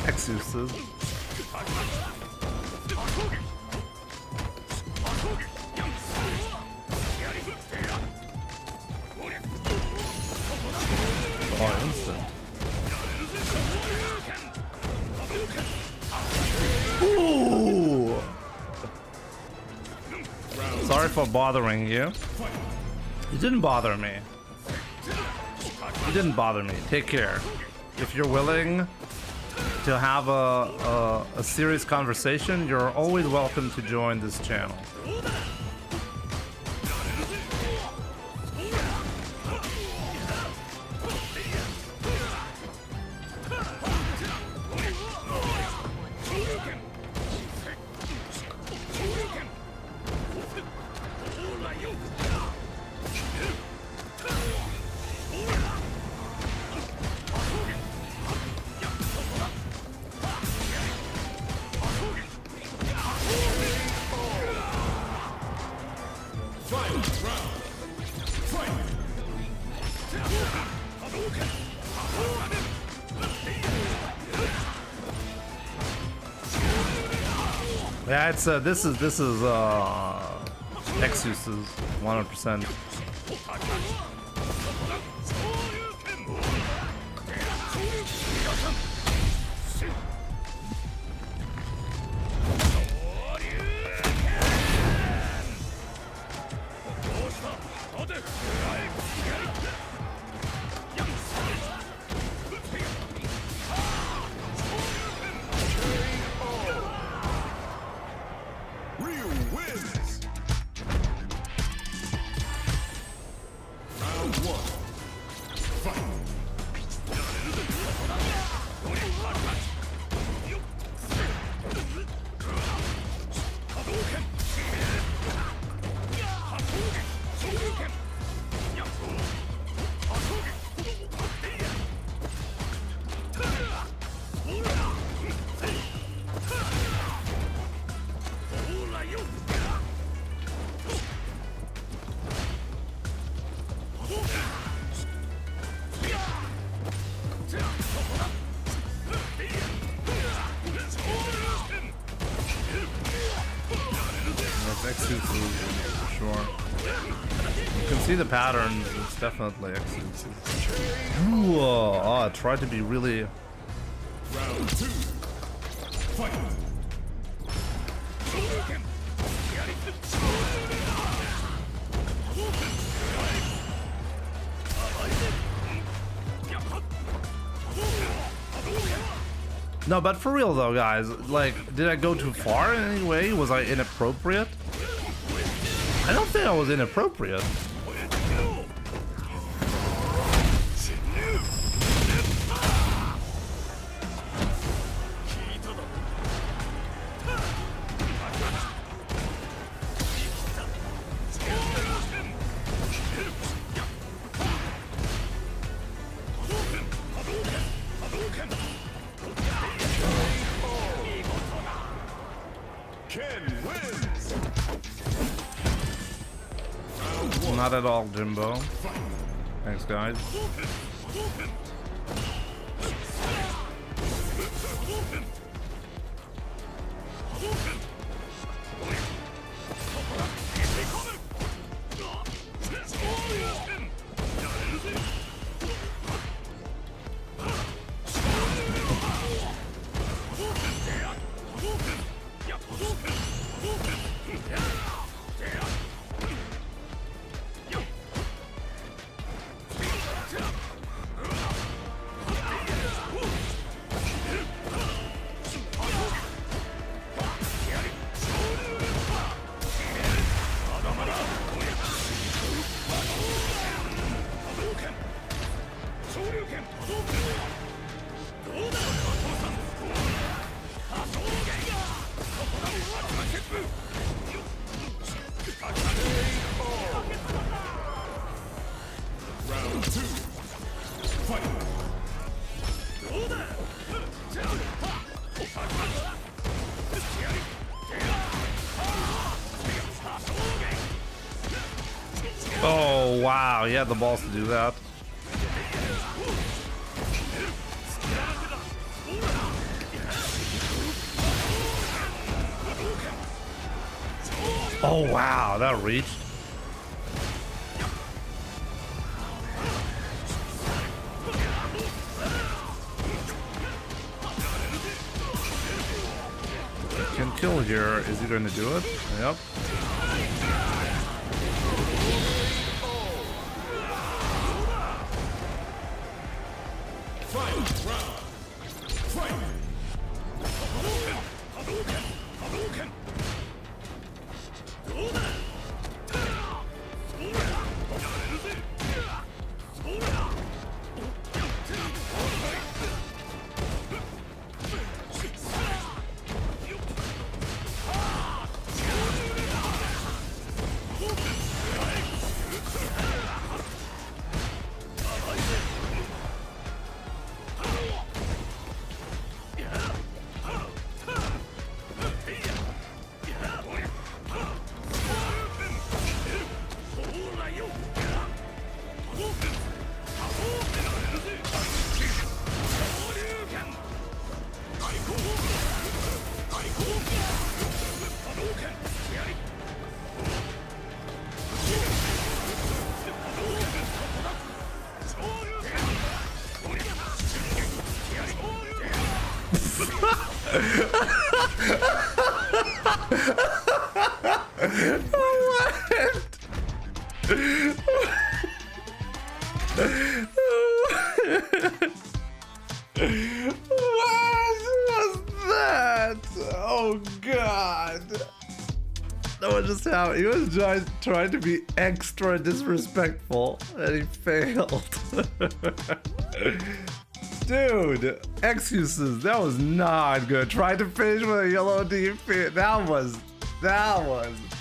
Exuses. Oh, instant. Ooh. Sorry for bothering you. You didn't bother me. It didn't bother me. Take care. If you're willing to have a serious conversation, you're always welcome to join this channel. Yeah, it's this is Exuses 100%. See the patterns, it's definitely Exuses. Ooh, oh, I tried to be really... Round 2. Fight! No, but for real though, guys, like, did I go too far in any way? Was I inappropriate? I don't think I was inappropriate. Not at all, Jimbo. Thanks, guys. Oh, wow. He had the balls to do that. Oh, wow. That reached. Can kill here. Is he going to do it? Yep. Final round. Fight! Hadouken! Hadouken! What was that? Oh god. That was just how he was trying to be extra disrespectful and he failed. Dude, excuses. That was not good. Tried to finish with a yellow DP. That was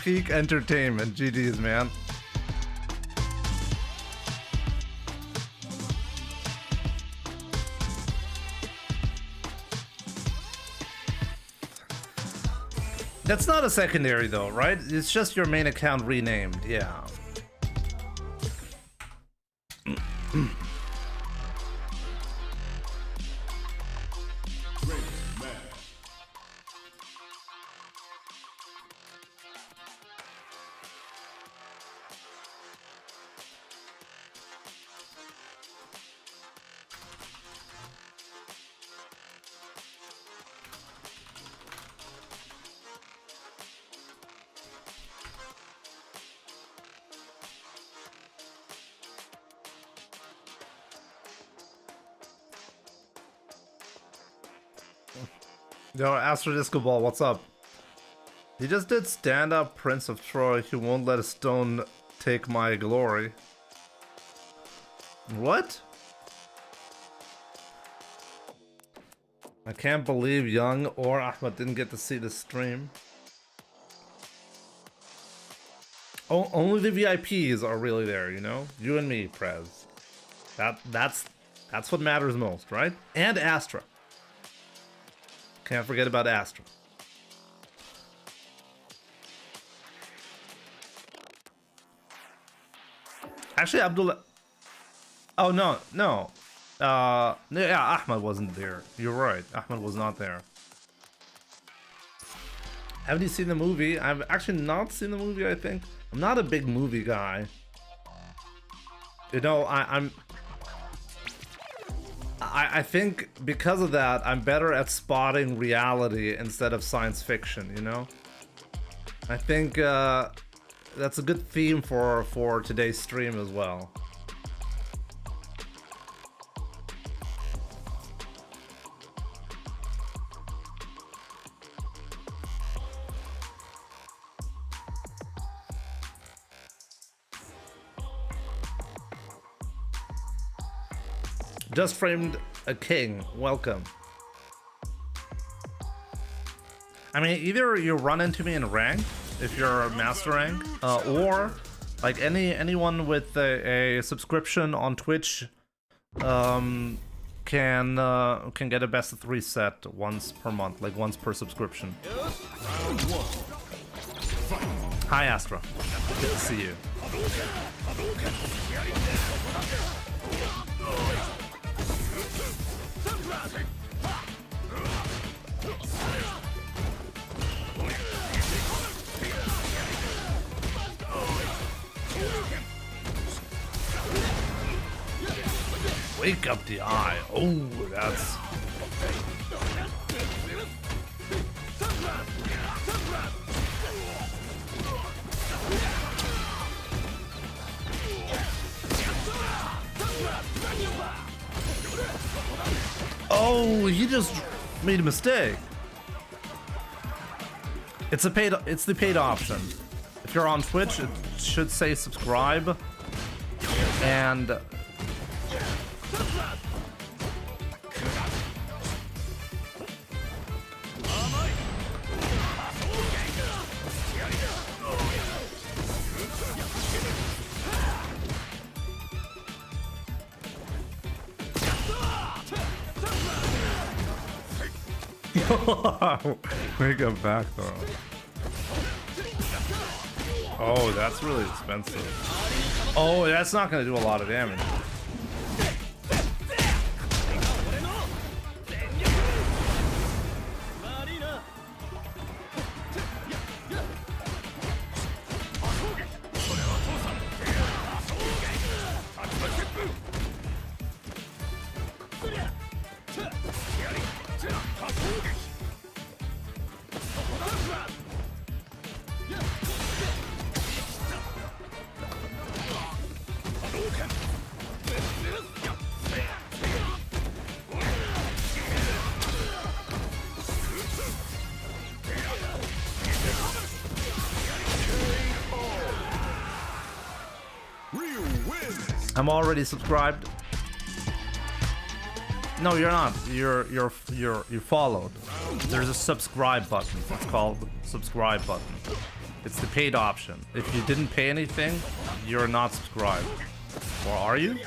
peak entertainment. GG's, man. That's not a secondary though, right? It's just your main account renamed, yeah. Yo, Astro Disco Ball, what's up? He just did stand up Prince of Troy. He won't let a stone take my glory. What? I can't believe Young or Ahmed didn't get to see the stream. Oh, only the VIPs are really there, you know? You and me, Prez. That's what matters most, right? And Astra. Can't forget about Astra. Actually, Abdullah. Oh no. Yeah, Ahmed wasn't there. You're right. Ahmed was not there. Haven't you seen the movie? I've actually not seen the movie. I think I'm not a big movie guy. You know, I think because of that, I'm better at spotting reality instead of science fiction, you know? I think that's a good theme for today's stream as well. Just framed a king. Welcome. I mean, either you run into me in rank if you're a master rank, or like anyone with a subscription on Twitch can get a best of 3 set once per month, like once per subscription. Hi Astra, good to see you. Wake up the eye. Oh, that's... Oh, he just made a mistake. It's the paid option. If you're on Twitch, it should say subscribe. And make a back throw. Oh, that's really expensive. Oh, that's not gonna do a lot of damage. I'm already subscribed. No, you're not. You're followed. There's a subscribe button. It's called subscribe button. It's the paid option. If you didn't pay anything, you're not subscribed. Or are you?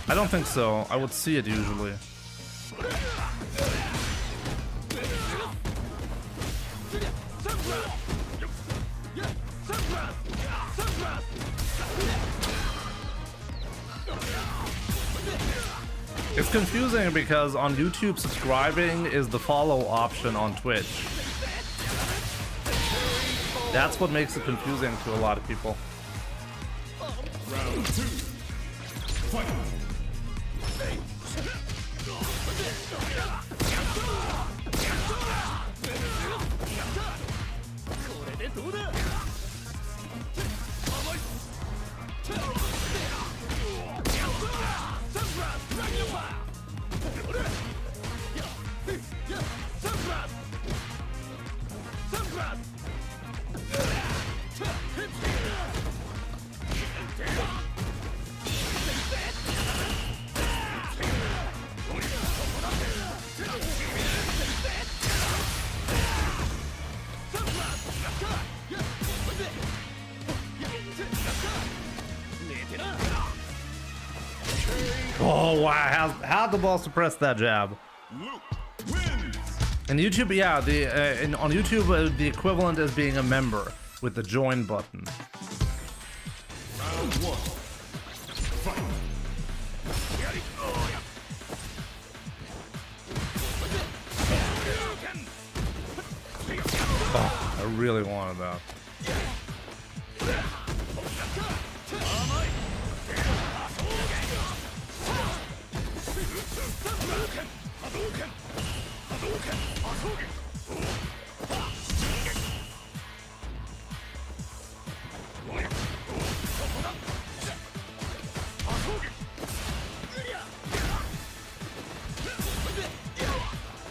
I don't think so. I would see it usually. It's confusing because on YouTube, subscribing is the follow option on Twitch. That's what makes it confusing to a lot of people. Round 2. Fight. Oh wow! How'd the ball suppress that jab? And YouTube, yeah, on YouTube the equivalent is being a member with the join button. Round 1. Fight. Oh, I really wanted that.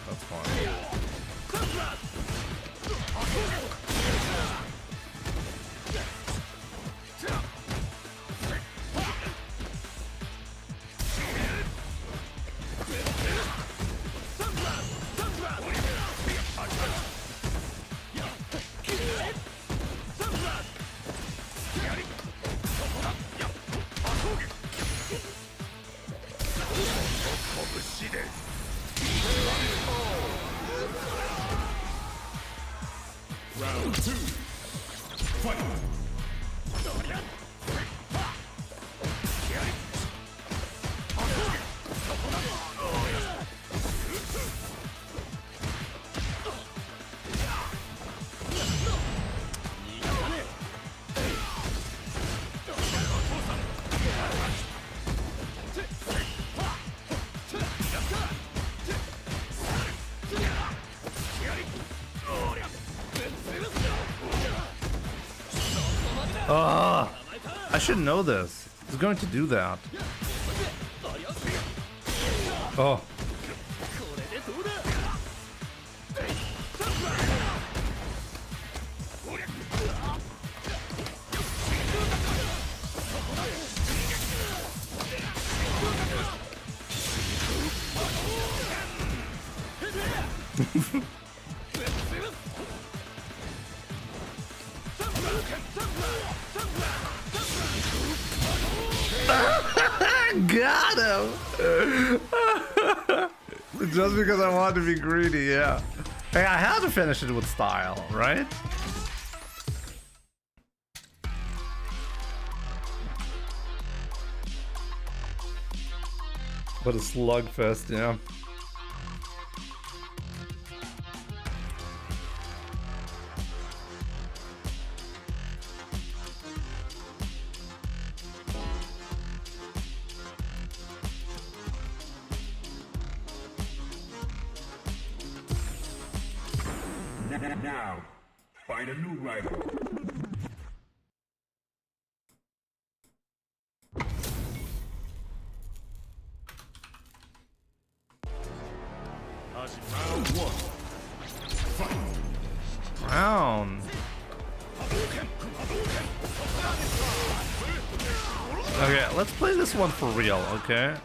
That's fine. Round 2. Fight. I should know this. He's going to do that. Oh. Got him! Just because I wanted to be greedy, yeah. Hey, I had to finish it with style, right? What a slugfest, yeah. Now, find a new rival. Round one. Fight. Round. Okay, let's play this one for real, okay?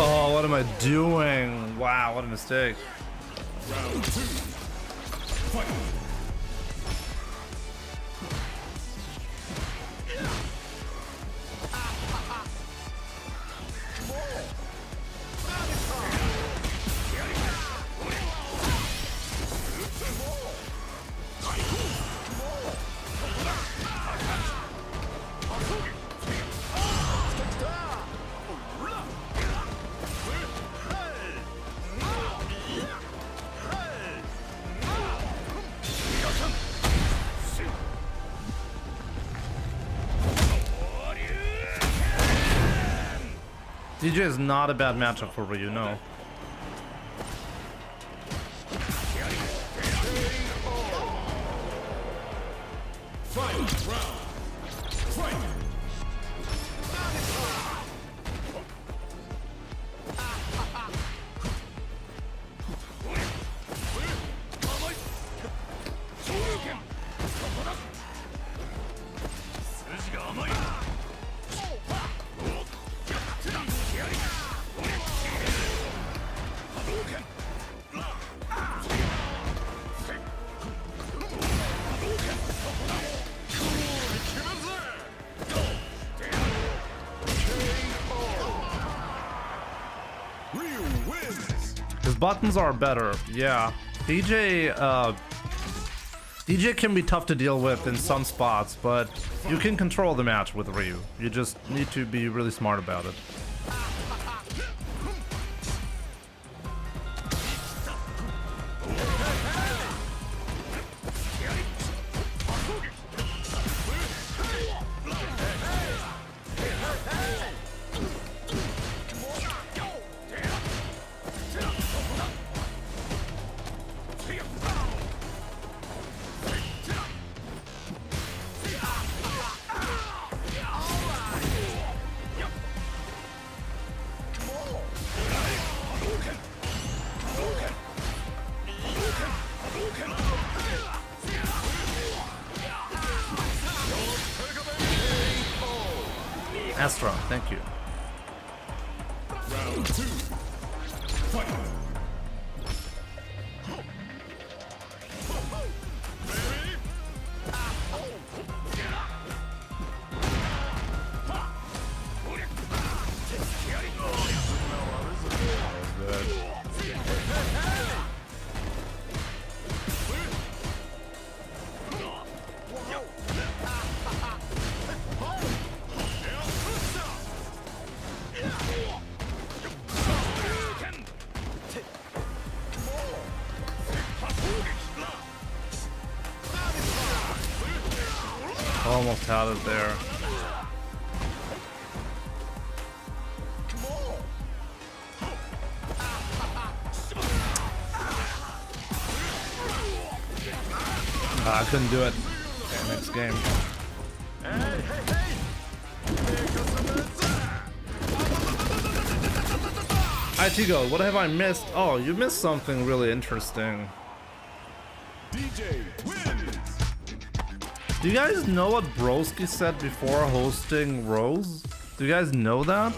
Oh, what am I doing? Wow, what a mistake. Round two. Fight. DJ is not a bad matchup for Ryu, no. Final round. Fight. His buttons are better, yeah. DJ can be tough to deal with in some spots, but you can control the match with Ryu. You just need to be really smart about it. Astra, thank you. Round two. Fight. Almost had it there. I couldn't do it. Okay, next game. Hi Tigo, what have I missed? Oh, you missed something really interesting. DJ wins. Do you guys know what Broski said before hosting Rose? Do you guys know that?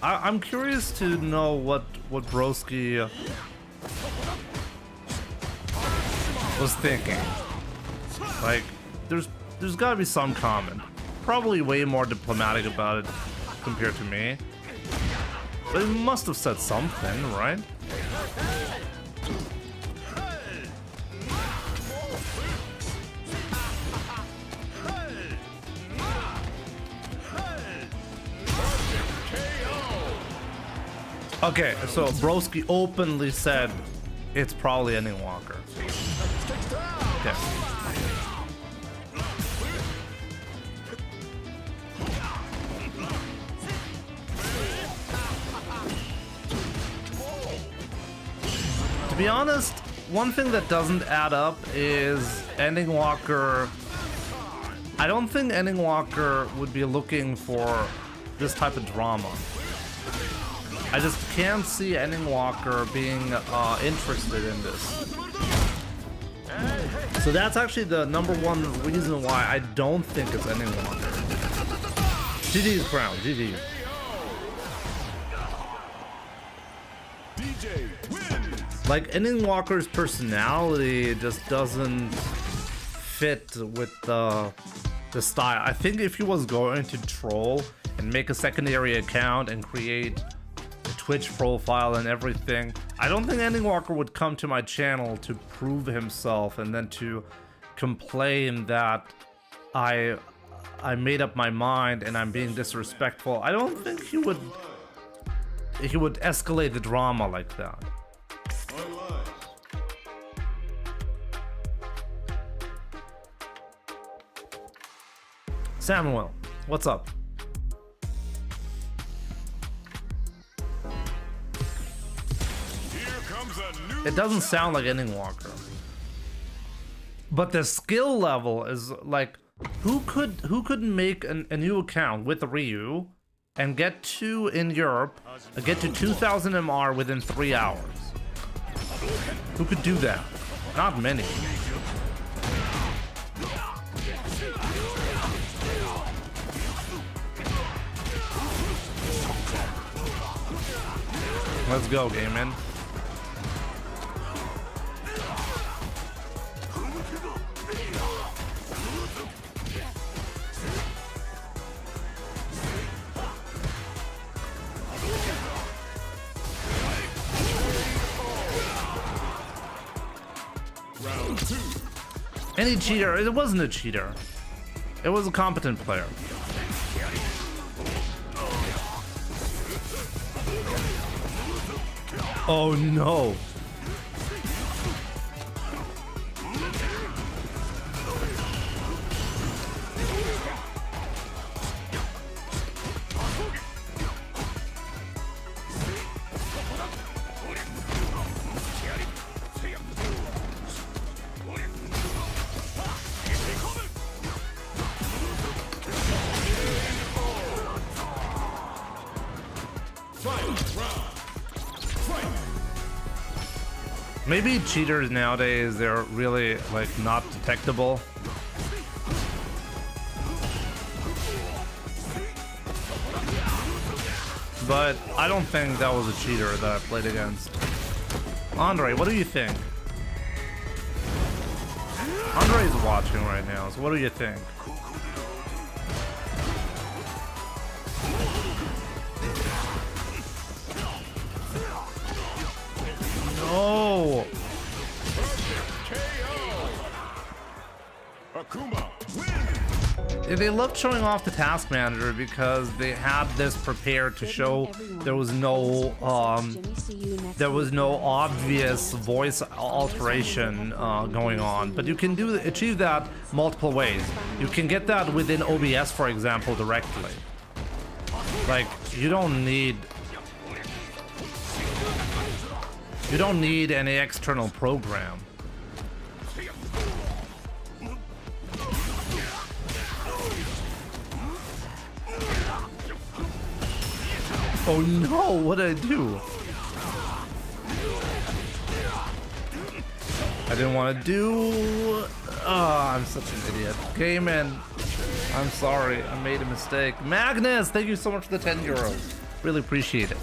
I'm curious to know what Broski was thinking. Like, there's gotta be some comment. Probably way more diplomatic about it compared to me. But he must have said something, right? Okay, so Broski openly said it's probably Ending Walker. Okay. To be honest, one thing that doesn't add up is Ending Walker. I don't think Ending Walker would be looking for this type of drama. I just can't see Ending Walker being interested in this. So that's actually the number one reason why I don't think it's Ending Walker. GG's Crown, GG. Like, Ending Walker's personality just doesn't fit with the style. I think if he was going to troll and make a secondary account and create Twitch profile and everything, I don't think Ending Walker would come to my channel to prove himself and then to complain that I made up my mind and I'm being disrespectful. I don't think he would escalate the drama like that. Samuel, what's up? It doesn't sound like Ending Walker, but the skill level is like, who could make a new account with Ryu and get to in Europe, get to 2000 MR within 3 hours? Who could do that? Not many. Let's go, Game In. Any cheater? It wasn't a cheater. It was a competent player. Oh no. Maybe cheaters nowadays, they're really like not detectable. But I don't think that was a cheater that I played against. Andre, what do you think? Andre's watching right now, so what do you think? No! Akuma wins. They loved showing off the task manager because they had this prepared to show there was no obvious voice alteration going on. But you can achieve that multiple ways. You can get that within OBS, for example, directly. Like you don't need any external program. Oh no, what did I do? I didn't want to do... Oh, I'm such an idiot. Gayman, I'm sorry, I made a mistake. Magnus, thank you so much for the 10 euros. Really appreciate it.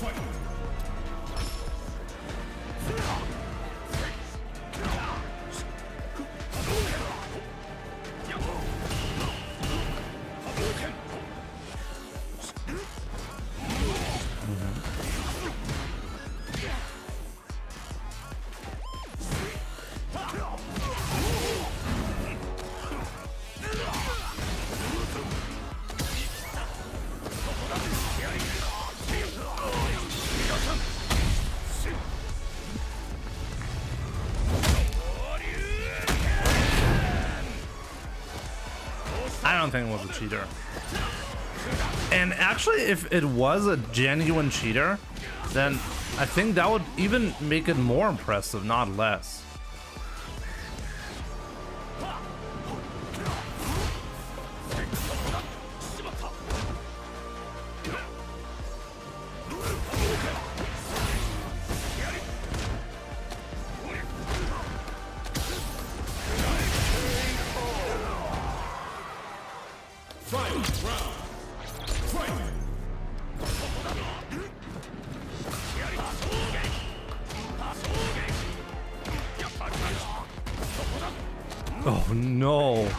I don't think it was a cheater. And actually, if it was a genuine cheater, then I think that would even make it more impressive, not less. Oh no!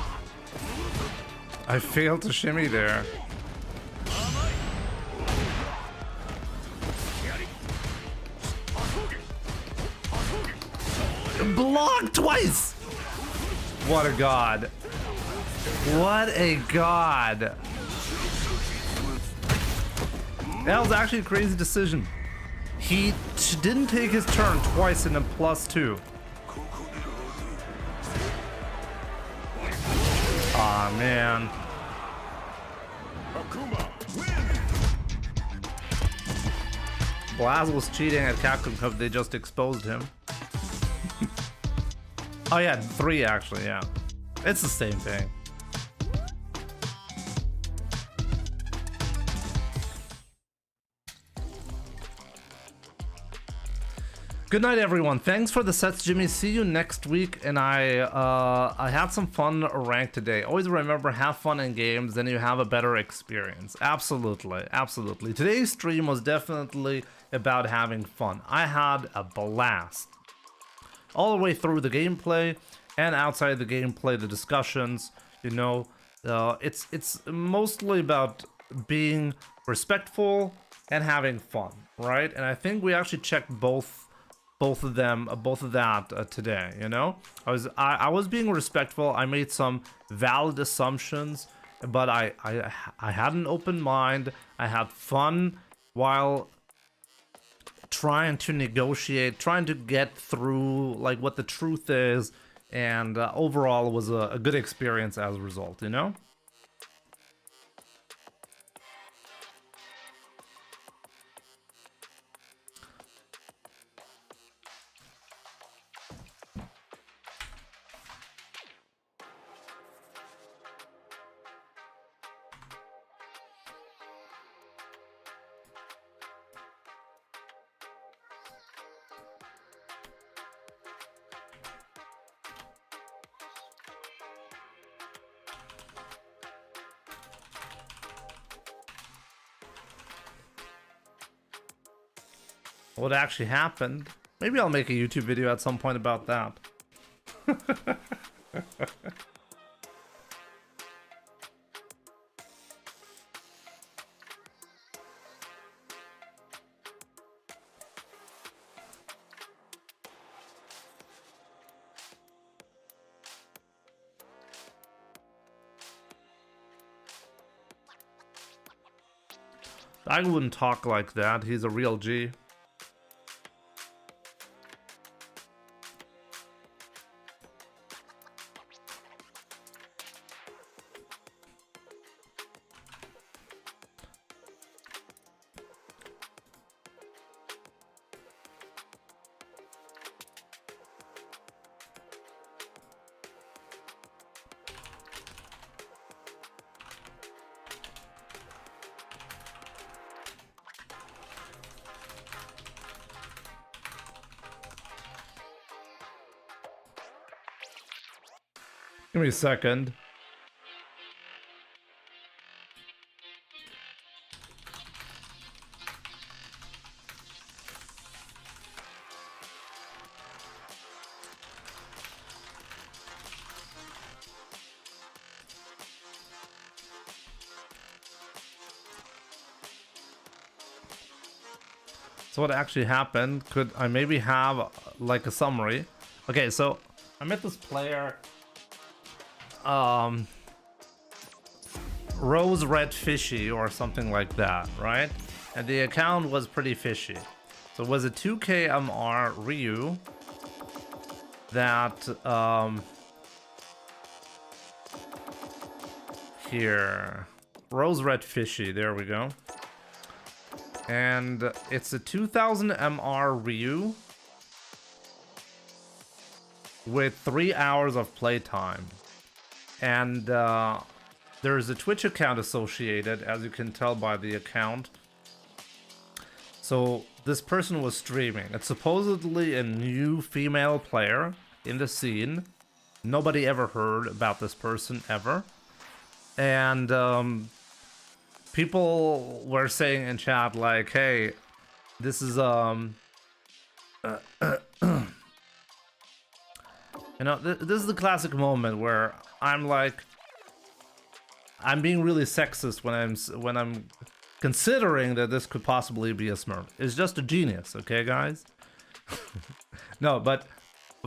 I failed to shimmy there. Blocked twice! What a god. What a god. That was actually a crazy decision. He didn't take his turn twice in a +2. Aw, man. Blaz was cheating at Capcom Cup, they just exposed him. Oh yeah, 3 actually, yeah. It's the same thing. Good night, everyone. Thanks for the sets, Jimmy. See you next week. And I had some fun ranked today. Always remember, have fun in games, then you have a better experience. Absolutely, absolutely. Today's stream was definitely about having fun. I had a blast. All the way through the gameplay and outside the gameplay, the discussions. You know, it's mostly about being respectful and having fun, right? And I think we actually checked both of that today. You know, I was being respectful. I made some valid assumptions, but I had an open mind. I had fun while trying to negotiate, trying to get through like what the truth is, and overall it was a good experience as a result, you know. What actually happened? Maybe I'll make a YouTube video at some point about that. I wouldn't talk like that. He's a real G. Give me a second. So what actually happened? Could I maybe have like a summary? Okay, so I met this player, Rose Red Fishy or something like that, right? And the account was pretty fishy. So it was a 2K MR Ryu that here, Rose Red Fishy, there we go. And it's a 2000 MR Ryu with 3 hours of playtime. And there's a Twitch account associated, as you can tell by the account. So this person was streaming. It's supposedly a new female player in the scene. Nobody ever heard about this person ever. And people were saying in chat like, hey, this is you know, this is the classic moment where I'm like, I'm being really sexist when I'm considering that this could possibly be a Smurf. It's just a genius, okay, guys? No, but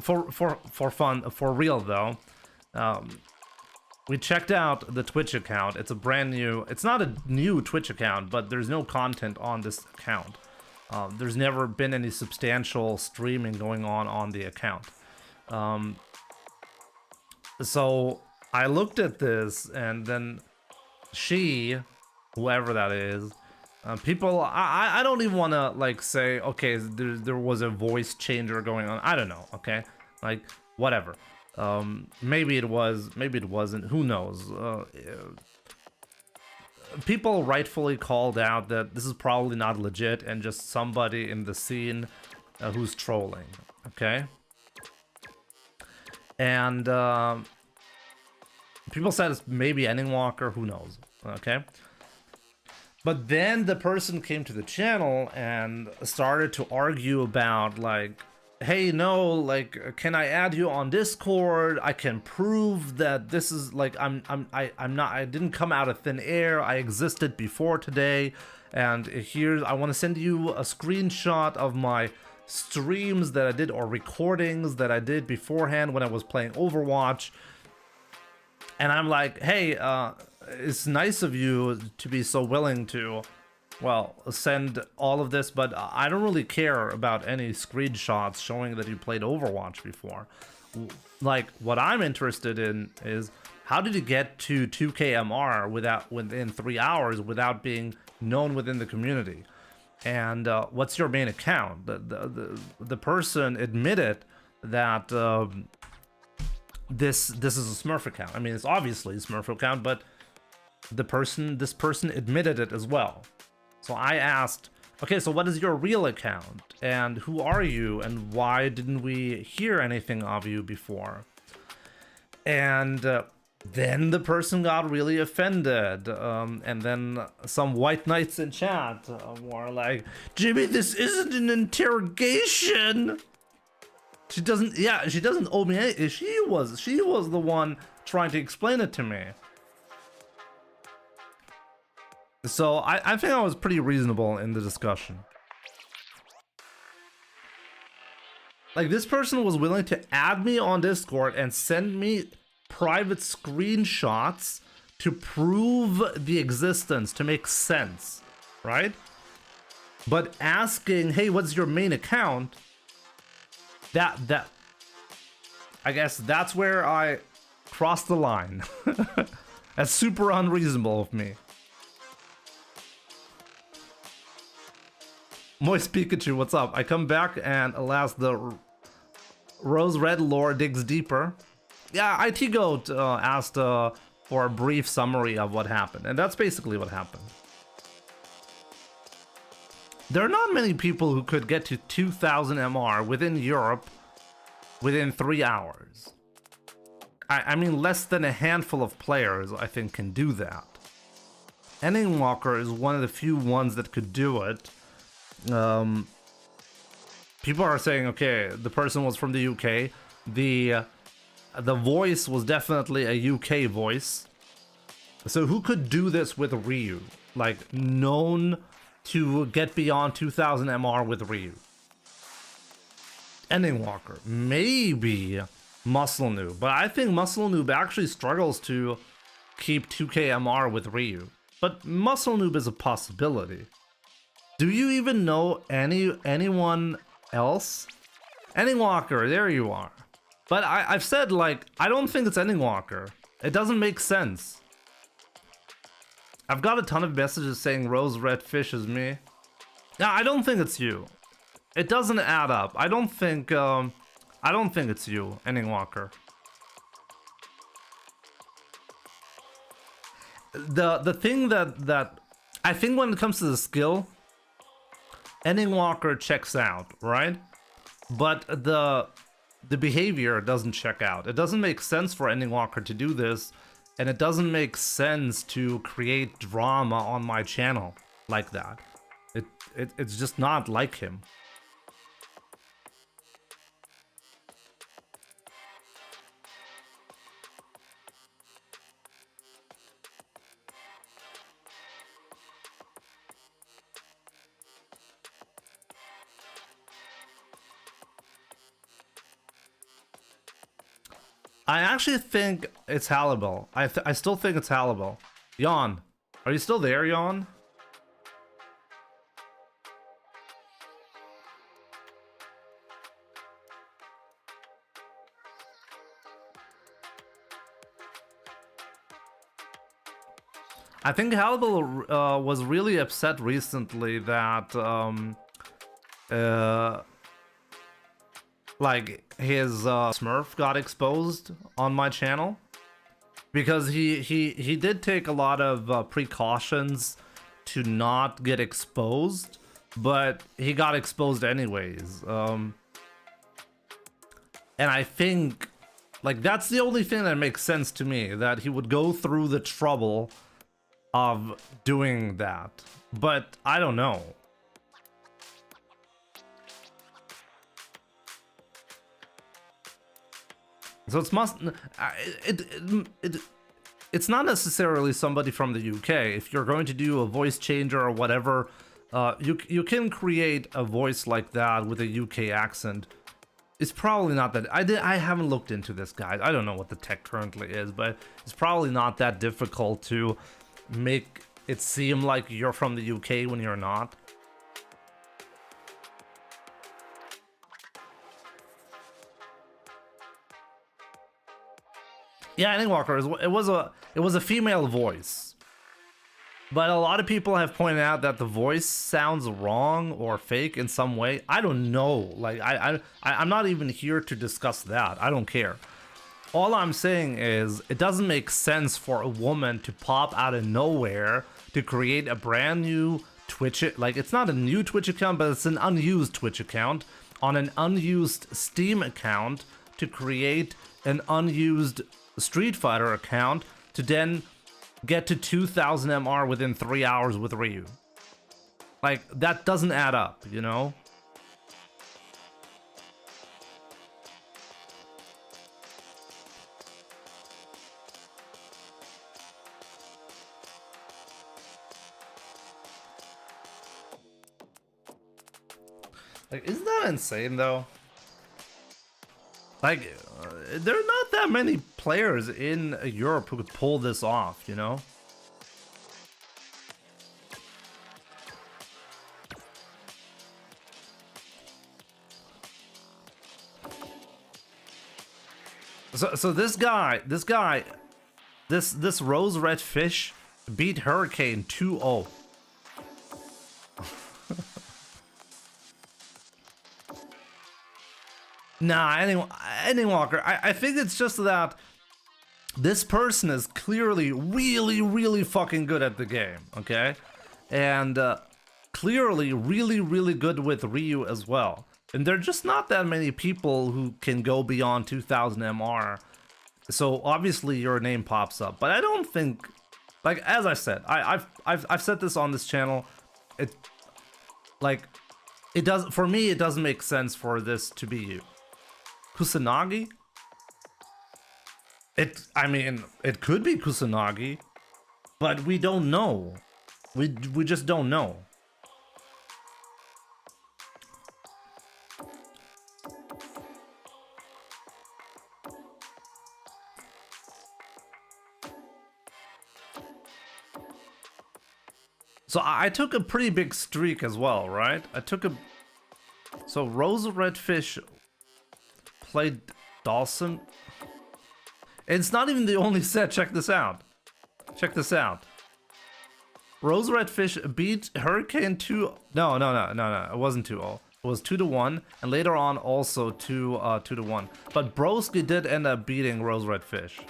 for fun, for real though, we checked out the Twitch account. It's a brand new, it's not a new Twitch account, but there's no content on this account. There's never been any substantial streaming going on the account. So I looked at this, and then she, whoever that is, people, I don't even want to like say, okay, there was a voice changer going on. I don't know, okay, like whatever. Maybe it was, maybe it wasn't. Who knows? People rightfully called out that this is probably not legit and just somebody in the scene who's trolling. Okay. And people said it's maybe Endingwalker, who knows, okay? But then the person came to the channel and started to argue about like, hey, no, like, can I add you on Discord? I can prove that this is like, I didn't come out of thin air. I existed before today. And here, I want to send you a screenshot of my streams that I did, or recordings that I did beforehand when I was playing Overwatch. And I'm like, hey, it's nice of you to be so willing to, well, send all of this, but I don't really care about any screenshots showing that you played Overwatch before. Like, what I'm interested in is, how did you get to 2K MR within 3 hours without being known within the community? And what's your main account? The person admitted that this is a Smurf account. I mean, it's obviously a Smurf account, but this person admitted it as well. So I asked, okay, so what is your real account? And who are you? And why didn't we hear anything of you before? And then the person got really offended. And then some white knights in chat were like, Jimmy, this isn't an interrogation. She doesn't owe me any. She was the one trying to explain it to me. So I think I was pretty reasonable in the discussion. Like, this person was willing to add me on Discord and send me private screenshots to prove the existence, to make sense. right? But asking, hey, what's your main account? That I guess that's where I crossed the line. That's super unreasonable of me. Moist Pikachu, what's up? I come back and alas, the Rose Red lore digs deeper. Yeah, IT Goat asked for a brief summary of what happened, and that's basically what happened. There are not many people who could get to 2000 MR within Europe within 3 hours. I mean, less than a handful of players, I think, can do that. Walker is one of the few ones that could do it. People are saying, okay, the person was from the UK. The voice was definitely a UK voice. So who could do this with Ryu? Like, known to get beyond 2000 MR with Ryu? Walker, maybe Muscle Noob, but I think Muscle Noob actually struggles to keep 2k MR with Ryu. But Muscle Noob is a possibility. Do you even know anyone else? Walker, there you are. But I've said, like, I don't think it's Walker. It doesn't make sense. I've got a ton of messages saying Rose Red Fish is me. Now, I don't think it's you. It doesn't add up. I don't think it's you, Walker. The thing that I think when it comes to the skill, Walker checks out, right? But the behavior doesn't check out. It doesn't make sense for Walker to do this, and it doesn't make sense to create drama on my channel like that. It's just not like him. I actually think it's Hallibel. I still think it's Hallibel. Yawn. Are you still there, Yawn? I think Hallibel was really upset recently that like his Smurf got exposed on my channel, because he did take a lot of precautions to not get exposed, but he got exposed anyways. And I think, like, that's the only thing that makes sense to me, that he would go through the trouble of doing that. But I don't know. So it's not necessarily somebody from the UK. If you're going to do a voice changer or whatever, you can create a voice like that with a UK accent. It's probably not that. I haven't looked into this, guys. I don't know what the tech currently is, but it's probably not that difficult to make it seem like you're from the UK when you're not. Yeah, Walker, it was a female voice, but a lot of people have pointed out that the voice sounds wrong or fake in some way. I don't know. Like, I'm not even here to discuss that. I don't care. All I'm saying is it doesn't make sense for a woman to pop out of nowhere to create a brand new Twitch. Like, it's not a new Twitch account, but it's an unused Twitch account on an unused Steam account to create an unused Street Fighter account to then get to 2000 MR within 3 hours with Ryu. Like, that doesn't add up, you know? Like, isn't that insane though? Like, there are not that many players in Europe who could pull this off, you know? So this rose red fish beat Hurricane 2-0. Nah, any Walker. I think it's just that this person is clearly really fucking good at the game, okay? And clearly really good with Ryu as well. And there are just not that many people who can go beyond 2000 MR. So obviously your name pops up, but I don't think, like as I said, I've said this on this channel. It does, for me it doesn't make sense for this to be you. Kusanagi? I mean, it could be Kusanagi, but we don't know. We just don't know. So I took a pretty big streak as well, right? So Rose Red Fish played Dawson. It's not even the only set. Check this out. Check this out. Rose Red Fish beat Hurricane 2. No. It wasn't 2-0. It was 2-1, and later on also 2-1. But Broski did end up beating Rose Red Fish.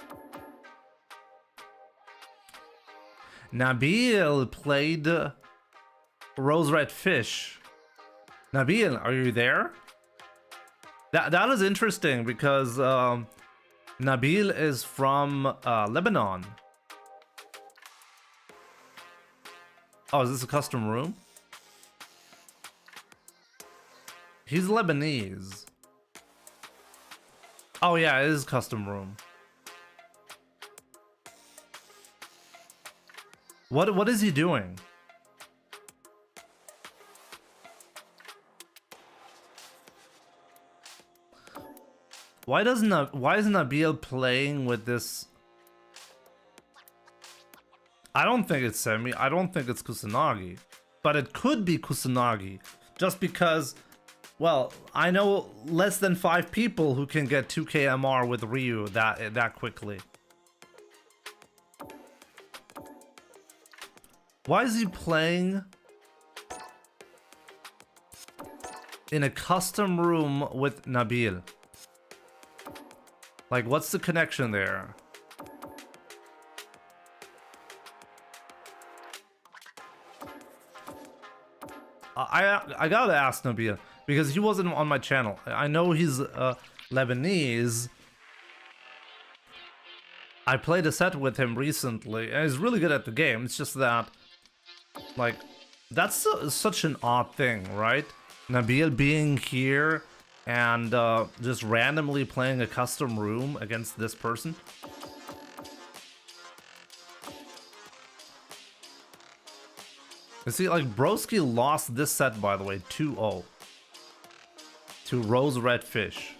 Nabil played Rose Red Fish. Nabil, are you there? That is interesting because Nabil is from Lebanon. Oh, is this a custom room? He's Lebanese. Oh yeah, it is custom room. What is he doing? Why isn't Nabil playing with this? I don't think it's Semi. I don't think it's Kusanagi. But it could be Kusanagi. Just because, well, I know less than 5 people who can get 2k MR with Ryu that quickly. Why is he playing in a custom room with Nabil? Like, what's the connection there? I gotta ask Nabil, because he wasn't on my channel. I know he's Lebanese. I played a set with him recently, and he's really good at the game. It's just that, like, that's such an odd thing, right? Nabil being here and just randomly playing a custom room against this person. You see, like, Broski lost this set, by the way, 2-0 to Rose Red Fish.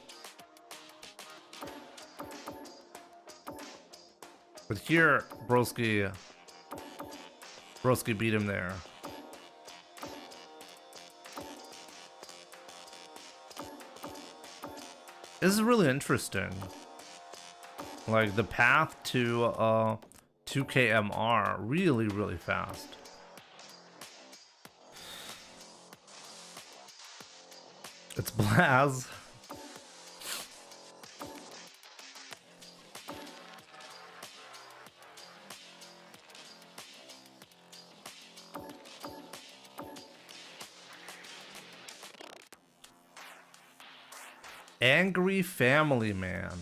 But here, Broski beat him there. This is really interesting. Like, the path to 2k MR really fast. It's Blaz. Angry Family Man.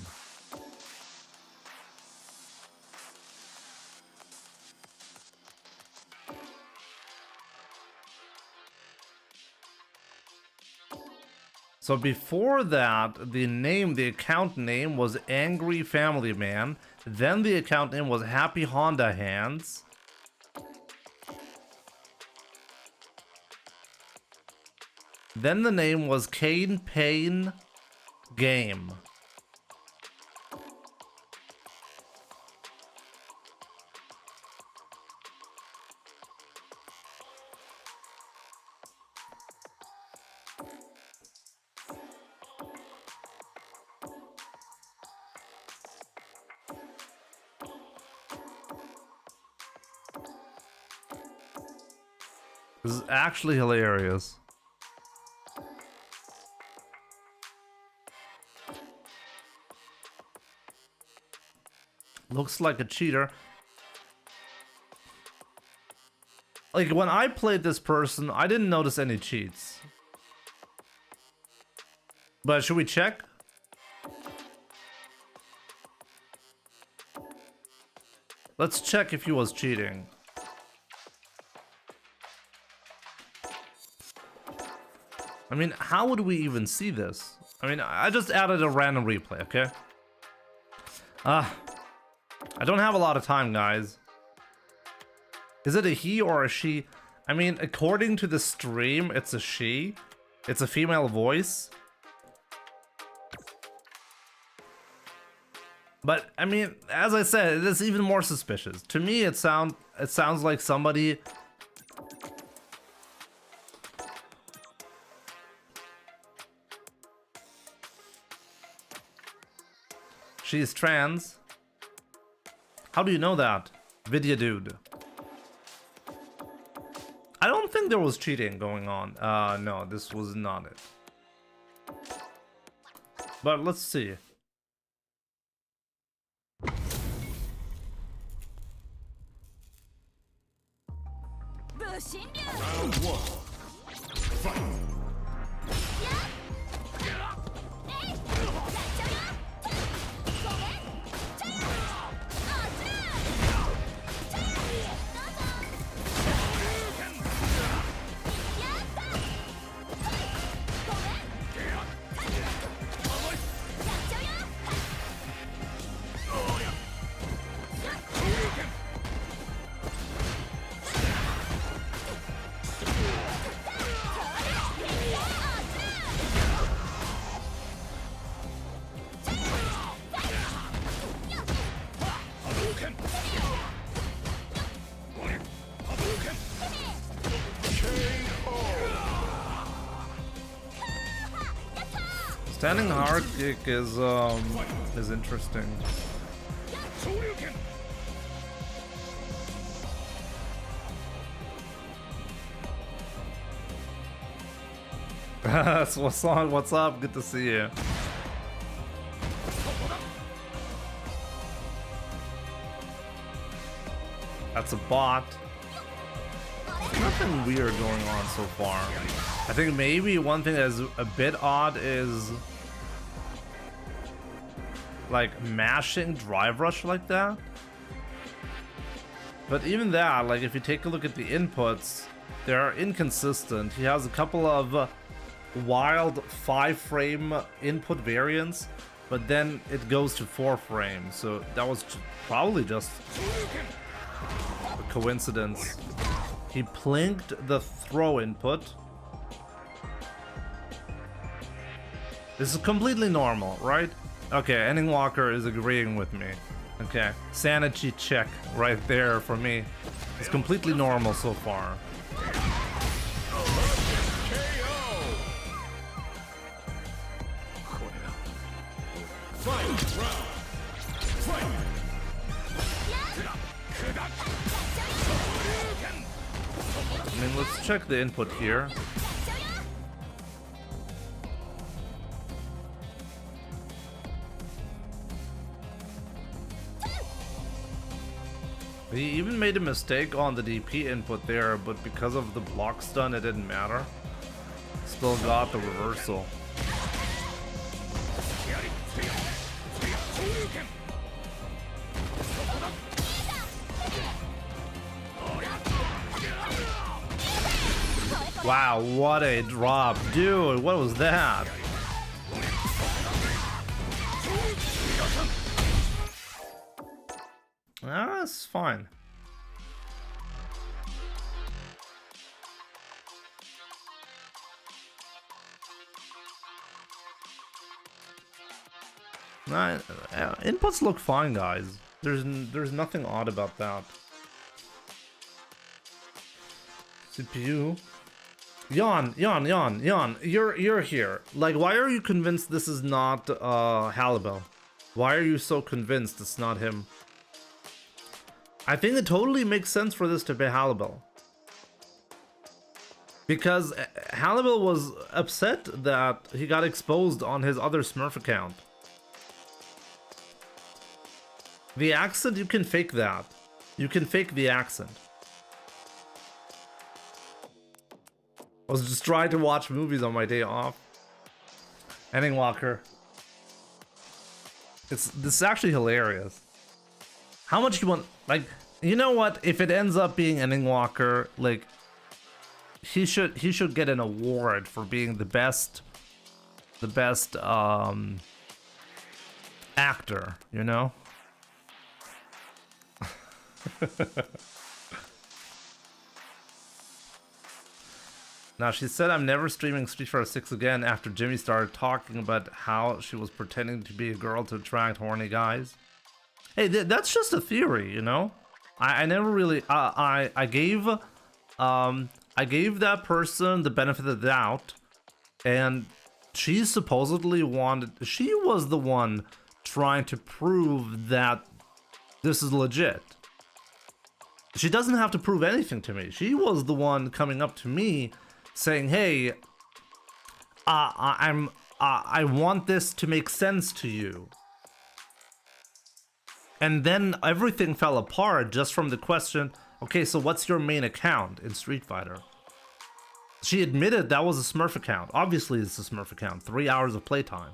So before that, the account name was Angry Family Man. Then the account name was Happy Honda Hands. Then the name was Kane Payne Game. This is actually hilarious. Looks like a cheater. Like, when I played this person, I didn't notice any cheats. But should we check? Let's check if he was cheating. I mean, how would we even see this? I mean, I just added a random replay, okay? I don't have a lot of time, guys. Is it a he or a she? I mean, according to the stream, it's a she. It's a female voice. But I mean, as I said, it is even more suspicious. To me, it sounds like somebody she's trans. How do you know that? Video dude. I don't think there was cheating going on. No, this was not it. But let's see. Round one. Fight. Standing hard kick is interesting. What's on? What's up? Good to see you. That's a bot. Nothing weird going on so far. I think maybe one thing that's a bit odd is like mashing drive rush like that. But even that, like if you take a look at the inputs, they're inconsistent. He has a couple of wild 5-frame input variants, but then it goes to 4 frames. So that was probably just a coincidence. He plinked the throw input. This is completely normal, right? Okay, Ending Walker is agreeing with me. Okay, sanity check right there for me. It's completely normal so far. I mean, let's check the input here. He even made a mistake on the DP input there, but because of the block stun, it didn't matter. Still got the reversal. Wow, what a drop. Dude, what was that? That's fine. Inputs look fine, guys. There's nothing odd about that. CPU. Jan, you're here. Like, why are you convinced this is not Halibel? Why are you so convinced it's not him? I think it totally makes sense for this to be Halibel. Because Hannibal was upset that he got exposed on his other Smurf account. The accent, you can fake that. You can fake the accent. I was just trying to watch movies on my day off. Ending Walker. This is actually hilarious. How much you want, like, you know what? If it ends up being Ending Walker, like, he should get an award for being the best actor, you know? Now, she said, I'm never streaming Street Fighter 6 again after Jimmy started talking about how she was pretending to be a girl to attract horny guys. Hey, that's just a theory, you know? I never really... I gave that person the benefit of the doubt, and she supposedly wanted... She was the one trying to prove that this is legit. She doesn't have to prove anything to me. She was the one coming up to me saying, hey, I want this to make sense to you. And then everything fell apart just from the question, okay, so what's your main account in Street Fighter? She admitted that was a Smurf account. Obviously it's a Smurf account, 3 hours of playtime.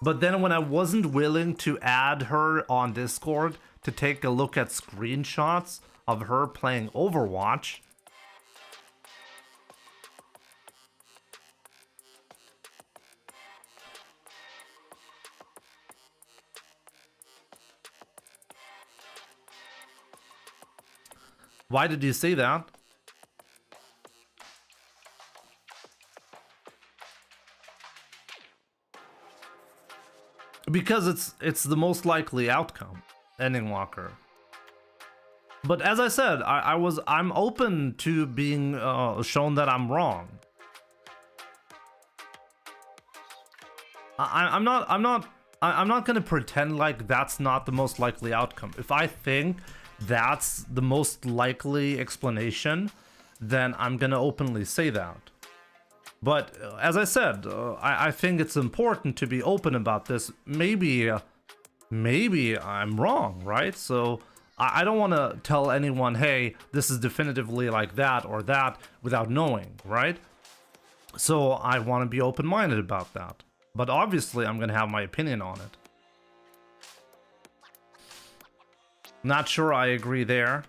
But then when I wasn't willing to add her on Discord to take a look at screenshots of her playing Overwatch, why did you say that? Because it's the most likely outcome, Ending Walker. But as I said, I'm open to being shown that I'm wrong. I'm not gonna pretend like that's not the most likely outcome. If I think that's the most likely explanation, then I'm gonna openly say that. But as I said, I think it's important to be open about this. Maybe I'm wrong, right? So I don't want to tell anyone, hey, this is definitively like that or that without knowing, right? So I want to be open-minded about that. But obviously I'm gonna have my opinion on it. Not sure I agree there.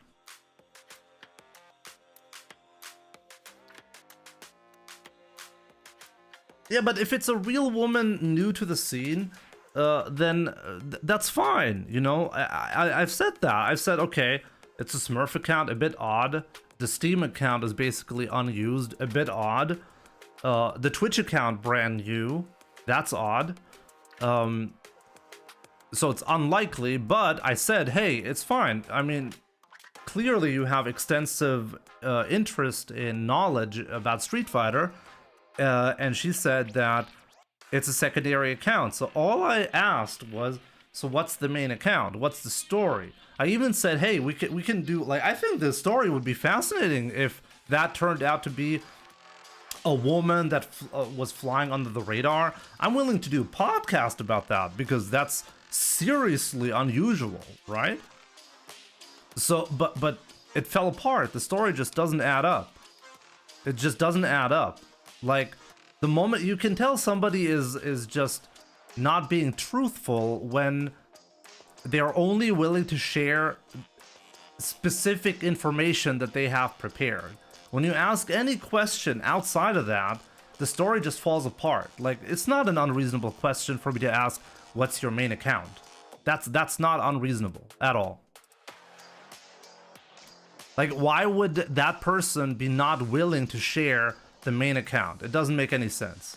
Yeah, but if it's a real woman new to the scene, then that's fine, you know? I've said that. I've said, okay, it's a Smurf account, a bit odd. The Steam account is basically unused, a bit odd. The Twitch account, brand new, that's odd. So it's unlikely, but I said, hey, it's fine. I mean, clearly you have extensive interest in knowledge about Street Fighter. And she said that it's a secondary account. So all I asked was, so what's the main account? What's the story? I even said, hey, we can do, like, I think the story would be fascinating if that turned out to be a woman that was flying under the radar. I'm willing to do a podcast about that because that's seriously unusual, right? So, but it fell apart. The story just doesn't add up. It just doesn't add up. Like, the moment you can tell somebody is just not being truthful when they're only willing to share specific information that they have prepared. When you ask any question outside of that, the story just falls apart. Like, it's not an unreasonable question for me to ask, what's your main account? That's not unreasonable at all. Like, why would that person be not willing to share the main account? It doesn't make any sense.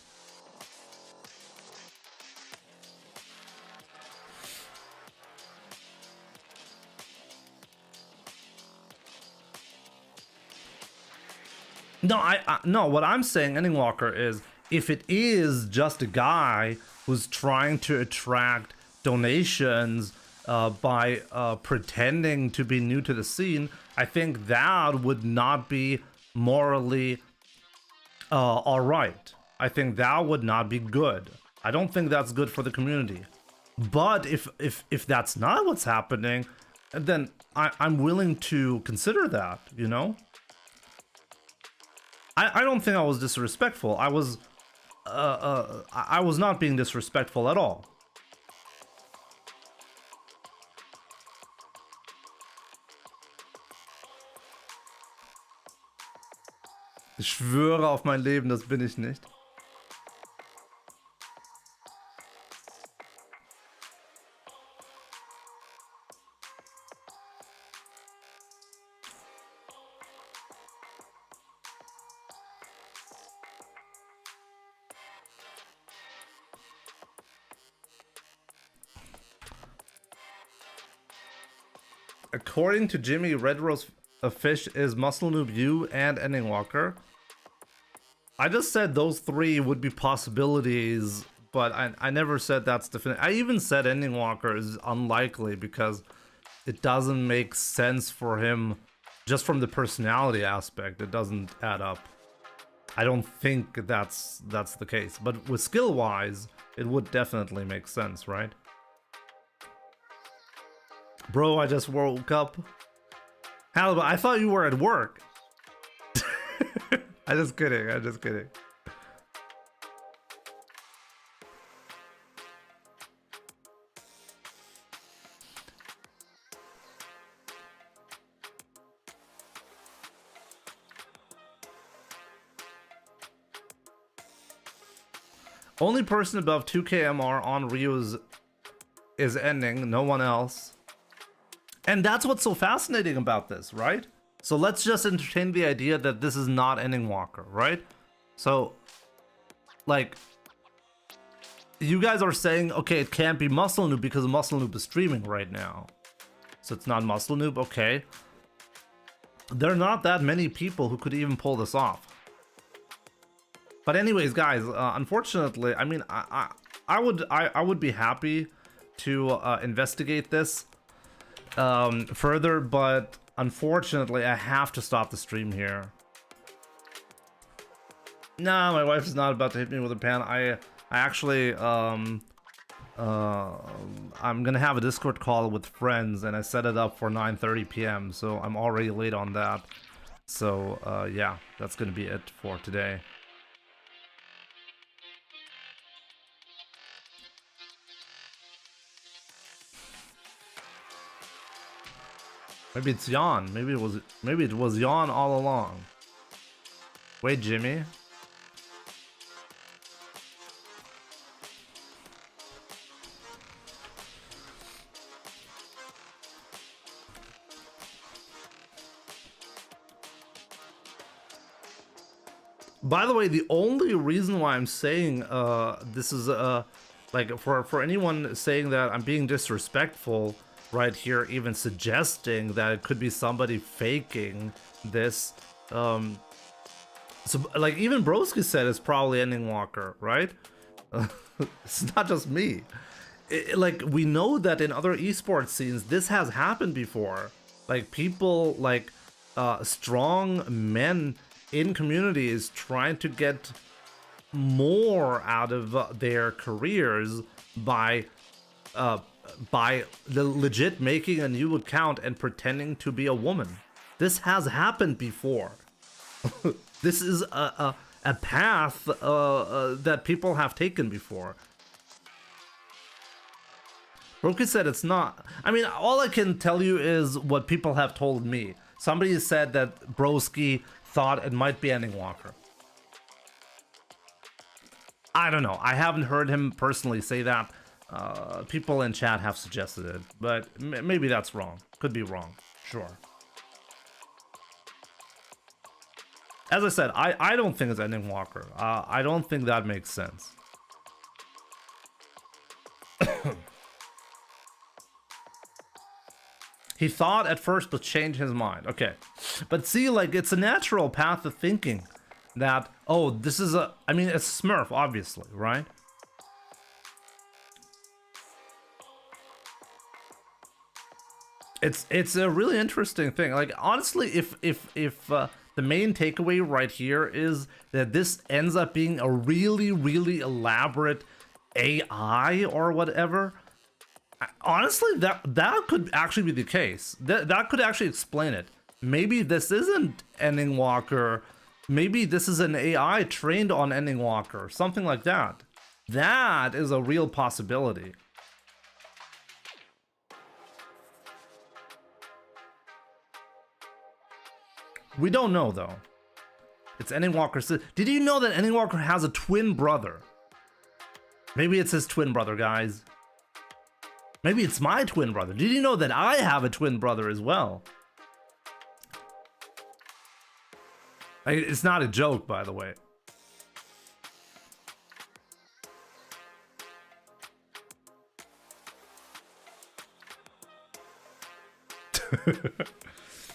No, no, what I'm saying, Ending Walker, is if it is just a guy who's trying to attract donations pretending to be new to the scene, I think that would not be morally all right. I think that would not be good. I don't think that's good for the community. But if that's not what's happening, then I'm willing to consider that, you know? I don't think I was disrespectful. I was not being disrespectful at all. Ich schwöre auf mein Leben, das bin ich nicht. According to Jimmy, Red Rose Fish is Muscle Noob, you, and Ending Walker. I just said those three would be possibilities, but I never said that's definite. I even said Ending Walker is unlikely because it doesn't make sense for him just from the personality aspect. It doesn't add up. I don't think that's the case, but with skill-wise, it would definitely make sense, right? Bro, I just woke up. Halibut, I thought you were at work. I'm just kidding, I'm just kidding. Only person above 2k MR on Ryu is Ending, no one else. And that's what's so fascinating about this, right? So let's just entertain the idea that this is not Ending Walker, right? So, like, you guys are saying, okay, it can't be Muscle Noob because Muscle Noob is streaming right now. So it's not Muscle Noob, okay. There are not that many people who could even pull this off. But anyways, guys, unfortunately, I mean, I would be happy to investigate this further, but unfortunately I have to stop the stream here. Nah, my wife is not about to hit me with a pan. I actually I'm gonna have a Discord call with friends, and I set it up for 9:30 p.m. so I'm already late on that. So yeah, that's gonna be it for today. Maybe it's Yawn. Maybe it was Yawn all along. Wait, Jimmy. By the way, the only reason why I'm saying this is like for anyone saying that I'm being disrespectful right here, even suggesting that it could be somebody faking this, so like even Broski said it's probably Ending Walker, right? It's not just me. Like, we know that in other esports scenes this has happened before. Like, people, like strong men in communities trying to get more out of their careers by legit making a new account and pretending to be a woman. This has happened before. This is a path that people have taken before. Broky said it's not. I mean, all I can tell you is what people have told me. Somebody said that Broski thought it might be Ending Walker. I don't know. I haven't heard him personally say that. People in chat have suggested it, but maybe that's wrong. Could be wrong. Sure. As I said, I don't think it's Ending Walker. I don't think that makes sense. He thought at first to change his mind. Okay. But see, like, it's a natural path of thinking that, oh, this is a... I mean, it's Smurf, obviously, right? It's a really interesting thing. Like, honestly, if the the main takeaway right here is that this ends up being a really, really elaborate AI or whatever. Honestly, that could actually be the case. That could actually explain it. Maybe this isn't Ending Walker. Maybe this is an AI trained on Ending Walker, something like that. That is a real possibility. We don't know though. It's Ending Walker. Did you know that Ending Walker has a twin brother? Maybe it's his twin brother, guys. Maybe it's my twin brother. Did you know that I have a twin brother as well? It's not a joke, by the way.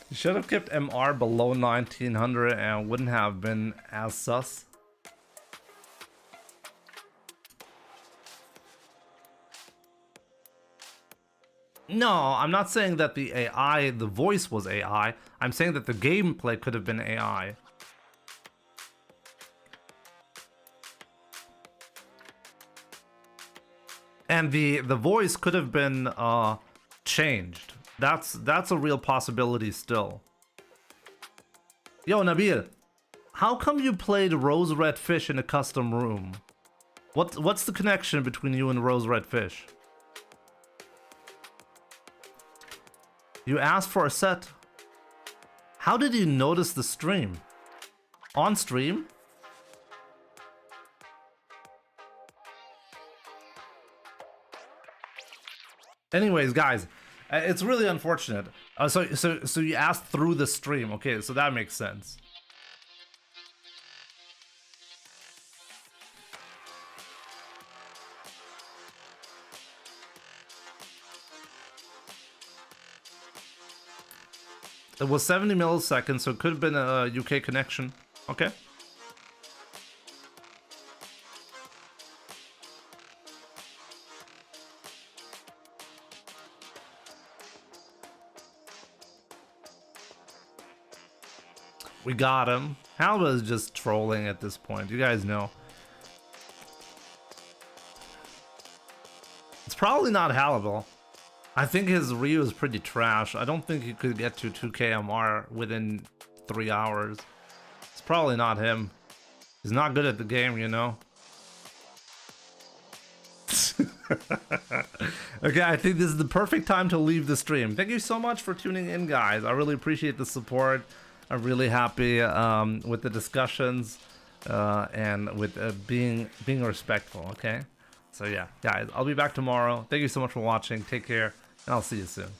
You should have kept MR below 1900 and wouldn't have been as sus. No, I'm not saying that the AI, the voice was AI. I'm saying that the gameplay could have been AI. And the voice could have been changed. That's a real possibility still. Yo, Nabil, how come you played Rose Red Fish in a custom room? What's the connection between you and Rose Red Fish? You asked for a set. How did you notice the stream? On stream? Anyways, guys, it's really unfortunate. So you asked through the stream. Okay, so that makes sense. It was 70 milliseconds, so it could have been a UK connection. Okay. We got him. Halba is just trolling at this point. You guys know. It's probably not Halba. I think his Ryu is pretty trash. I don't think he could get to 2k MR within 3 hours. It's probably not him. He's not good at the game, you know? Okay, I think this is the perfect time to leave the stream. Thank you so much for tuning in, guys. I really appreciate the support. I'm really happy with the discussions and with being respectful, okay? So yeah, guys, I'll be back tomorrow. Thank you so much for watching. Take care, and I'll see you soon.